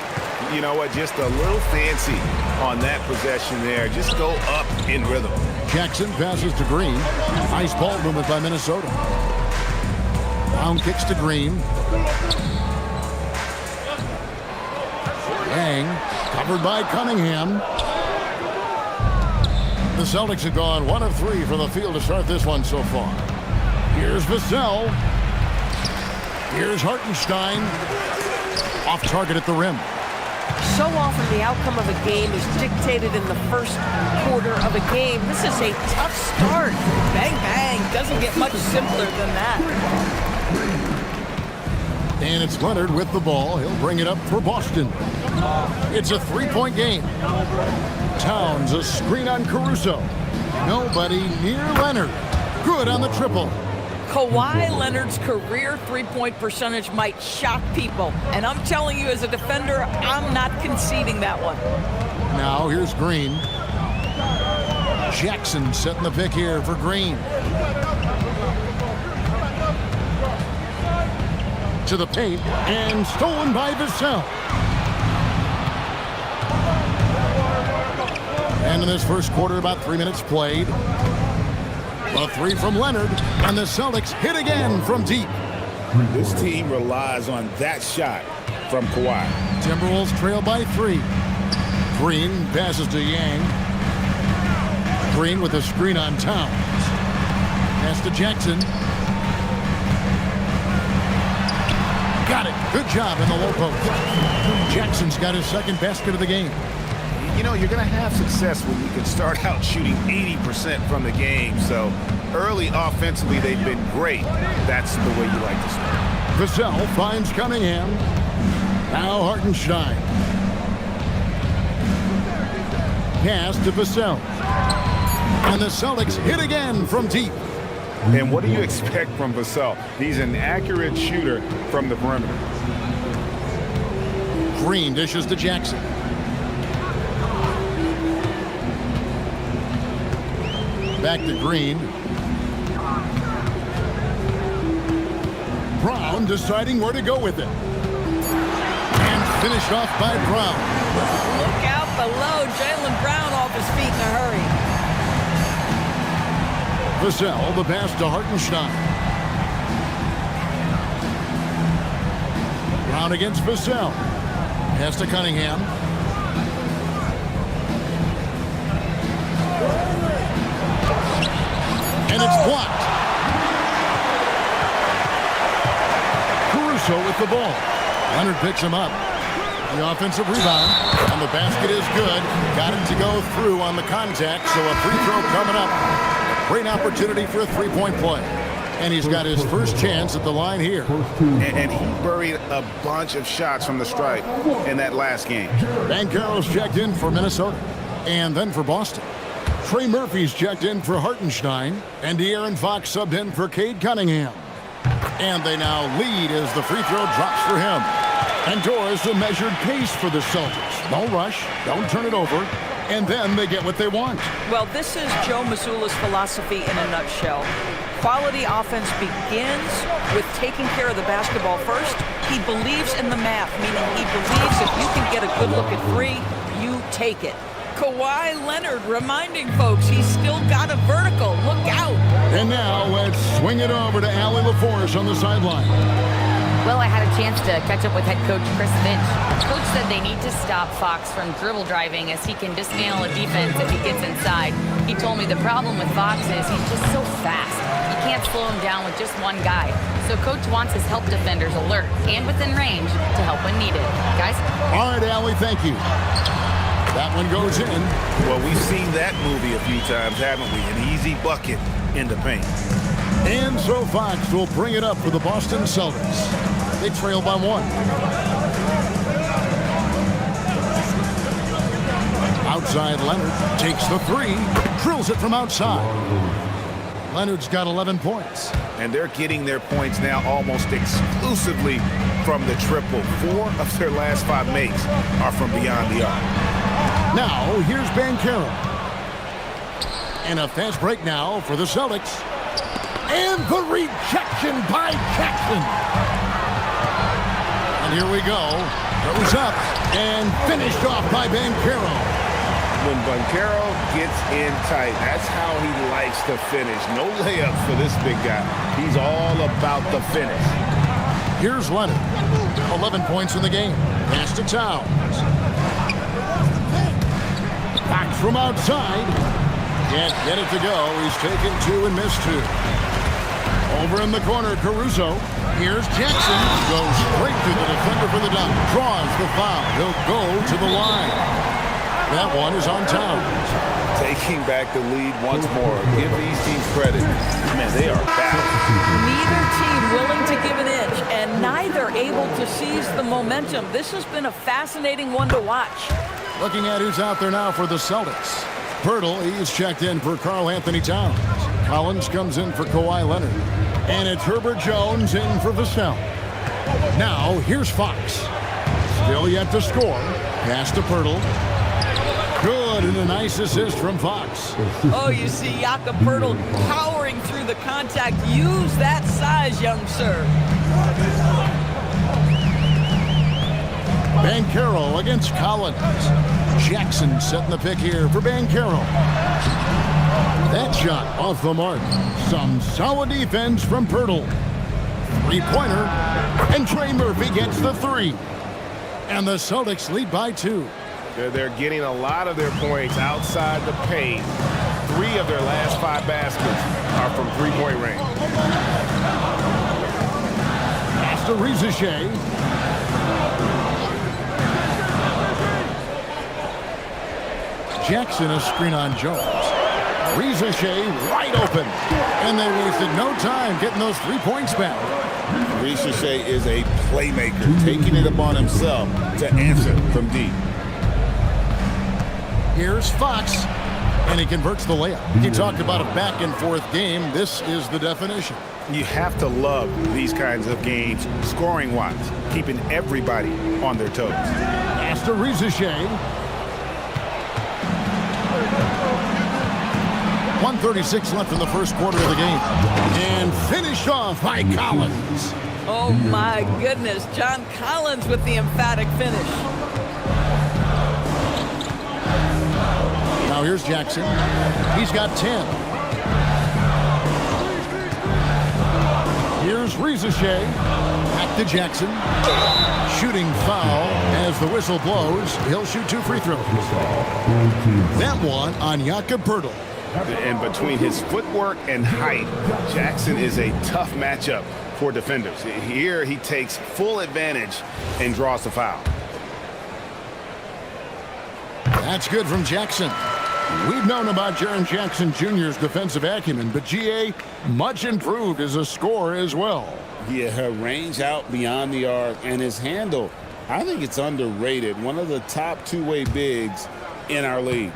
you know what, just a little fancy on that possession there. Just go up in rhythm. Jackson passes to Green. Nice ball movement by Minnesota. Brown kicks to Green. Yang covered by Cunningham. The Celtics have gone 1 of 3 from the field to start this one so far. Here's Vassell. Here's Hartenstein. Off target at the rim. So often the outcome of a game is dictated in the first quarter of a game. This is a tough start. Bang, bang. Doesn't get much simpler than that. And it's Leonard with the ball. He'll bring it up for Boston. It's a 3-point game. Towns, a screen on Caruso. Nobody near Leonard. Good on the triple. Kawhi Leonard's career three-point percentage might shock people. And I'm telling you, as a defender, I'm not conceding that one. Now here's Green. Jackson setting the pick here for Green. To the paint, and stolen by Vassell. And in this first quarter, about 3 minutes played. A 3 from Leonard, and the Celtics hit again from deep. This team relies on that shot from Kawhi. Timberwolves trail by 3. Green passes to Yang. Green with a screen on Towns. Pass to Jackson. Got it. Good job in the low post. Jackson's got his second basket of the game. You know, you're going to have success when you can start out shooting 80% from the game. So early offensively, they've been great. That's the way you like to start. Vassell finds Cunningham. Now Hartenstein. Pass to Vassell. And the Celtics hit again from deep. And what do you expect from Vassell? He's an accurate shooter from the perimeter. Green dishes to Jackson. Back to Green. Brown deciding where to go with it. And finished off by Brown. Look out below. Jaylen Brown off his feet in a hurry. Vassell, the pass to Hartenstein. Brown against Vassell. Pass to Cunningham. And it's blocked. Caruso with the ball. Leonard picks him up. The offensive rebound. And the basket is good. Got it to go through on the contact, so a free throw coming up. Great opportunity for a three-point play. And he's got his first chance at the line here. And he buried a bunch of shots from the stripe in that last game. Banchero's checked in for Minnesota. And then for Boston. Trey Murphy's checked in for Hartenstein. And De'Aaron Fox subbed in for Cade Cunningham. And they now lead as the free throw drops for him. And Doris, a measured pace for the Celtics. No rush. Don't turn it over. And then they get what they want. Well, this is Joe Mazzulla's philosophy in a nutshell. Quality offense begins with taking care of the basketball first. He believes in the math, meaning he believes if you can get a good look at three, you take it. Kawhi Leonard reminding folks he's still got a vertical. Look out. And now let's swing it over to Allie LaForce on the sideline. Well, I had a chance to catch up with head coach Chris Finch. Coach said they need to stop Fox from dribble driving as he can dismantle a defense if he gets inside. He told me the problem with Fox is he's just so fast. You can't slow him down with just one guy. So coach wants his help defenders alert and within range to help when needed. Guys? All right, Allie, thank you. That one goes in. Well, we've seen that movie a few times, haven't we? An easy bucket in the paint. And so Fox will bring it up for the Boston Celtics. They trail by 1. Outside, Leonard takes the 3, drills it from outside. Leonard's got 11 points. And they're getting their points now almost exclusively from the triple. 4 of their last 5 makes are from beyond the arc. Now, here's Banchero. And a fast break now for the Celtics. And the rejection by Jackson. And here we go. Goes up And finished off by Banchero. When Banchero gets in tight, that's how he likes to finish. No layups for this big guy. He's all about the finish. Here's Leonard. 11 points in the game. Pass to Towns. Back from outside. Can't get it to go. He's taken 2 and missed 2. Over in the corner, Caruso. Here's Jackson. Goes straight to the defender for the dunk. Draws the foul. He'll go to the line. That one is on Towns. Taking back the lead once more. Give these teams credit. Man, they are back. Neither team willing to give an inch, and neither able to seize the momentum. This has been a fascinating one to watch. Looking at who's out there now for the Celtics. Pirtle, he's checked in for Karl Anthony Towns. Collins comes in for Kawhi Leonard. And it's Herbert Jones in for Vassell. Now, here's Fox. Still yet to score. Pass to Pirtle. Good, and a nice assist from Fox. Oh, you see Jakob Pirtle powering through the contact. Use that size, young sir. Banchero against Collins. Jackson setting the pick here for Banchero. That shot off the mark. Some solid defense from Pirtle. Three-pointer, and Trey Murphy gets the 3. And the Celtics lead by 2. They're getting a lot of their points outside the paint. 3 of their last 5 baskets are from three-point range. Pass to Rizachet. Jackson a screen on Jones. Rizachet wide open. And they wasted no time getting those 3 points back. Rizachet is a playmaker, taking it upon himself to answer from deep. Here's Fox, and he converts the layup. He talked about a back-and-forth game. This is the definition. You have to love these kinds of games, scoring-wise, keeping everybody on their toes. Pass to Rizachet. 1:36 left in the first quarter of the game. And finished off by Collins. Oh, my goodness. John Collins with the emphatic finish. Now here's Jackson. He's got 10. Here's Rizachet. Back to Jackson. Shooting foul as the whistle blows. He'll shoot 2 free throws. That one on Jakob Pirtle. And between his footwork and height, Jackson is a tough matchup for defenders. Here he takes full advantage and draws the foul. That's good from Jackson. We've known about Jaren Jackson Jr.'s defensive acumen, but G.A. much improved as a scorer as well. Yeah, her range out beyond the arc and his handle, I think it's underrated. One of the top two-way bigs in our league.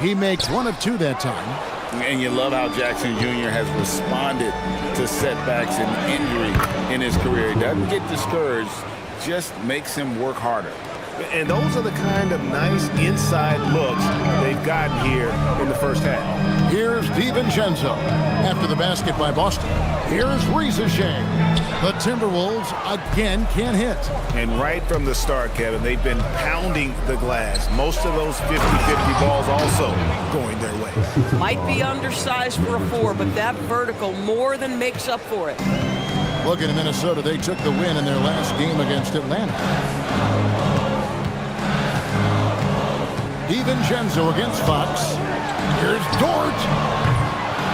He makes 1 of 2 that time. And you love how Jackson Jr. has responded to setbacks and injury in his career. He doesn't get discouraged, just makes him work harder. And those are the kind of nice inside looks they've gotten here in the first half. Here's DiVincenzo after the basket by Boston. Here's Rizachet. The Timberwolves again can't hit. And right from the start, Kevin, they've been pounding the glass. Most of those 50-50 balls also going their way. Might be undersized for a 4, but that vertical more than makes up for it. Looking at Minnesota, they took the win in their last game against Atlanta. DiVincenzo against Fox. Here's Dort.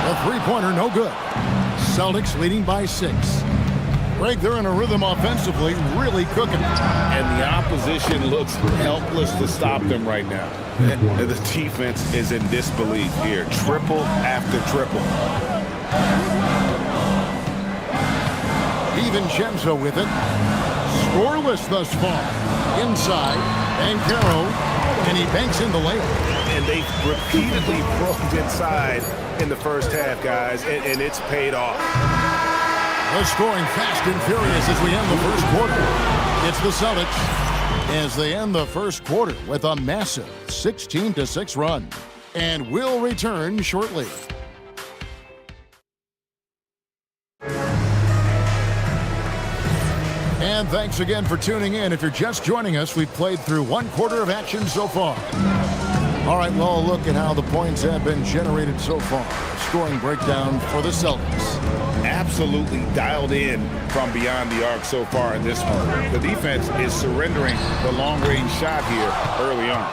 The three-pointer, no good. Celtics leading by 6. Greg, they're in a rhythm offensively, really cooking. And the opposition looks helpless to stop them right now. The defense is in disbelief here. Triple after triple. DiVincenzo with it. Scoreless thus far. Inside, Banchero, and he banks in the layup. And they repeatedly broke inside in the first half, guys, and it's paid off. They're scoring fast and furious as we end the first quarter. It's the Celtics as they end the first quarter with a massive 16-6 run. And we'll return shortly. And thanks again for tuning in. If you're just joining us, we've played through one quarter of action so far. All right, well, look at how the points have been generated so far. Scoring breakdown for the Celtics. Absolutely dialed in from beyond the arc so far in this one. The defense is surrendering the long-range shot here early on.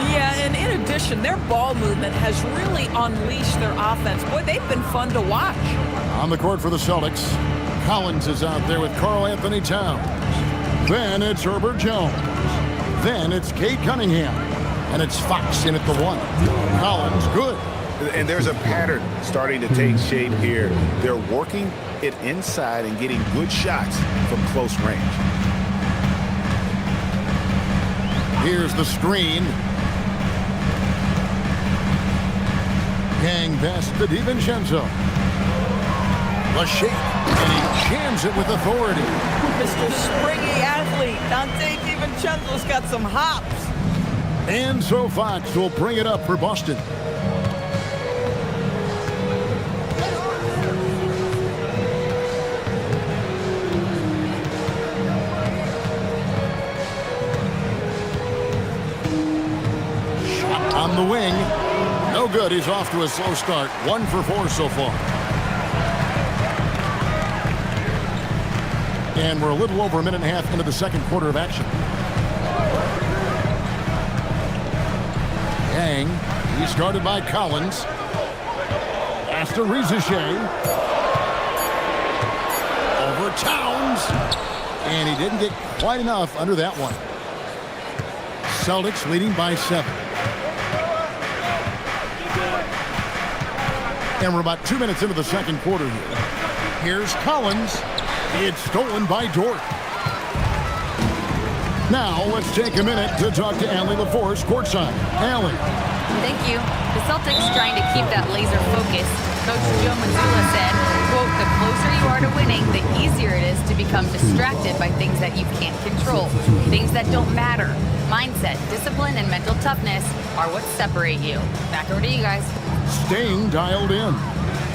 Yeah, and in addition, their ball movement has really unleashed their offense. Boy, they've been fun to watch. On the court for the Celtics, Collins is out there with Karl-Anthony Towns. Then it's Herbert Jones. Then it's Cade Cunningham. And it's Fox in at the 1. Collins, good. And there's a pattern starting to take shape here. They're working it inside and getting good shots from close range. Here's the screen. Yang past to DiVincenzo. The shake, and he jams it with authority. Mr. Springy athlete, Dante DiVincenzo's got some hops. And so Fox will bring it up for Boston. Shot on the wing. No good. He's off to a slow start. 1 for 4 so far. And we're a little over a minute and a half into the second quarter of action. Yang, he's guarded by Collins. Pass to Riziche. Over Towns. And he didn't get quite enough under that one. Celtics leading by 7. And we're about 2 minutes into the second quarter here. Here's Collins. It's stolen by Dort. Now, let's take a minute to talk to Allie LaForce courtside. Allie. Thank you. The Celtics trying to keep that laser focus. Coach Joe Mazzulla said, quote, the closer you are to winning, the easier it is to become distracted by things that you can't control, things that don't matter. Mindset, discipline, and mental toughness are what separate you. Back over to you guys. Staying dialed in.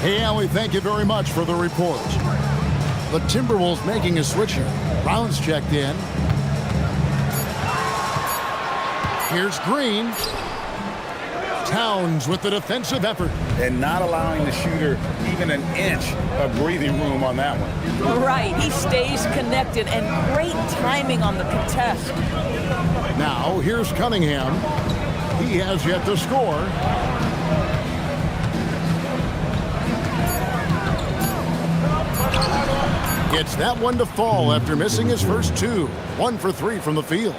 Hey, Allie, thank you very much for the report. The Timberwolves making a switch here. Brown's checked in. Here's Green. Towns with the defensive effort. And not allowing the shooter even an inch of breathing room on that one. Right, he stays connected and great timing on the contest. Now, here's Cunningham. He has yet to score. Gets that one to fall after missing his first 2. 1 for 3 from the field.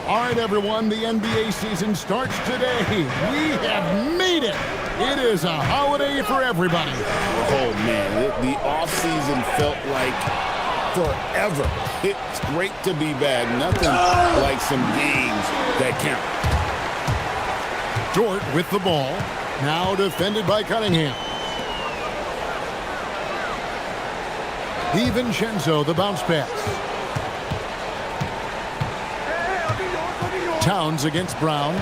All right, everyone, the NBA season starts today. We have made it. It is a holiday for everybody. Oh, man, the offseason felt like forever. It's great to be back. Nothing like some games that count. Dort with the ball. Now defended by Cunningham. DiVincenzo, the bounce pass. Towns against Brown.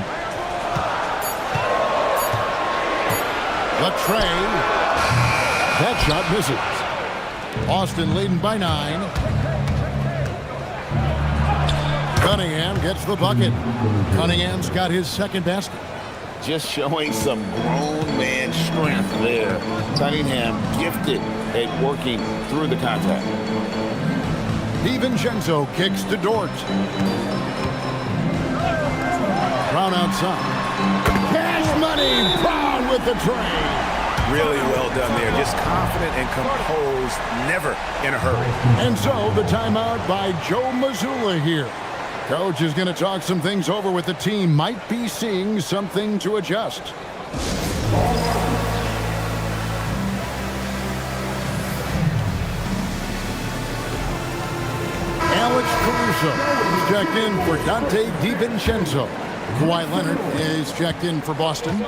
Latrey. That shot misses. Austin leading by 9. Cunningham gets the bucket. Cunningham's got his second basket. Just showing some grown man strength there. Cunningham gifted at working through the contact. DiVincenzo kicks to Dort. Brown outside. Cash money. Brown with the tray. Really well done there. Just confident and composed, never in a hurry. And so the timeout by Joe Mazzulla here. Coach is going to talk some things over with the team. Might be seeing something to adjust. Alex Caruso checked in for Dante DiVincenzo. Kawhi Leonard is checked in for Boston.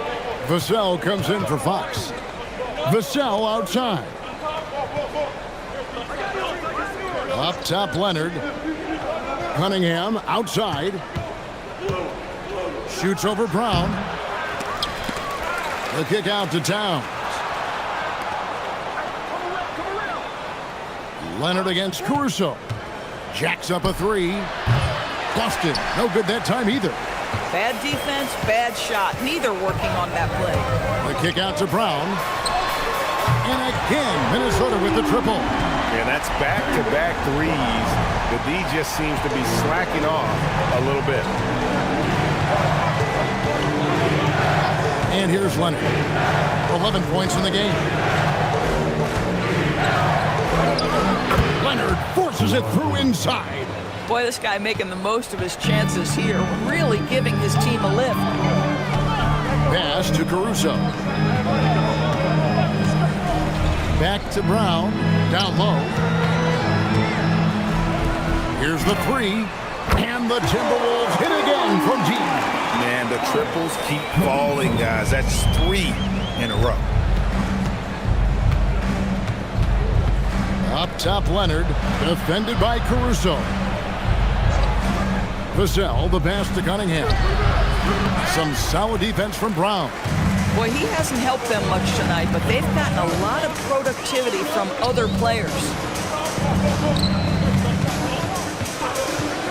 Vassell comes in for Fox. Vassell outside. Up top, Leonard. Cunningham outside. Shoots over Brown. The kick out to Towns. Leonard against Caruso. Jacks up a three. Busted. No good that time either. Bad defense, bad shot. Neither working on that play. The kick out to Brown. And again, Minnesota with the triple. And that's back-to-back threes. The D just seems to be slacking off a little bit. And here's Leonard. 11 points in the game. Leonard forces it through inside. Boy, this guy making the most of his chances here, really giving his team a lift. Pass to Caruso. Back to Brown, down low. Here's the three, and the Timberwolves hit again from deep. Man, the triples keep falling, guys. That's 3 in a row. Up top, Leonard, defended by Caruso. Vassell, the pass to Cunningham. Some solid defense from Brown. Boy, he hasn't helped them much tonight, but they've gotten a lot of productivity from other players.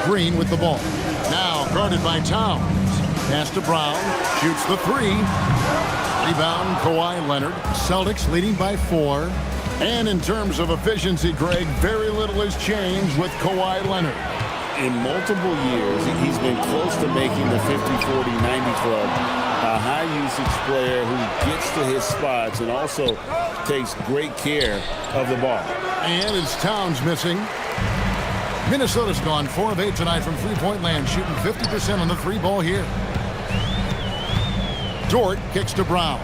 Green with the ball. Now guarded by Towns. Pass to Brown. Shoots the three. Rebound, Kawhi Leonard. Celtics leading by 4. And in terms of efficiency, Greg, very little has changed with Kawhi Leonard. In multiple years, he's been close to making the 50-40-90 club. A high-usage player who gets to his spots and also takes great care of the ball. And it's Towns missing. Minnesota's gone 4 of 8 tonight from three-point land, shooting 50% on the three ball here. Dort kicks to Brown.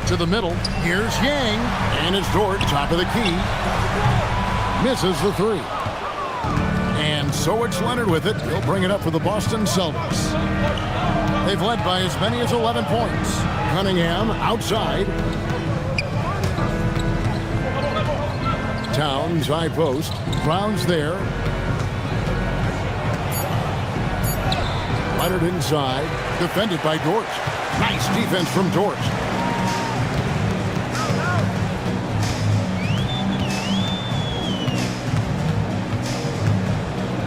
To the middle. Here's Yang. And it's Dort, top of the key. Misses the three. And so it's Leonard with it. He'll bring it up for the Boston Celtics. They've led by as many as 11 points. Cunningham outside. Towns high post. Brown's there. Leonard inside. Defended by Dort. Nice defense from Dort.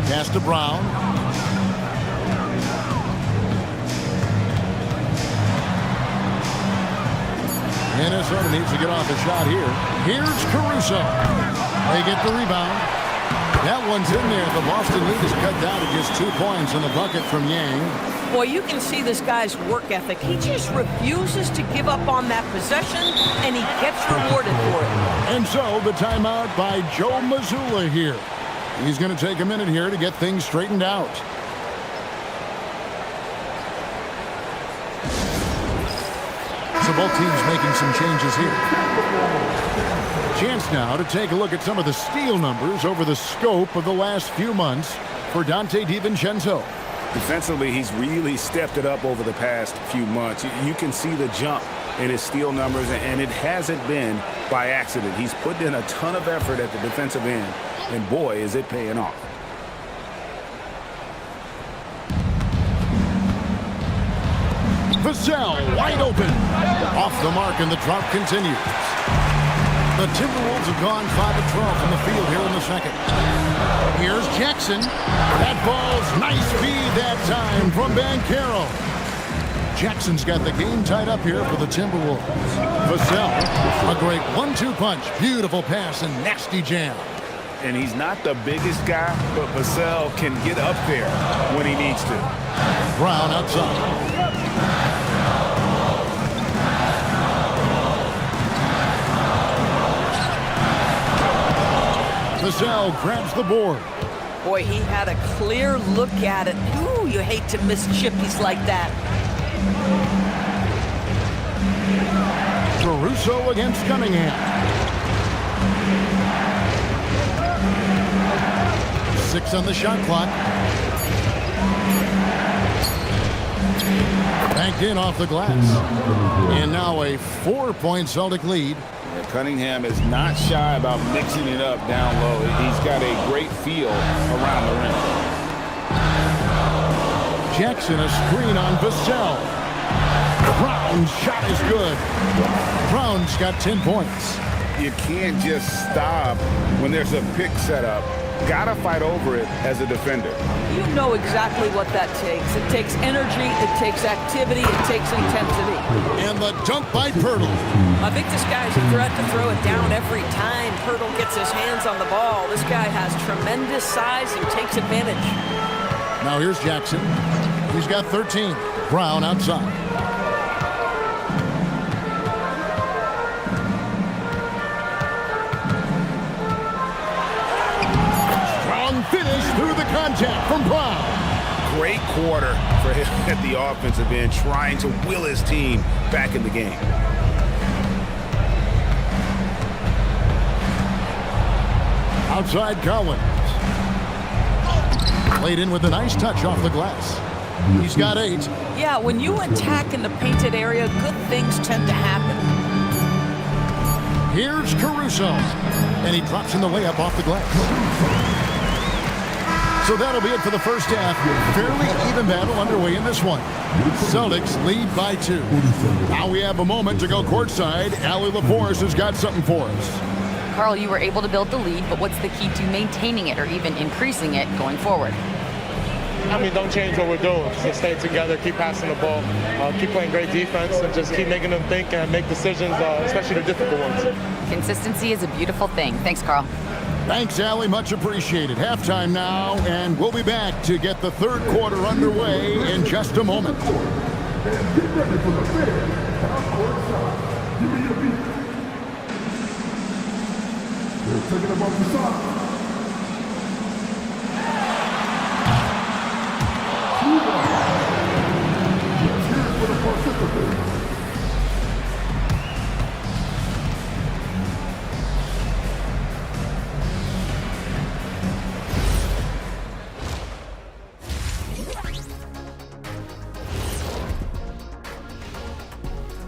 Pass to Brown. Minnesota needs to get off a shot here. Here's Caruso. They get the rebound. That one's in there. The Boston lead is cut down to just 2 points in the bucket from Yang. Boy, you can see this guy's work ethic. He just refuses to give up on that possession, and he gets rewarded for it. And so the timeout by Joe Mazzulla here. He's going to take a minute here to get things straightened out. So both teams making some changes here. Chance now to take a look at some of the steal numbers over the scope of the last few months for Donte DiVincenzo. Defensively, he's really stepped it up over the past few months. You can see the jump in his steal numbers, and it hasn't been by accident. He's put in a ton of effort at the defensive end, and boy, is it paying off. Vassell wide open. Off the mark, and the drought continues. The Timberwolves have gone 5 of 12 from the field here in the second. Here's Jackson. That ball's nice feed that time from Banchero. Jackson's got the game tied up here for the Timberwolves. Vassell, a great 1-2 punch. Beautiful pass and nasty jam. And he's not the biggest guy, but Vassell can get up there when he needs to. Brown outside. Vassell grabs the board. Boy, he had a clear look at it. Ooh, you hate to miss chippies like that. Caruso against Cunningham. 6 on the shot clock. Banked in off the glass. And now a 4-point Celtic lead. Cunningham is not shy about mixing it up down low. He's got a great feel around the rim. Jackson a screen on Vassell. Brown's shot is good. Brown's got 10 points. You can't just stop when there's a pick set up. Gotta fight over it as a defender. You know exactly what that takes. It takes energy, it takes activity, it takes intensity. And the dunk by Pirtle. I think this guy's a threat to throw it down every time Pirtle gets his hands on the ball. This guy has tremendous size and takes advantage. Now here's Jackson. He's got 13. Brown outside. Finish through the contact from Brown. Great quarter for him at the offensive end, trying to will his team back in the game. Outside Collins. Played in with a nice touch off the glass. He's got 8. Yeah, when you attack in the painted area, good things tend to happen. Here's Caruso. And he drops in the layup off the glass. So that'll be it for the first half. Fairly even battle underway in this one. Celtics lead by 2. Now we have a moment to go courtside. Allie LaForce has got something for us. Carl, you were able to build the lead, but what's the key to maintaining it or even increasing it going forward? I mean, don't change what we're doing. Just stay together, keep passing the ball, keep playing great defense, and just keep making them think and make decisions, especially the difficult ones. Consistency is a beautiful thing. Thanks, Carl. Thanks, Allie. Much appreciated. Halftime now, and we'll be back to get the third quarter underway in just a moment.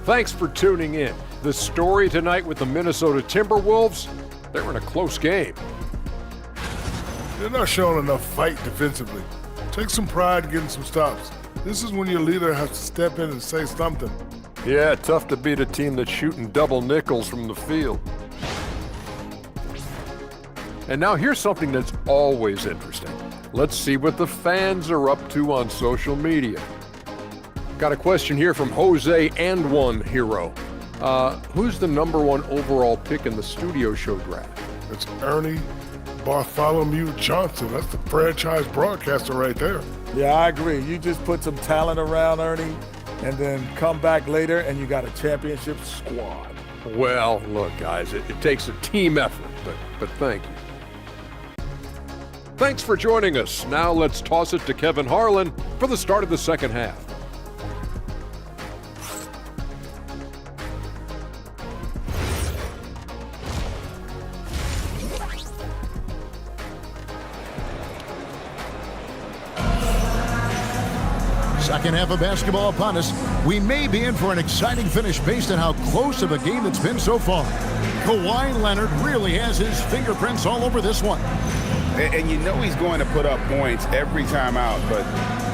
Thanks for tuning in. The story tonight with the Minnesota Timberwolves, they're in a close game. They're not showing enough fight defensively. Take some pride getting some stops. This is when your leader has to step in and say something. Yeah, tough to beat a team that's shooting double nickels from the field. And now here's something that's always interesting. Let's see what the fans are up to on social media. Got a question here from Jose and One Hero. Who's the #1 overall pick in the studio show draft? It's Ernie Bartholomew Johnson. That's the franchise broadcaster right there. Yeah, I agree. You just put some talent around Ernie and then come back later and you got a championship squad. Well, look, guys, it takes a team effort, but thank you. Thanks for joining us. Now let's toss it to Kevin Harlan for the start of the second half. Second half of basketball upon us. We may be in for an exciting finish based on how close of a game it's been so far. Kawhi Leonard really has his fingerprints all over this one. And you know he's going to put up points every time out, but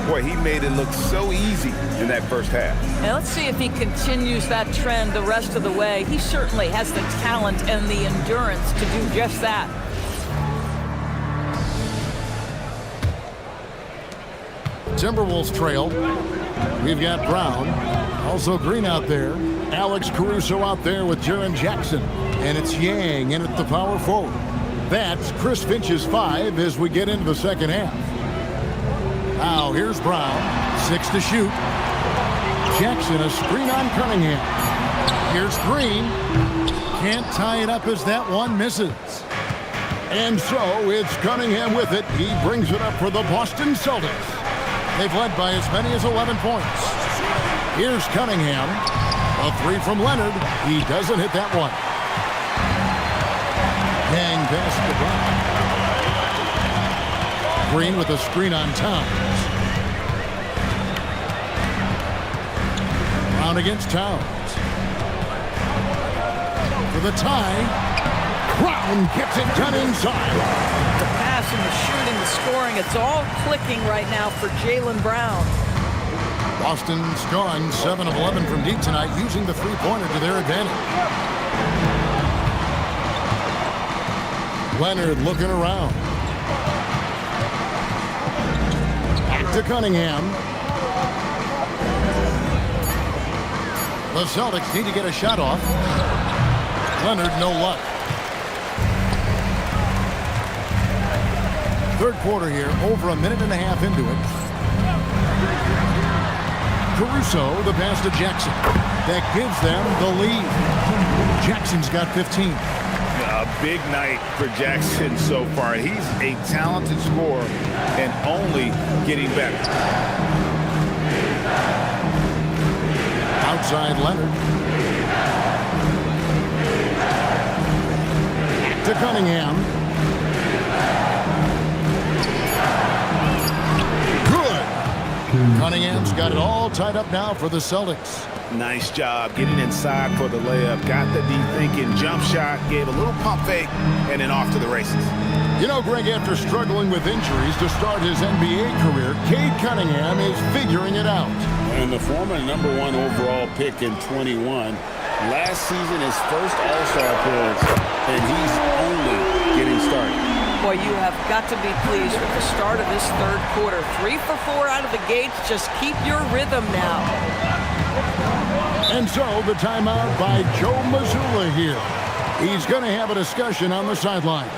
boy, he made it look so easy in that first half. Now let's see if he continues that trend the rest of the way. He certainly has the talent and the endurance to do just that. Timberwolves trail. We've got Brown, also Green out there. Alex Caruso out there with Jaren Jackson. And it's Yang in at the power forward. That's Chris Finch's 5 as we get into the second half. Now here's Brown, 6 to shoot. Jackson a screen on Cunningham. Here's Green. Can't tie it up as that one misses. And so it's Cunningham with it. He brings it up for the Boston Celtics. They've led by as many as 11 points. Here's Cunningham. A 3 from Leonard. He doesn't hit that one. Yang past the block. Green with a screen on Towns. Brown against Towns. For the tie. Brown gets it done inside. The pass and the shooting, the scoring, it's all clicking right now for Jaylen Brown. Boston's gone 7 of 11 from deep tonight, using the three-pointer to their advantage. Leonard looking around. Back to Cunningham. The Celtics need to get a shot off. Leonard, no luck. Third quarter here, over a minute and a half into it. Caruso, the pass to Jackson. That gives them the lead. Jackson's got 15. A big night for Jackson so far. He's a talented scorer and only getting better. Outside Leonard. To Cunningham. Good. Cunningham's got it all tied up now for the Celtics. Nice job getting inside for the layup. Got the D thinking, jump shot, gave a little pump fake, and then off to the races. You know, Greg, after struggling with injuries to start his NBA career, Cade Cunningham is figuring it out. And the former #1 overall pick in 21. Last season, his first All-Star appearance, and he's only getting started. Boy, you have got to be pleased with the start of this third quarter. 3 for 4 out of the gates. Just keep your rhythm now. And so the timeout by Joe Mazzulla here. He's going to have a discussion on the sideline.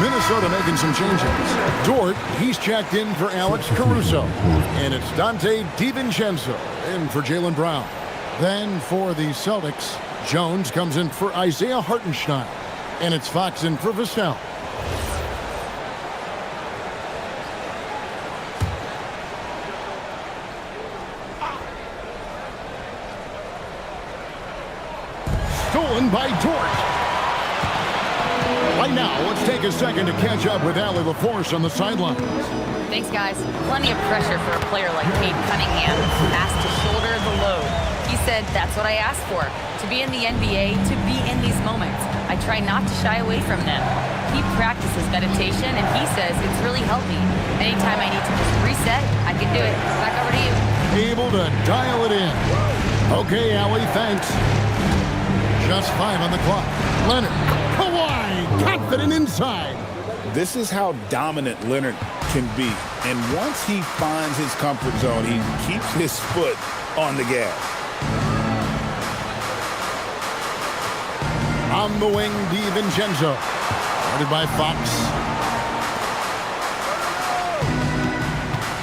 Minnesota making some changes. Dort, he's checked in for Alex Caruso. And it's Dante DiVincenzo in for Jaylen Brown. Then for the Celtics, Jones comes in for Isaiah Hartenstein. And it's Fox in for Vassell. Stolen by Dort. Right now, let's take a second to catch up with Allie LaForce on the sidelines. Thanks, guys. Plenty of pressure for a player like Cade Cunningham, asked to shoulder the load. He said, that's what I asked for, to be in the NBA, to be in these moments. I try not to shy away from them. He practices meditation, and he says it's really helped me. Anytime I need to just reset, I can do it. Back over to you. Able to dial it in. Okay, Allie, thanks. Just 5 on the clock. Leonard. Kawhi, confident inside. This is how dominant Leonard can be. And once he finds his comfort zone, he keeps his foot on the gas. On the wing, DiVincenzo. Guarded by Fox.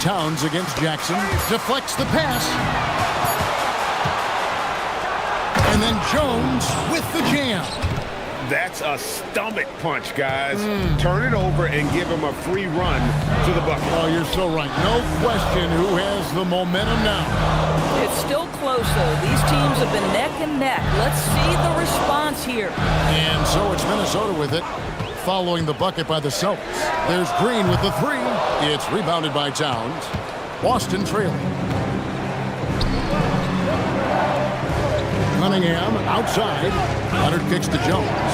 Towns against Jackson. Deflects the pass. And then Jones with the jam. That's a stomach punch, guys. Turn it over and give him a free run to the bucket. Oh, you're so right. No question who has the momentum now. It's still close, though. These teams have been neck and neck. Let's see the response here. And so it's Minnesota with it, following the bucket by the Celtics. There's Green with the 3. It's rebounded by Towns. Boston trailing. Cunningham outside. Leonard kicks to Jones.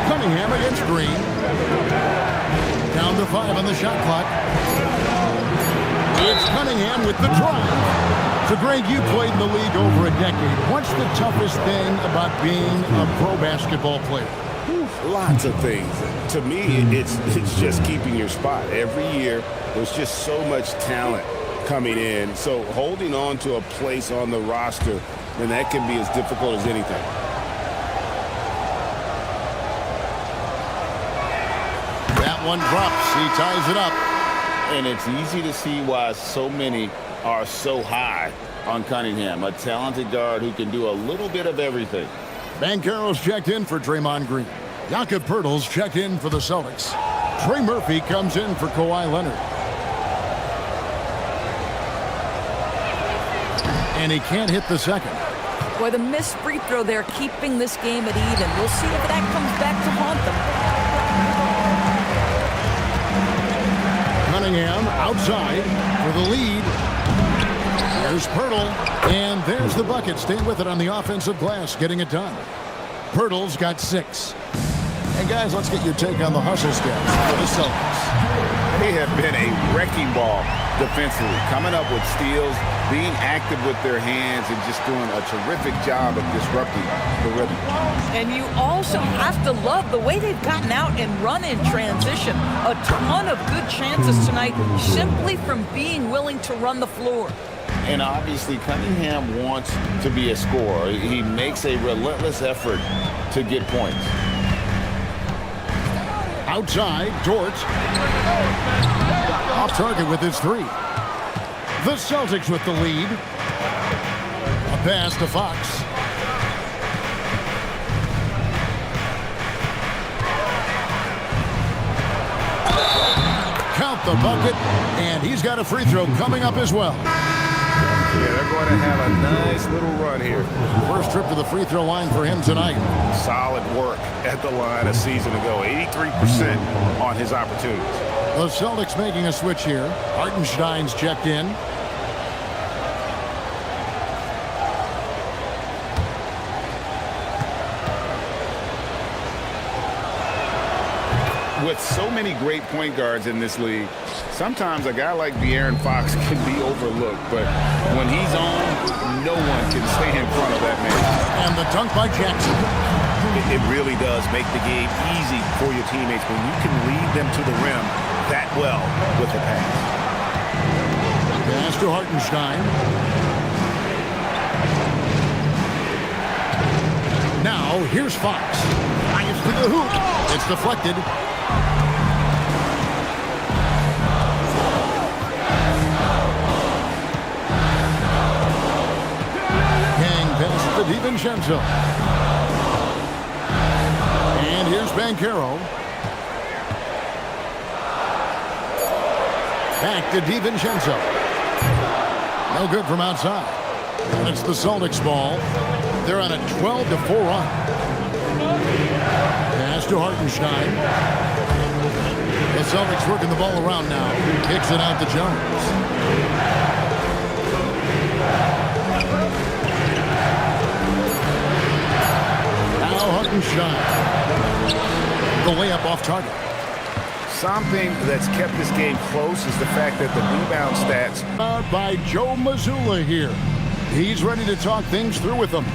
Cunningham against Green. Down to 5 on the shot clock. with the drive. So, Greg, you played in the league over a decade. What's the toughest thing about being a pro basketball player? Lots of things. To me, it's just keeping your spot. Every year, there's just so much talent coming in. So holding on to a place on the roster, then that can be as difficult as anything. That one drops. He ties it up. And it's easy to see why so many are so high on Cunningham, a talented guard who can do a little bit of everything. Banchero's checked in for Draymond Green. Jakob Poeltl's checked in for the Celtics. Trey Murphy comes in for Kawhi Leonard. And he can't hit the second. Boy, the missed free throw there keeping this game at even. We'll see if that comes back to haunt them. Cunningham outside for the lead. There's Poeltl, and there's the bucket. Stay with it on the offensive glass, getting it done. Poeltl's got 6. And guys, let's get your take on the hustle stats for the Celtics. They have been a wrecking ball defensively, coming up with steals, being active with their hands, and just doing a terrific job of disrupting the rhythm. And you also have to love the way they've gotten out and run in transition. A ton of good chances tonight simply from being willing to run the floor. And obviously, Cunningham wants to be a scorer. He makes a relentless effort to get points. Outside, Dort. Off target with his 3. The Celtics with the lead. A pass to Fox. Count the bucket, and he's got a free throw coming up as well. Yeah, they're going to have a nice little run here. First trip to the free throw line for him tonight. Solid work at the line a season ago. 83% on his opportunities. The Celtics making a switch here. Hartenstein's checked in. With so many great point guards in this league, sometimes a guy like De'Aaron Fox can be overlooked, but when he's on, no one can stay in front of that man. And the dunk by Jackson. It really does make the game easy for your teammates when you can lead them to the rim that well with a pass. Pass to Hartenstein. Now, here's Fox. Fires to the hoop. It's deflected. Pass to DiVincenzo. And here's Banchero. Back to DiVincenzo. No good from outside. And it's the Celtics ball. They're on a 12-4 run. Pass to Hartenstein. The Celtics working the ball around now. Kicks it out to Jones. Hartenstein. The layup off target. Something that's kept this game close is the fact that the rebound stats. Out by Joe Mazzulla here. He's ready to talk things through with them.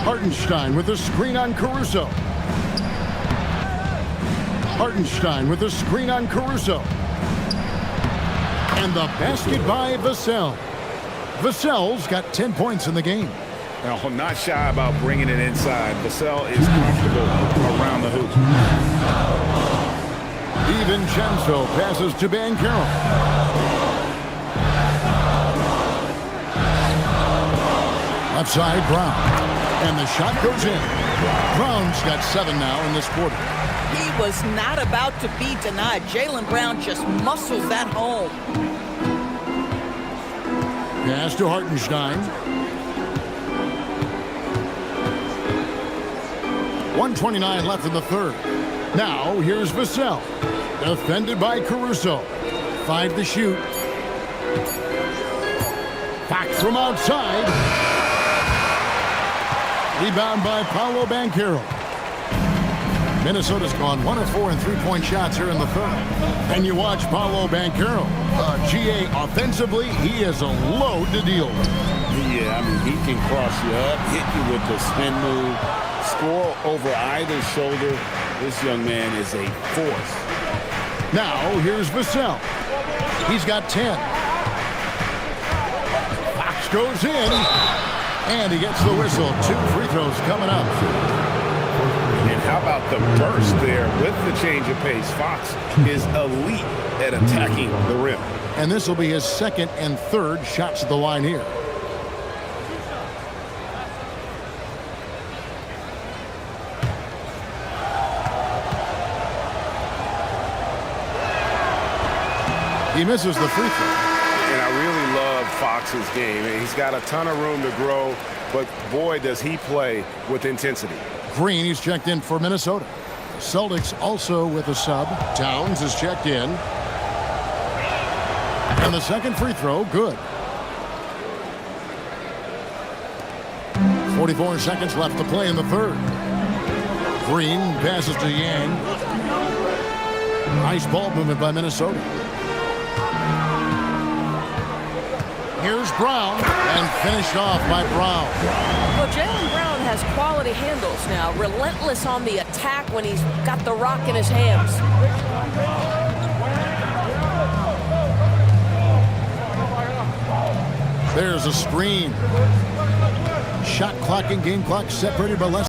Hartenstein with a screen on Caruso. Hartenstein with a screen on Caruso. And the basket by Vassell. Vassell's got 10 points in the game. Now, not shy about bringing it inside. Vassell is comfortable around the hoop. DiVincenzo passes to Banchero. Left side, Brown. And the shot goes in. Brown's got 7 now in this quarter. He was not about to be denied. Jaylen Brown just muscles that home. Pass to Hartenstein. 1:29 left in the third. Now here's Vassell. Defended by Caruso. 5 to shoot. Back from outside. Rebound by Paolo Banchero. Minnesota's gone 1 of 4 in three-point shots here in the third. And you watch Paolo Banchero. GA offensively, he is a load to deal with. Yeah, I mean, he can cross you up, hit you with the spin move, score over either shoulder. This young man is a force. Now, here's Vassell. He's got 10. Fox goes in. And he gets the whistle. 2 free throws coming up. And how about the burst there with the change of pace? Fox is elite at attacking the rim. And this will be his second and third shots at the line here. He misses the free throw. And I really love Fox's game. He's got a ton of room to grow, but boy, does he play with intensity. Green, he's checked in for Minnesota. Celtics also with a sub. Towns is checked in. And the second free throw, good. 44 seconds left to play in the third. Green passes to Yang. Nice ball movement by Minnesota. Here's Brown, and finished off by Brown. Well, Jaylen Brown has quality handles now. Relentless on the attack when he's got the rock in his hands. There's a screen. Shot clock and game clock separated by less